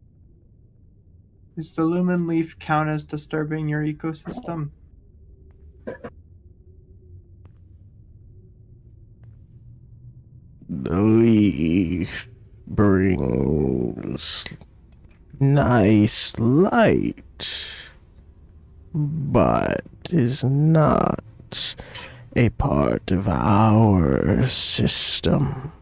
Does the lumen leaf count as disturbing your ecosystem? The leaf brings nice light, but is not a part of our system.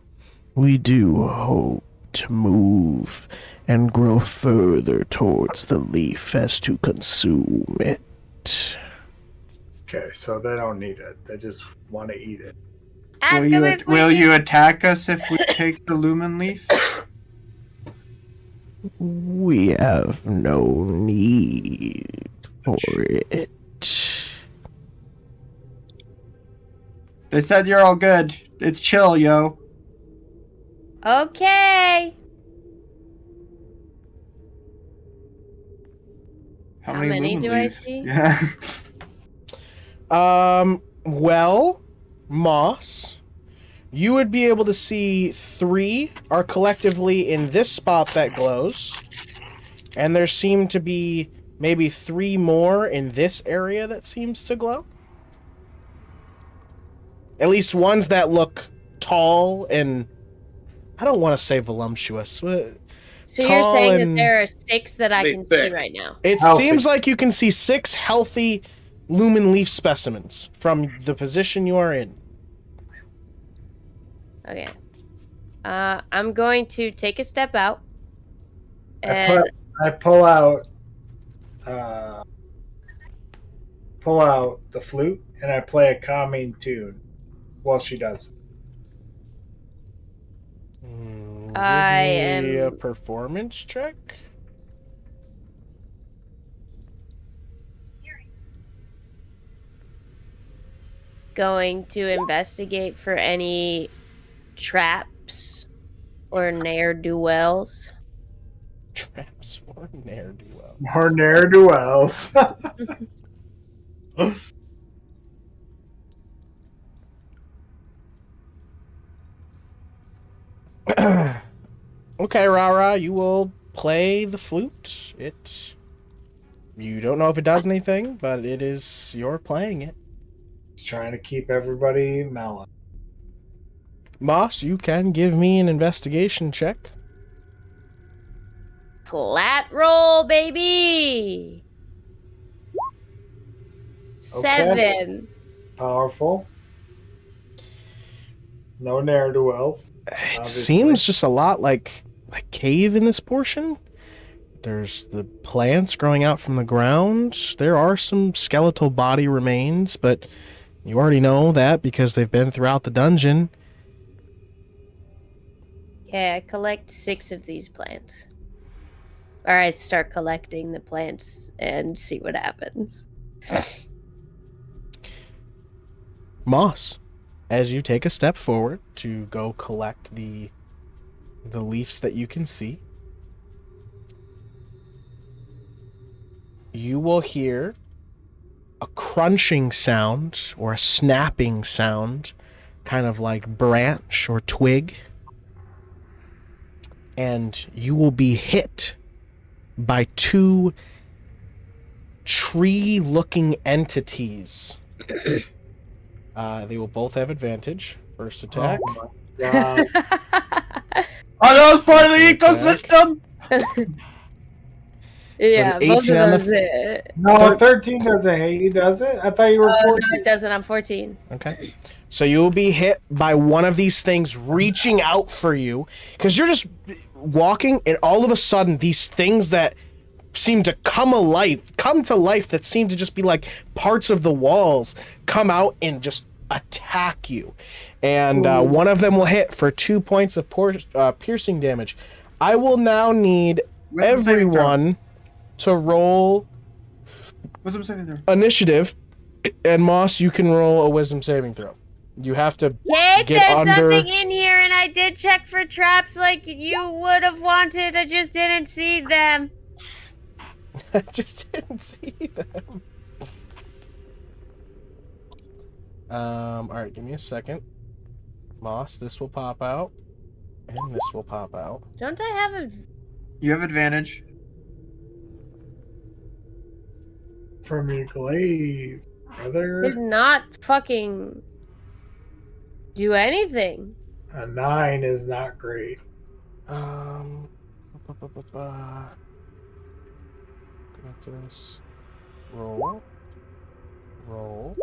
We do hope to move and grow further towards the leaf as to consume it. Okay, so they don't need it. They just want to eat it. Ask them if we Will can- you attack us if we take the lumen leaf? We have no need for it. They said you're all good. It's chill, yo. Okay. How many lumen do I leaves? see? Yeah. Well, Moss, you would be able to see 3 are collectively in this spot that glows, and there seem to be maybe 3 more in this area that seems to glow. At least ones that look tall and, I don't want to say voluptuous. So you're Tall saying and- that there are 6 that I They can see thick. right now? It Healthy. seems like you can see 6 healthy lumen leaf specimens from the position you are in. Okay. I'm going to take a step out. And I pull out the flute and I play a calming tune while she does it. Give I me a am- performance check. going to investigate for any traps or ne'er-do-wells. Traps or ne'er-do-well. More ne'er-do-wells. Okay, RaRa, you will play the flute. You don't know if it does anything, but you're playing it. Trying to keep everybody mellow. Moss, you can give me an investigation check. Flat roll, baby! 7. Powerful. No ne'er-do-wells. It Obviously. seems just a lot like a cave in this portion. There's the plants growing out from the ground. There are some skeletal body remains, but you already know that because they've been throughout the dungeon. Okay, I collect 6 of these plants. Or I start collecting the plants and see what happens. Moss, as you take a step forward to go collect the leaves that you can see, you will hear a crunching sound or a snapping sound, kind of like branch or twig, and you will be hit by two tree-looking entities. They will both have advantage. First attack. God. Are those part of the ecosystem? Yeah, an both of 18 on the those hit. No, 13 doesn't hate you, does it? I thought you were Oh, 14. no, it doesn't. I'm 14. Okay. So you will be hit by one of these things reaching out for you because you're just walking, and all of a sudden these things that seem to come to life, that seem to just be like parts of the walls, come out and just attack you. And one of them will hit for 2 points of piercing damage. I will now need everyone to roll Wisdom saving throw. initiative, and Moss, you can roll a wisdom saving throw. You have to Kayth, get there's under... something in here, and I did check for traps like you would have wanted. I just didn't see them. I just didn't see them. Alright, give me a second. Moss, this will pop out. And this will pop out. Don't I have a... You have advantage. From your glaive, brother. Did not fucking do anything. A 9 is not great. Connect this. Roll. Roll.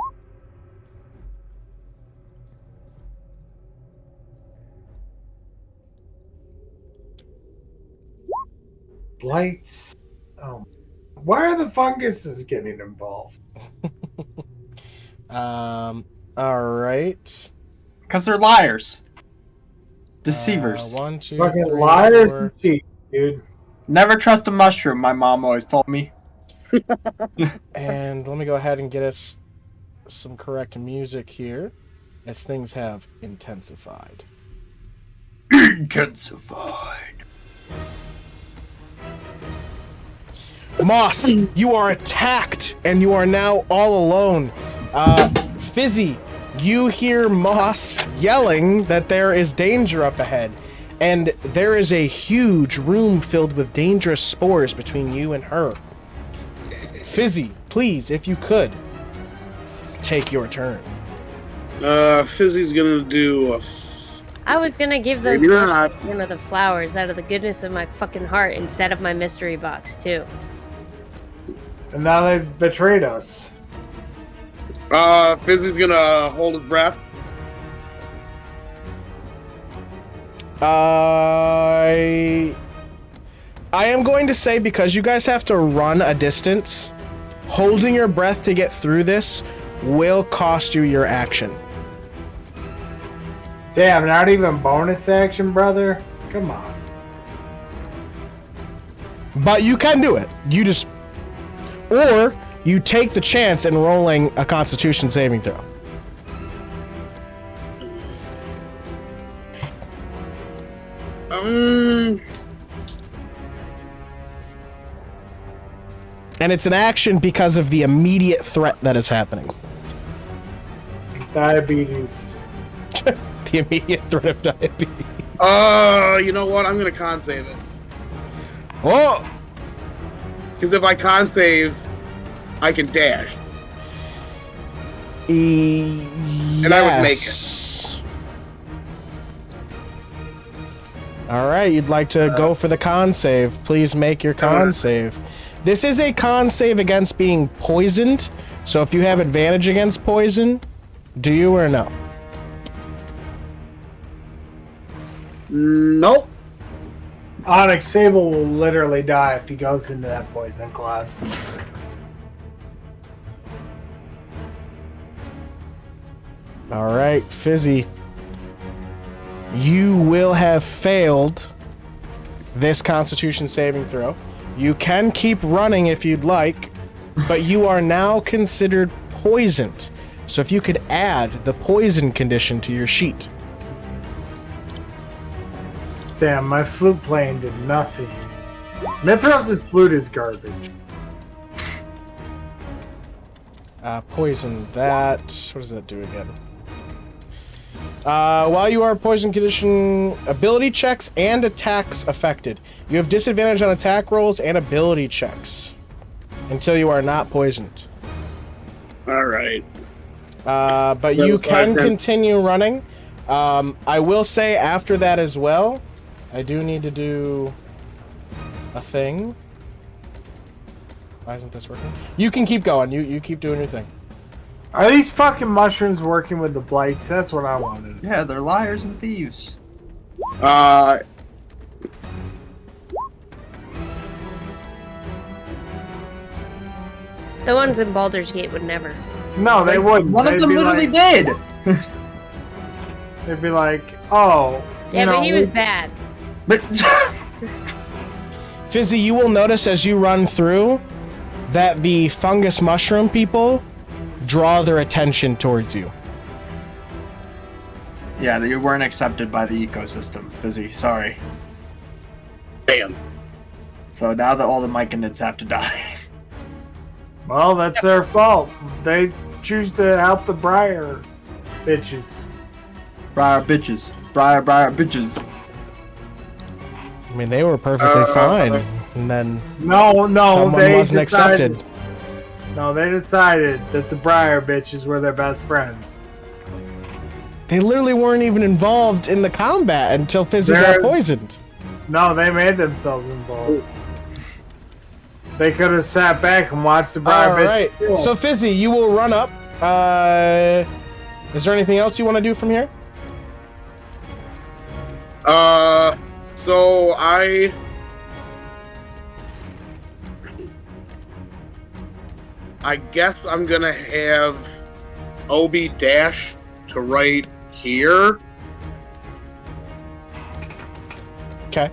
Blights. Why are the funguses getting involved? All right. Because they're liars. Deceivers. 1, 2, Fucking 3, liars 4. and cheats, dude. Never trust a mushroom, my mom always told me. And let me go ahead and get us some correct music here, as things have intensified. Intensified. Moss, you are attacked, and you are now all alone. Fizzi, you hear Moss yelling that there is danger up ahead, and there is a huge room filled with dangerous spores between you and her. Fizzi, please, if you could, take your turn. Fizzi's gonna do a... I was gonna give those Maybe not. one of the flowers out of the goodness of my fucking heart instead of my mystery box, too. And now they've betrayed us. Fizzi's gonna hold his breath. I am going to say, because you guys have to run a distance, holding your breath to get through this will cost you your action. Damn, not even bonus action, brother? Come on. But you can do it. You just... Or you take the chance in rolling a Constitution saving throw. And it's an action because of the immediate threat that is happening. Diabetes. The immediate threat of diabetes. You know what? I'm gonna con save it. Oh! Because if I con save, I can dash. And I would make it. Alright, you'd like to go for the con save. Please make your con save. This is a con save against being poisoned, so if you have advantage against poison, do you or no? Nope. Onyx Sable will literally die if he goes into that poison cloud. Alright, Fizzi. You will have failed this Constitution saving throw. You can keep running if you'd like, but you are now considered poisoned. So if you could add the poison condition to your sheet. Damn, my flute playing did nothing. Mithras' flute is garbage. Poison that. What does that do again? While you are poison condition, ability checks and attacks affected. You have disadvantage on attack rolls and ability checks until you are not poisoned. All right. But you can continue running. I will say after that as well, I do need to do a thing. Why isn't this working? You can keep going. You keep doing your thing. Are these fucking mushrooms working with the blights? That's what I wanted. Yeah, they're liars and thieves. The ones in Baldur's Gate would never. No, they wouldn't. One of them literally did. They'd be like, oh. Yeah, but he was bad. But Fizzi, you will notice as you run through that the fungus mushroom people draw their attention towards you. yeah, they weren't accepted by the ecosystem, Fizzi. Sorry. Bam. So now that all the myconids have to die. Well, that's their fault. They choose to help the Briar bitches. Briar bitches. Briar bitches. I mean, they were perfectly fine, and then No, someone they wasn't decided. accepted. No, they decided that the Briar bitches were their best friends. They literally weren't even involved in the combat until Fizzi got poisoned. No, they made themselves involved. They could have sat back and watched the Briar bitch. Alright, kill. so Fizzi, you will run up. Is there anything else you want to do from here? So I guess I'm gonna have Obi dash to right here. Okay.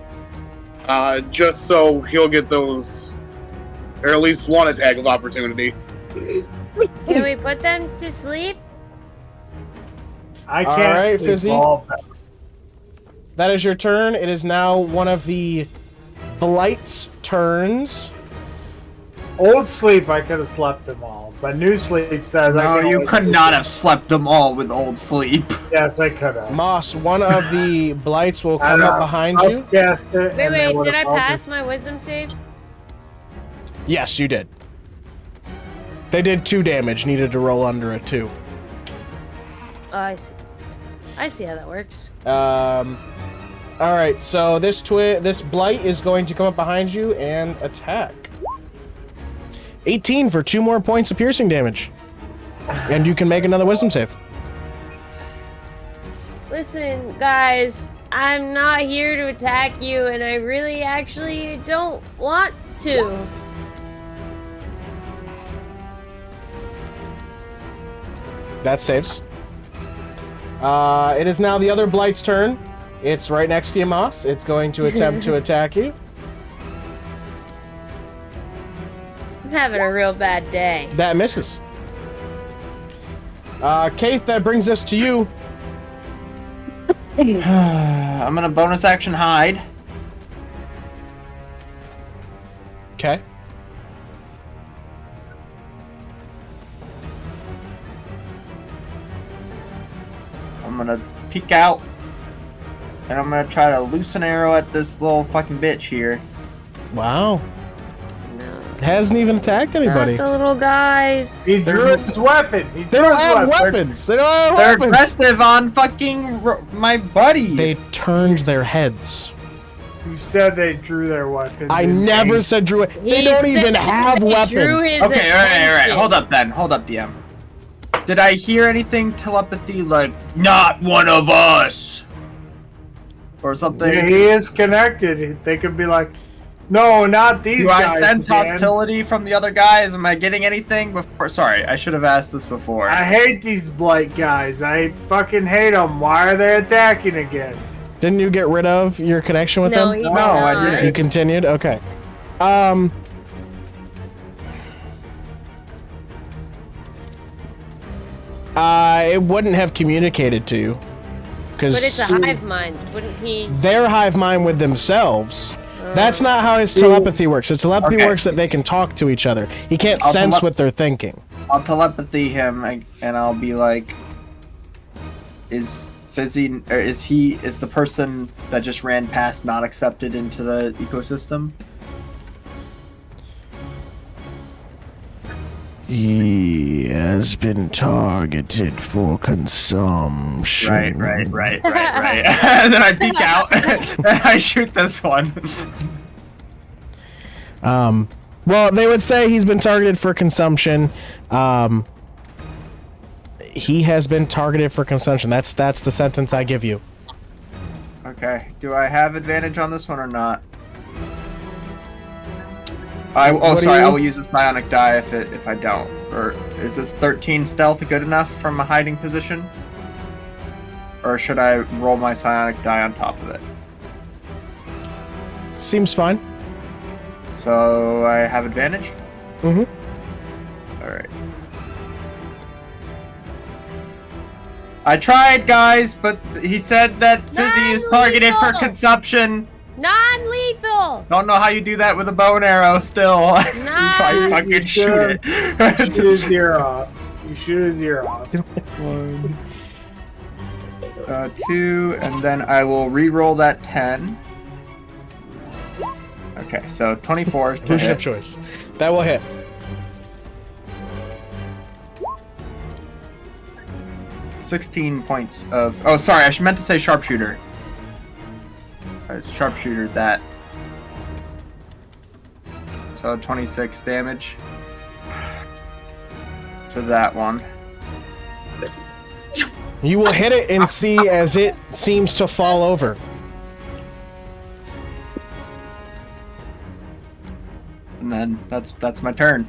Just so he'll get those, or at least one attack of opportunity. Can we put them to sleep? I All can't right, sleep Fizzi. all of them. That is your turn. It is now one of the Blight's turns. Old sleep, I could have slept them all, but new sleep says I No, can you only could sleep not them. have slept them all with old sleep. Yes, I could have. Moss, one of the Blights will come up behind you. Yes. Wait, did I pass my wisdom save? Yes, you did. They did 2 damage, needed to roll under a 2. Oh, I see. I see how that works. Alright, so this Blight is going to come up behind you and attack. 18 for 2 more points of piercing damage. And you can make another wisdom save. Listen, guys, I'm not here to attack you, and I really actually don't want to. That saves. It is now the other Blight's turn. It's right next to you, Moss. It's going to attempt to attack you. I'm having a real bad day. That misses. Kayth, that brings us to you. I'm gonna bonus action hide. Okay. I'm gonna peek out. And I'm gonna try to loose an arrow at this little fucking bitch here. Wow. No. Hasn't even attacked anybody. Not the little guys. He drew his weapon. He They drew don't his have weapon. weapons. They don't have They're weapons. aggressive on fucking my buddy. They turned their heads. You said they drew their weapons. I in never vain. said drew. They He don't said even have he drew weapons. his Okay, alright. attention. Hold up then. Hold up, DM. Did I hear anything telepathy like, not one of us? Or something? Yeah, he is connected. They could be like, no, not these Do guys. I sense man. hostility from the other guys? Am I getting anything before? Sorry, I should have asked this before. I hate these Blight guys. I fucking hate them. Why are they attacking again? Didn't you get rid of your connection with No, them? he did No, I not. didn't. You continued? Okay. It wouldn't have communicated to you. But it's a hive mind. Wouldn't he? Their hive mind with themselves. That's not how his telepathy works. His telepathy works that they can talk to each other. He can't sense what they're thinking. I'll telepathy him, and I'll be like, is Fizzi, or is the person that just ran past not accepted into the ecosystem? He has been targeted for consumption. Right. And then I peek out and I shoot this one. Well, they would say he's been targeted for consumption. He has been targeted for consumption. That's the sentence I give you. Okay. Do I have advantage on this one or not? I will use this bionic die if I don't. Or is this 13 stealth good enough from a hiding position? Or should I roll my psionic die on top of it? Seems fine. So I have advantage? Mm-hmm. Alright. I tried, guys, but he said that Fizzi is targeted for consumption. Non-lethal! Don't know how you do that with a bow and arrow still. So I fucking shoot it. Shoot his ear off. You shoot his ear off. 1, 2, and then I will re-roll that 10. Okay, so 24. Illusion of choice. That will hit. $16 points of... Oh, sorry, I meant to say sharpshooter. Sharpshooter that. So 26 damage to that one. You will hit it and see as it seems to fall over. And then that's my turn.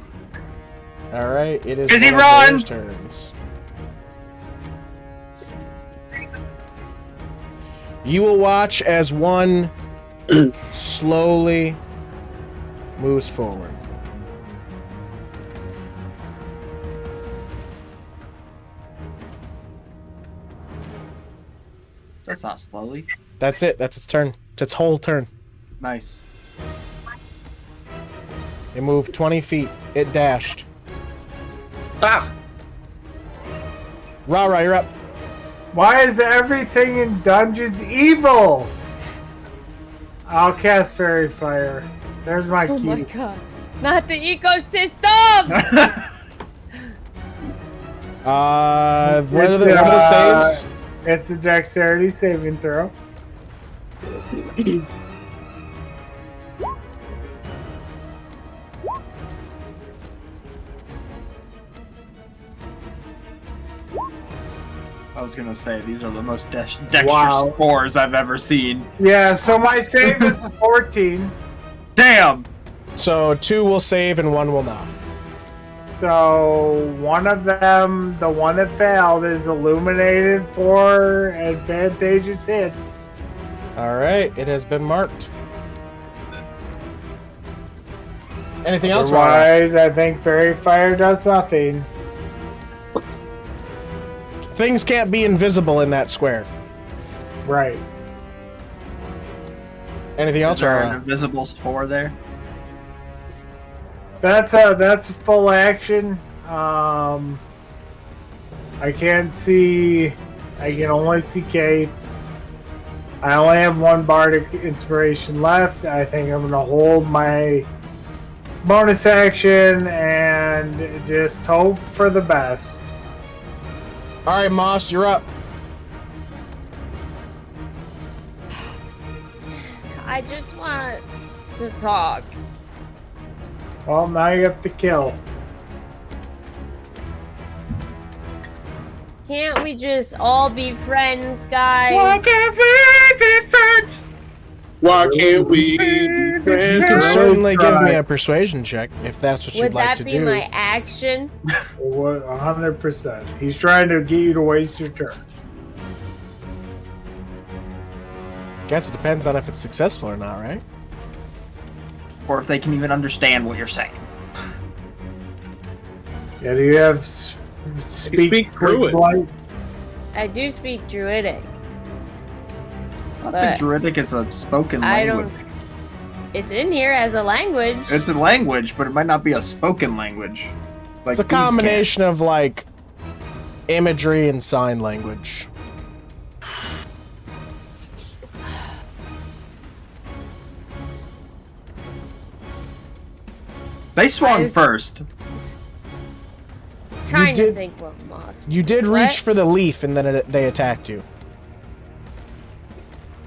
All right, it is Fizzi, one of run! those turns. You will watch as one slowly moves forward. That's not slowly. That's it. That's its turn. It's its whole turn. Nice. It moved 20 feet. It dashed. Ah! RaRa, you're up. Why is everything in dungeons evil? I'll cast Fairy Fire. There's my key. Oh my god. Not the ecosystem! What are the saves? It's a dexterity saving throw. I was gonna say these are the most dexterous Wow. scores I've ever seen. Yeah, so my save is a 14. Damn! So 2 will save and 1 will not. So one of them, the one that failed, is illuminated for advantageous hits. All right, it has been marked. Anything else, RaRa? Otherwise, I think Fairy Fire does nothing. Things can't be invisible in that square. Right. Anything else, Is there an RaRa? invisible store there? That's a full action. I can't see. I can only see Kayth. I only have one bardic inspiration left. I think I'm gonna hold my bonus action and just hope for the best. All right, Moss, you're up. I just want to talk. Well, now you have to kill. Can't we just all be friends, guys? Why can't we be friends? Why can't we be You friends? can Really certainly give me try. a persuasion check if that's what Would you'd like that to be do. my action? 100%. He's trying to get you to waste your turn. Guess it depends on if it's successful or not, right? or if they can even understand what you're saying. Yeah, do you have speak Druid. Blight? I do speak Druidic. I don't But think Druidic is a spoken I language. don't. It's in here as a language. It's a language, but it might not be a spoken language. Like It's a these can. combination of like imagery and sign language. They swung first. Trying to did- think what moss. You did What? reach for the leaf, and then they attacked you.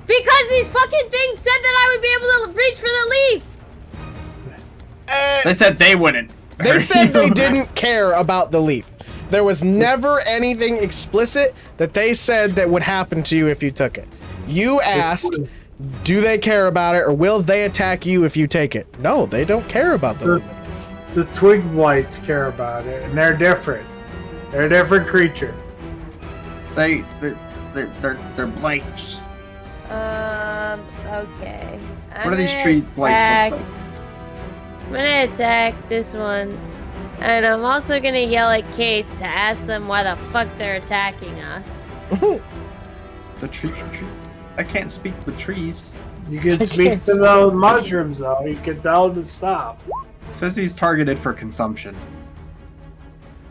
Because these fucking things said that I would be able to reach for the leaf. They said they wouldn't. They said they didn't care about the leaf. There was never anything explicit that they said that would happen to you if you took it. You asked, do they care about it, or will they attack you if you take it? No, they don't care about the leaf. The twig blights care about it, and they're different. They're a different creature. They're blights. Okay. What are these tree blights look like? I'm gonna attack this one. And I'm also gonna yell at Kayth to ask them why the fuck they're attacking us. The tree. I can't speak with trees. You can speak to those mushrooms, though. You can tell them to stop. Fizzi's targeted for consumption.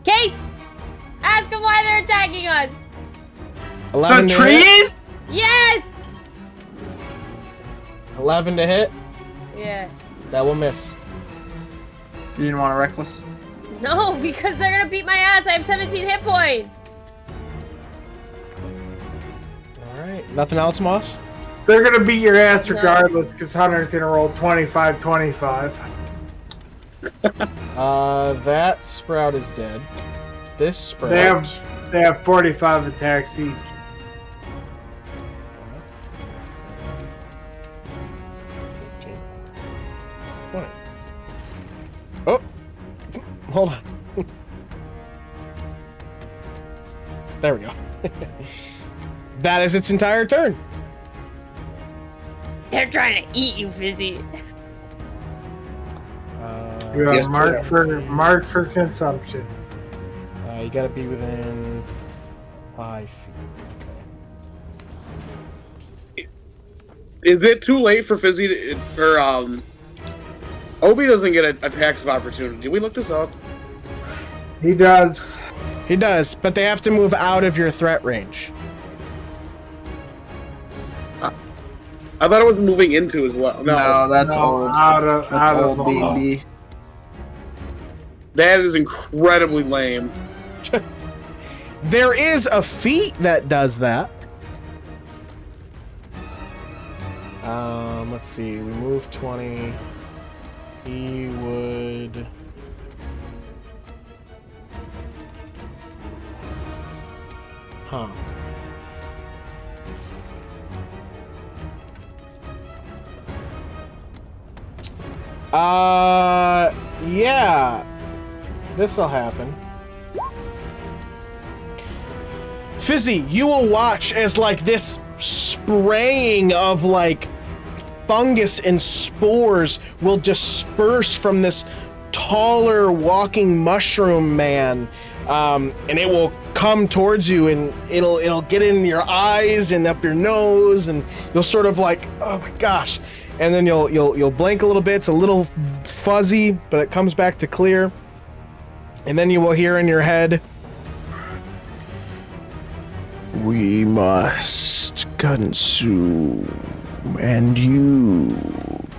Kayth! Ask them why they're attacking us! 11 The to hit? trees? Yes! 11 to hit? Yeah. That will miss. You didn't want a reckless? No, because they're gonna beat my ass. I have 17 hit points. Alright. Nothing else, Moss? They're gonna beat your ass No. regardless, because Hunter's gonna roll 25-25. That sprout is dead. This sprout... They have 45 attacks each. Oh! Hold on. There we go. That is its entire turn. They're trying to eat you, Fizzi. You have yes, marked for consumption. You gotta be within 5 feet. Is it too late for Fizzi to, or Obi doesn't get attacks of opportunity? Did we look this up? He does. He does, but they have to move out of your threat range. I thought it was moving into as well. No, that's old. Out of old D&D. That is incredibly lame. There is a feat that does that. Let's see. We move 20. He would... Huh. Yeah. This'll happen. Fizzi, you will watch as like this spraying of like fungus and spores will disperse from this taller walking mushroom man, and it will come towards you, and it'll get in your eyes and up your nose, and you'll sort of like, oh my gosh, and then you'll blink a little bit. It's a little fuzzy, but it comes back to clear, and then you will hear in your head, "We must consume, and you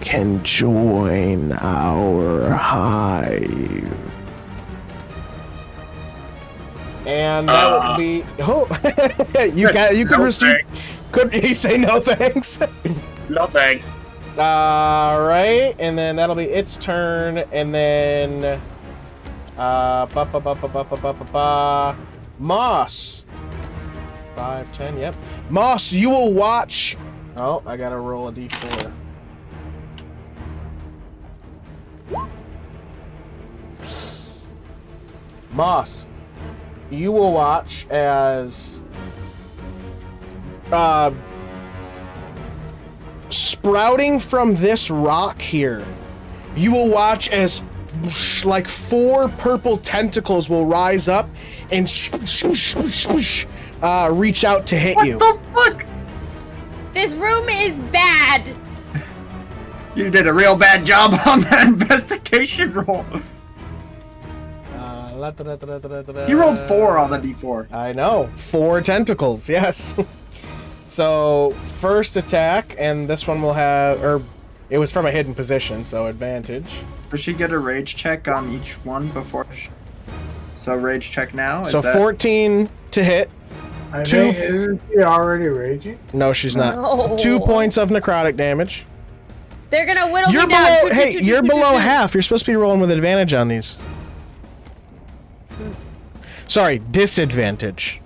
can join our hive." And that would be... Oh, you could No restrict... Could he say no thanks? No thanks. Right, and then that'll be its turn, and then... Moss. 5, 10, yep. Moss, you will watch... Oh, I gotta roll a d4. Moss, you will watch as... sprouting from this rock here you will watch as like 4 purple tentacles will rise up and reach out to hit you. What the fuck? This room is bad. You did a real bad job on that investigation roll. You rolled 4 on the d4. I know. 4 tentacles, yes. So, first attack, and this one will have, or it was from a hidden position, so advantage. Does she get a rage check on each one before? So rage check now? So 14 to hit. I 2. think, isn't she already raging? No, she's not. No. 2 points of necrotic damage. They're gonna whittle You're me down. below, hey, you're below half. You're supposed to be rolling with advantage on these. Sorry, disadvantage.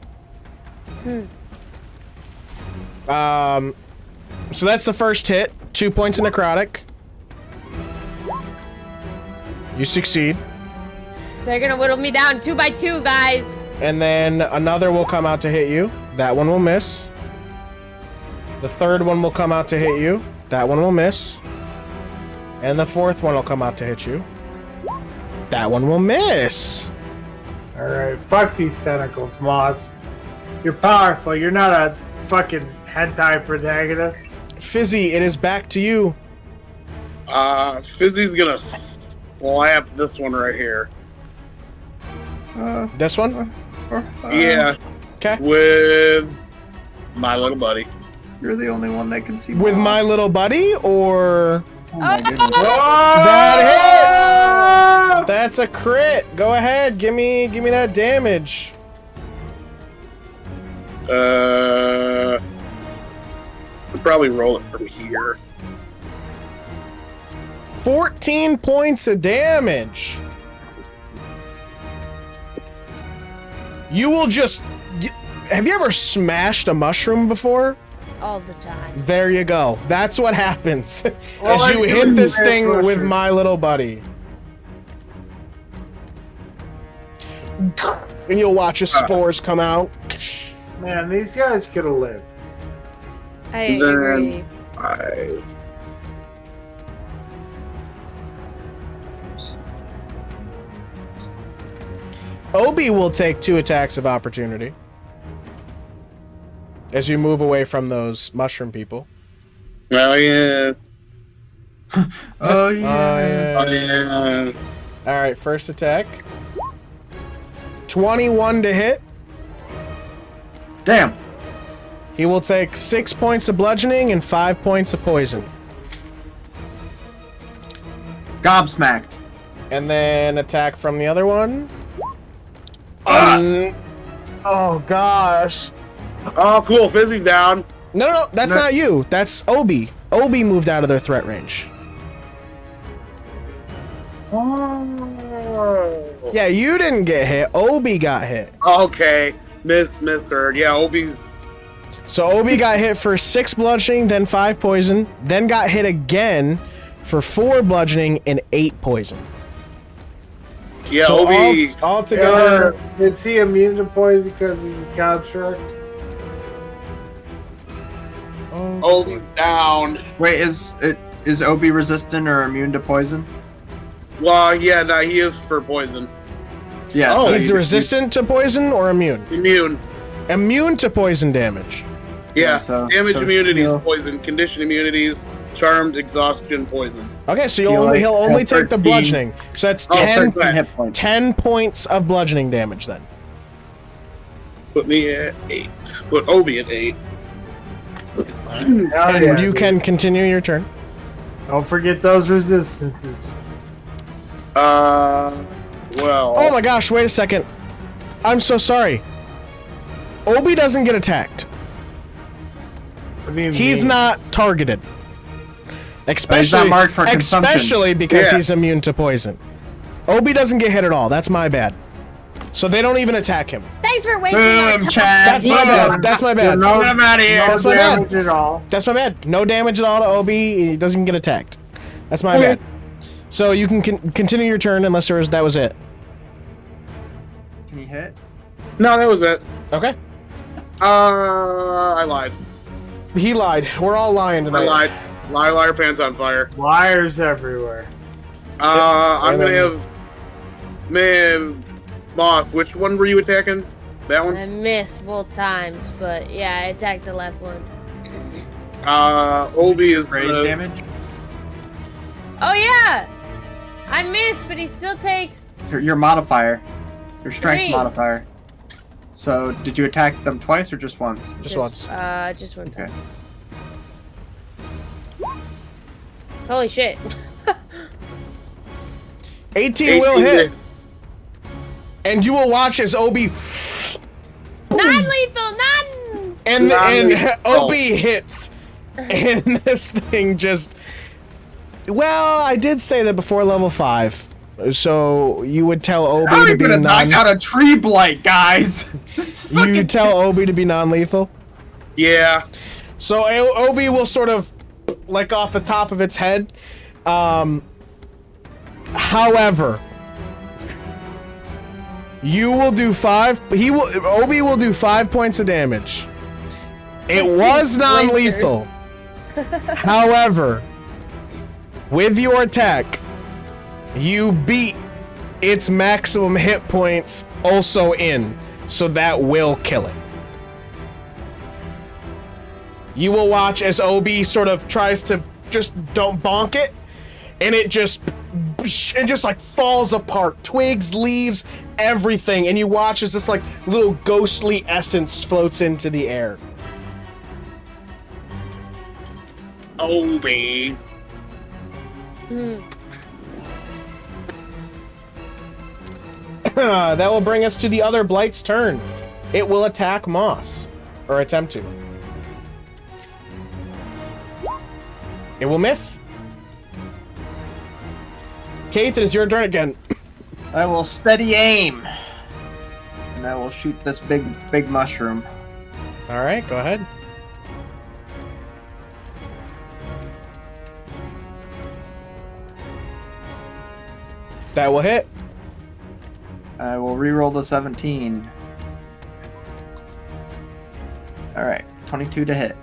So that's the first hit. 2 points of necrotic. You succeed. They're gonna whittle me down 2 by 2, guys. And then another will come out to hit you. That one will miss. The third one will come out to hit you. That one will miss. And the fourth one will come out to hit you. That one will miss. Alright, fuck these tentacles, Moss. You're powerful. You're not a fucking hentai protagonist. Fizzi, it is back to you. Fizzi's gonna slap this one right here. This one? Yeah. Okay. With my little buddy. You're the only one that can see. With my little buddy, or... Oh my goodness. That hits! That's a crit. Go ahead, give me that damage. I'll probably roll it from here. 14 points of damage. You will just... Have you ever smashed a mushroom before? All the time. There you go. That's what happens All as I you do hit is this smash thing with mushrooms. my little buddy. And you'll watch as spores come out. Man, these guys could have lived. I agree. Obi will take 2 attacks of opportunity as you move away from those mushroom people. Oh yeah. Oh yeah. Oh yeah. All right, first attack. 21 to hit. Damn. He will take 6 points of bludgeoning and 5 points of poison. Gobsmacked. And then attack from the other one. Oh gosh. Oh cool, Fizzi's down. No, that's No. not you. That's Obi. Obi moved out of their threat range. Yeah, you didn't get hit. Obi got hit. Okay. Mr. Yeah, Obi. So Obi got hit for 6 bludgeoning, then 5 poison, then got hit again for 4 bludgeoning and 8 poison. Yeah, So Obi. all together. Is he immune to poison because he's a construct? Obi's down. Wait, is Obi resistant or immune to poison? Well, yeah, no, he is for poison. Yeah. Oh, so he's you- resistant to poison or immune? Immune. Immune to poison damage. Yeah. Yeah, so- Damage so immunities, he'll- poison. Condition immunities, charmed, exhaustion, poison. Okay, so He'll he'll only have take the 13. bludgeoning. So that's Oh, 10, 13 hit points. 10 points of bludgeoning damage then. Put me at 8. Put Obi at 8. And yeah, you dude. can continue your turn. Don't forget those resistances. Well. Oh my gosh, wait a second. I'm so sorry. Obi doesn't get attacked. What do you He's mean? not targeted. Especially, not marked for consumption. especially because Yeah. he's immune to poison. Obi doesn't get hit at all. That's my bad. So they don't even attack him. Thanks for wasting our Boom, time. Chad. That's my bad. That's my bad. No, Get him out of here. no That's my bad. damage at all. That's my bad. No damage at all to Obi. He doesn't even get attacked. That's my bad. So you can continue your turn unless that was it. Can he hit? No, that was it. Okay. I lied. He lied. We're all lying I tonight. lied. Liar, liar, pants on fire. Liars everywhere. I'm gonna have man, Moth. Which one were you attacking? That one? I missed both times, but yeah, I attacked the left one. Obi is Rage damage. Oh yeah! I missed, but he still takes... Your modifier. Your strength 3. modifier. So, did you attack them twice or just once? Just once. Just one time. Okay. Holy shit. 18 will hit. And you will watch as Obi... Non-lethal! Non! And Obi hits. And this thing just... Well, I did say that before level 5. So you would tell Obi How are to you be gonna knock out a tree blight, guys? You tell Obi to be non-lethal? Yeah. So Obi will sort of, like, off the top of its head. However, you will do 5. Obi will do 5 points of damage. It was non-lethal. However, with your attack, you beat its maximum hit points also in, so that will kill it. You will watch as Obi sort of tries to just don't bonk it, and it just like falls apart. Twigs, leaves, everything, and you watch as this like little ghostly essence floats into the air. Obi. That will bring us to the other Blight's turn. It will attack Moss, or attempt to. It will miss. Kayth, it is your turn again. I will steady aim. And I will shoot this big mushroom. All right, go ahead. That will hit. I will reroll the 17. Alright, 22 to hit.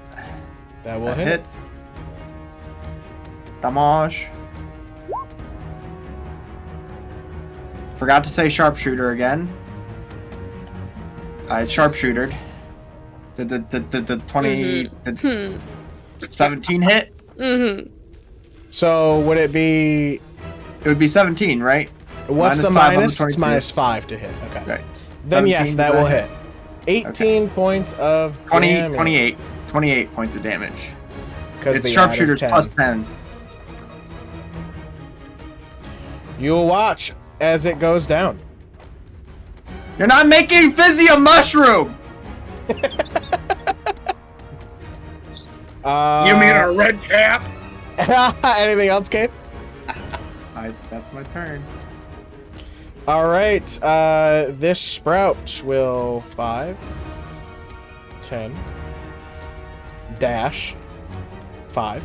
That will That hit. hits. Damage. Forgot to say sharpshooter again. I sharpshootered. Did the 20... Did 17 hit? Mm-hmm. So would it be... It would be 17, right? What's the -5 on the minus? It's 22. minus 5 to hit. Okay. Right. Then yes, 17 that to will hit. hit. 18 points of 28 points of damage. It's sharpshooters plus 10. You'll watch as it goes down. You're not making Fizzi a mushroom! You mean a red cap? Anything else, Kayth? That's my turn. All right. This sprout will 5, 10, dash, 5.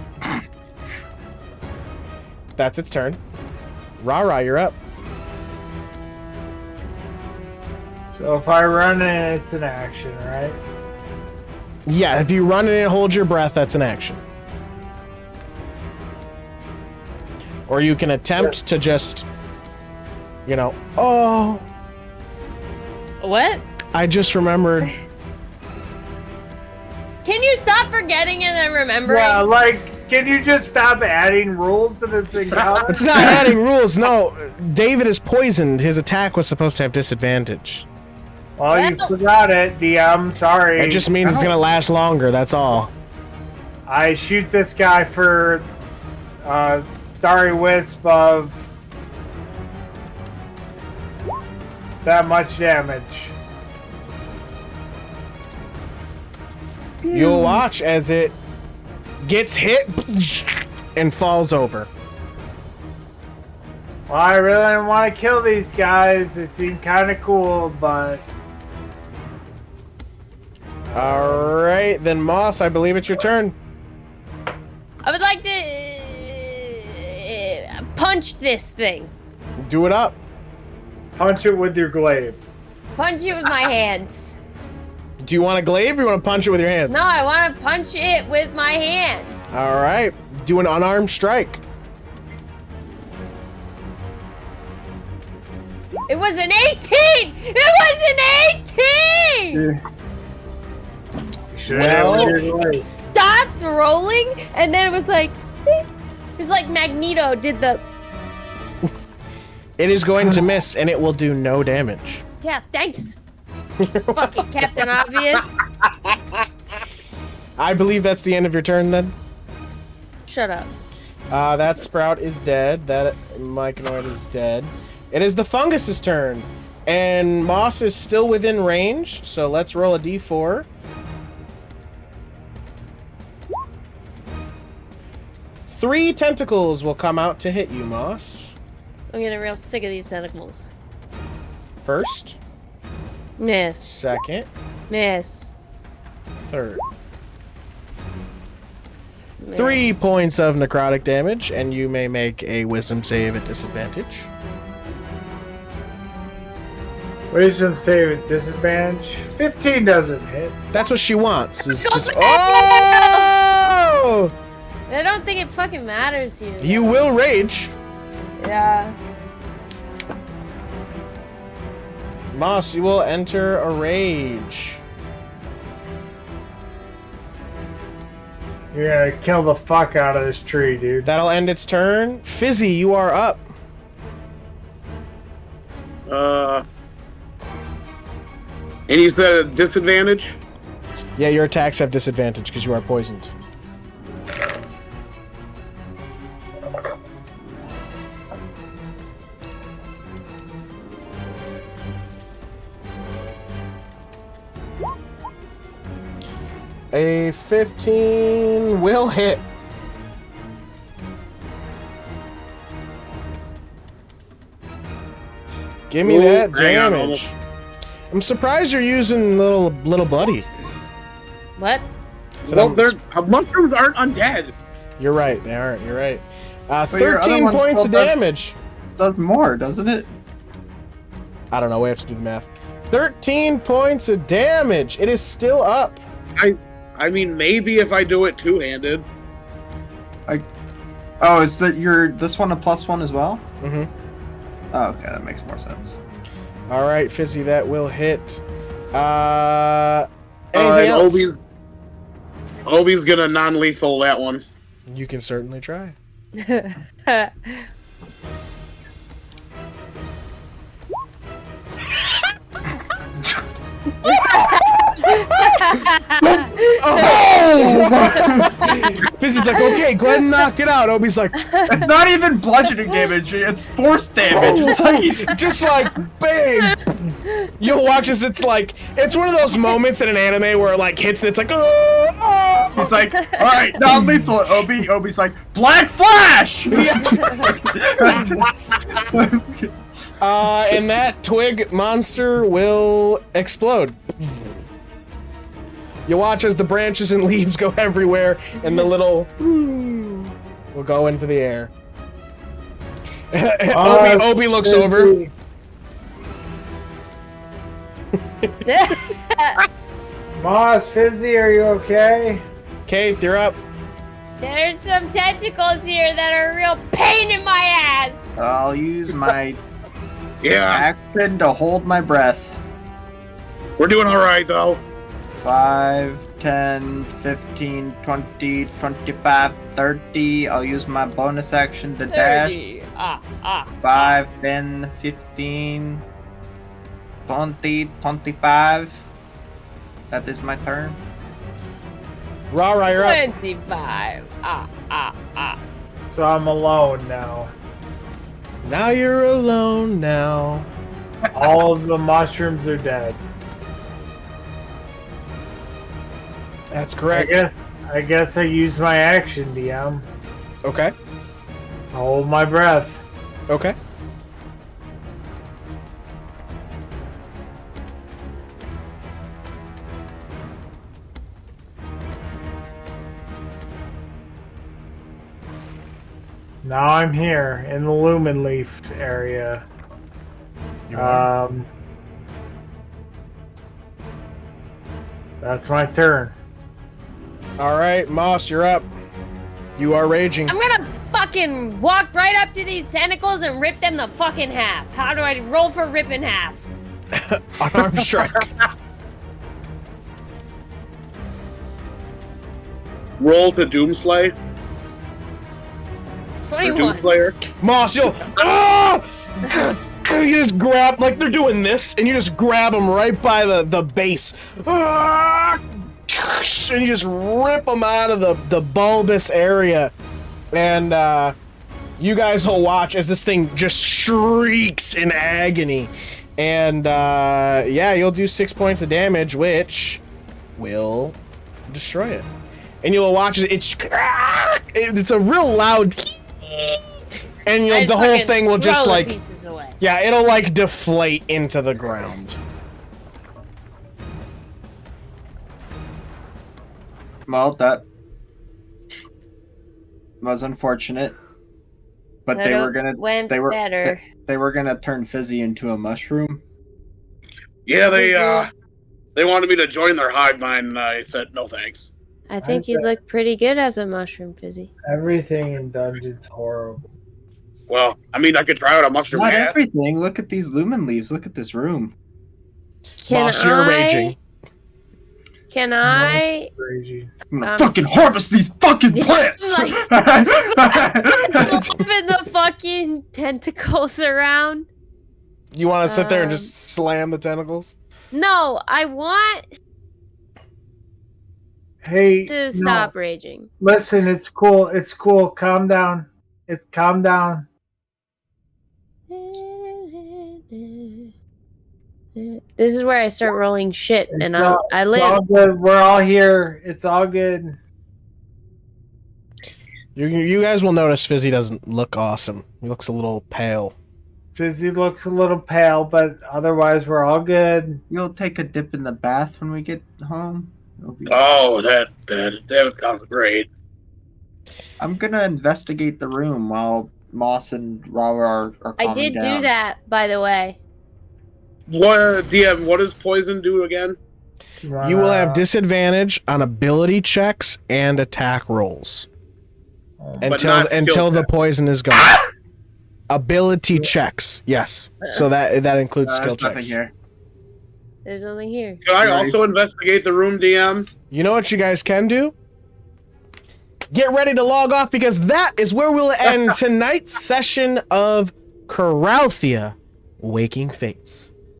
That's its turn. RaRa, you're up. So if I run in, it's an action, right? Yeah, if you run in and hold your breath, that's an action. Or you can attempt to just, you know, oh. What? I just remembered. Can you stop forgetting and then remembering? Yeah, like, can you just stop adding rules to this encounter? It's not adding rules, no. David is poisoned. His attack was supposed to have disadvantage. Well, you forgot it, DM. Sorry. It just means it's going to last longer, that's all. I shoot this guy for Starry Wisp of that much damage. You'll watch as it gets hit and falls over. Well, I really didn't want to kill these guys. They seem kind of cool, but... Alright, then Moss, I believe it's your turn. I would like to punch this thing. Do it up. Punch it with your glaive. Punch it with my hands. Do you want a glaive or you want to punch it with your hands? No, I want to punch it with my hands. Alright, do an unarmed strike. It was an 18! It was an 18! Well, It stopped rolling, and then it was like... It was like Magneto did the... It is going to miss, and it will do no damage. Yeah, thanks. Fucking Captain Obvious. I believe that's the end of your turn, then. Shut up. That Sprout is dead. That Myconoid is dead. It is the Fungus's turn. And Moss is still within range, so let's roll a d4. Three tentacles will come out to hit you, Moss. I'm getting real sick of these tentacles. First, Miss. second, Miss. third. Miss. 3 points of necrotic damage, and you may make a wisdom save at disadvantage. Wisdom save at disadvantage. 15 doesn't hit. That's what she wants. Is Go just, back! oh! I don't think it fucking matters here. You will rage. Yeah. Moss, you will enter a rage. You're gonna kill the fuck out of this tree, dude. That'll end its turn. Fizzi, you are up. And he's at a disadvantage? Yeah, your attacks have disadvantage because you are poisoned. A 15 will hit. Give me that hang on, damage. I'm surprised you're using little buddy. What? So Well, mushrooms aren't undead. You're right, they aren't. You're right. But your other 13 one points still of does- damage. Does more, doesn't it? I don't know, we have to do the math. 13 points of damage. It is still up. I mean, maybe if I do it two-handed. Oh, is that this one a +1 as well? Mm-hmm. Oh, okay, that makes more sense. All right, Fizzi, that will hit. Alright, Anything else? Obi's gonna non-lethal that one. You can certainly try. Fizzi's like, okay, go ahead and knock it out. Obi's like, It's not even bludgeoning damage, it's force damage. It's like, just like, bang! You'll watch as it's one of those moments in an anime where it like hits and it's like, oh! he's like, alright, non-lethal. Obi's like, Black Flash! And that twig monster will explode. You watch as the branches and leaves go everywhere, and the little will go into the air. Obi looks over. Moss, Fizzi, are you okay? Kayth, you're up. There's some tentacles here that are a real pain in my ass. I'll use my Yeah, action to hold my breath. we're doing alright, though. 5, 10, 15, 20, 25, 30. I'll use my bonus action to dash. 30. 5, 10, 15, 20, 25. That is my turn. RaRa, you're up. 25. So I'm alone now. Now you're alone now. All of the mushrooms are dead. That's correct. I guess I used my action, DM. Okay. I'll hold my breath. Okay. Now I'm here in the Lumen Leaf area. That's my turn. All right, Moss, you're up. You are raging. I'm gonna fucking walk right up to these tentacles and rip them the fucking half. How do I roll for rip in half? Unarmed strike. Roll to Doomslay. Or 21. Doomslayer. Moss, you'll you just grab, like they're doing this, and you just grab them right by the base. And you just rip them out of the bulbous area. And you guys will watch as this thing just shrieks in agony. And yeah, you'll do 6 points of damage, which will destroy it. And you'll watch it. It's a real loud. And the whole thing will just like, yeah, it'll like deflate into the ground. Well, that was unfortunate, but they were gonna turn Fizzi into a mushroom. Yeah, they wanted me to join their hive mind, and I said no thanks. I think you look pretty good as a mushroom, Fizzi. Everything in Dungeon's horrible. Well, I mean, I could try out a mushroom Not hat. everything. Look at these lumen leaves. Look at this room. Moss, you're raging. Can I? I'm gonna fucking harvest these fucking plants! Slapping the fucking tentacles around. You want to sit there and just slam the tentacles? No, I want to stop raging. Listen, it's cool. It's cool. Calm down. Calm down. This is where I start rolling shit, and I live. It's all good. We're all here. It's all good. You guys will notice Fizzi doesn't look awesome. He looks a little pale. Fizzi looks a little pale, but otherwise we're all good. You'll take a dip in the bath when we get home. Oh, that sounds great. I'm gonna investigate the room while Moss and RaRa are calming I did down. do that, by the way. What does poison do again? You will have disadvantage on ability checks and attack rolls until the poison is gone. Ability checks, yes. So that includes skill checks. Here. There's nothing here. Can I also investigate the room, DM? You know what you guys can do? Get ready to log off, because that is where we'll end tonight's session of Coralthea Waking Fates.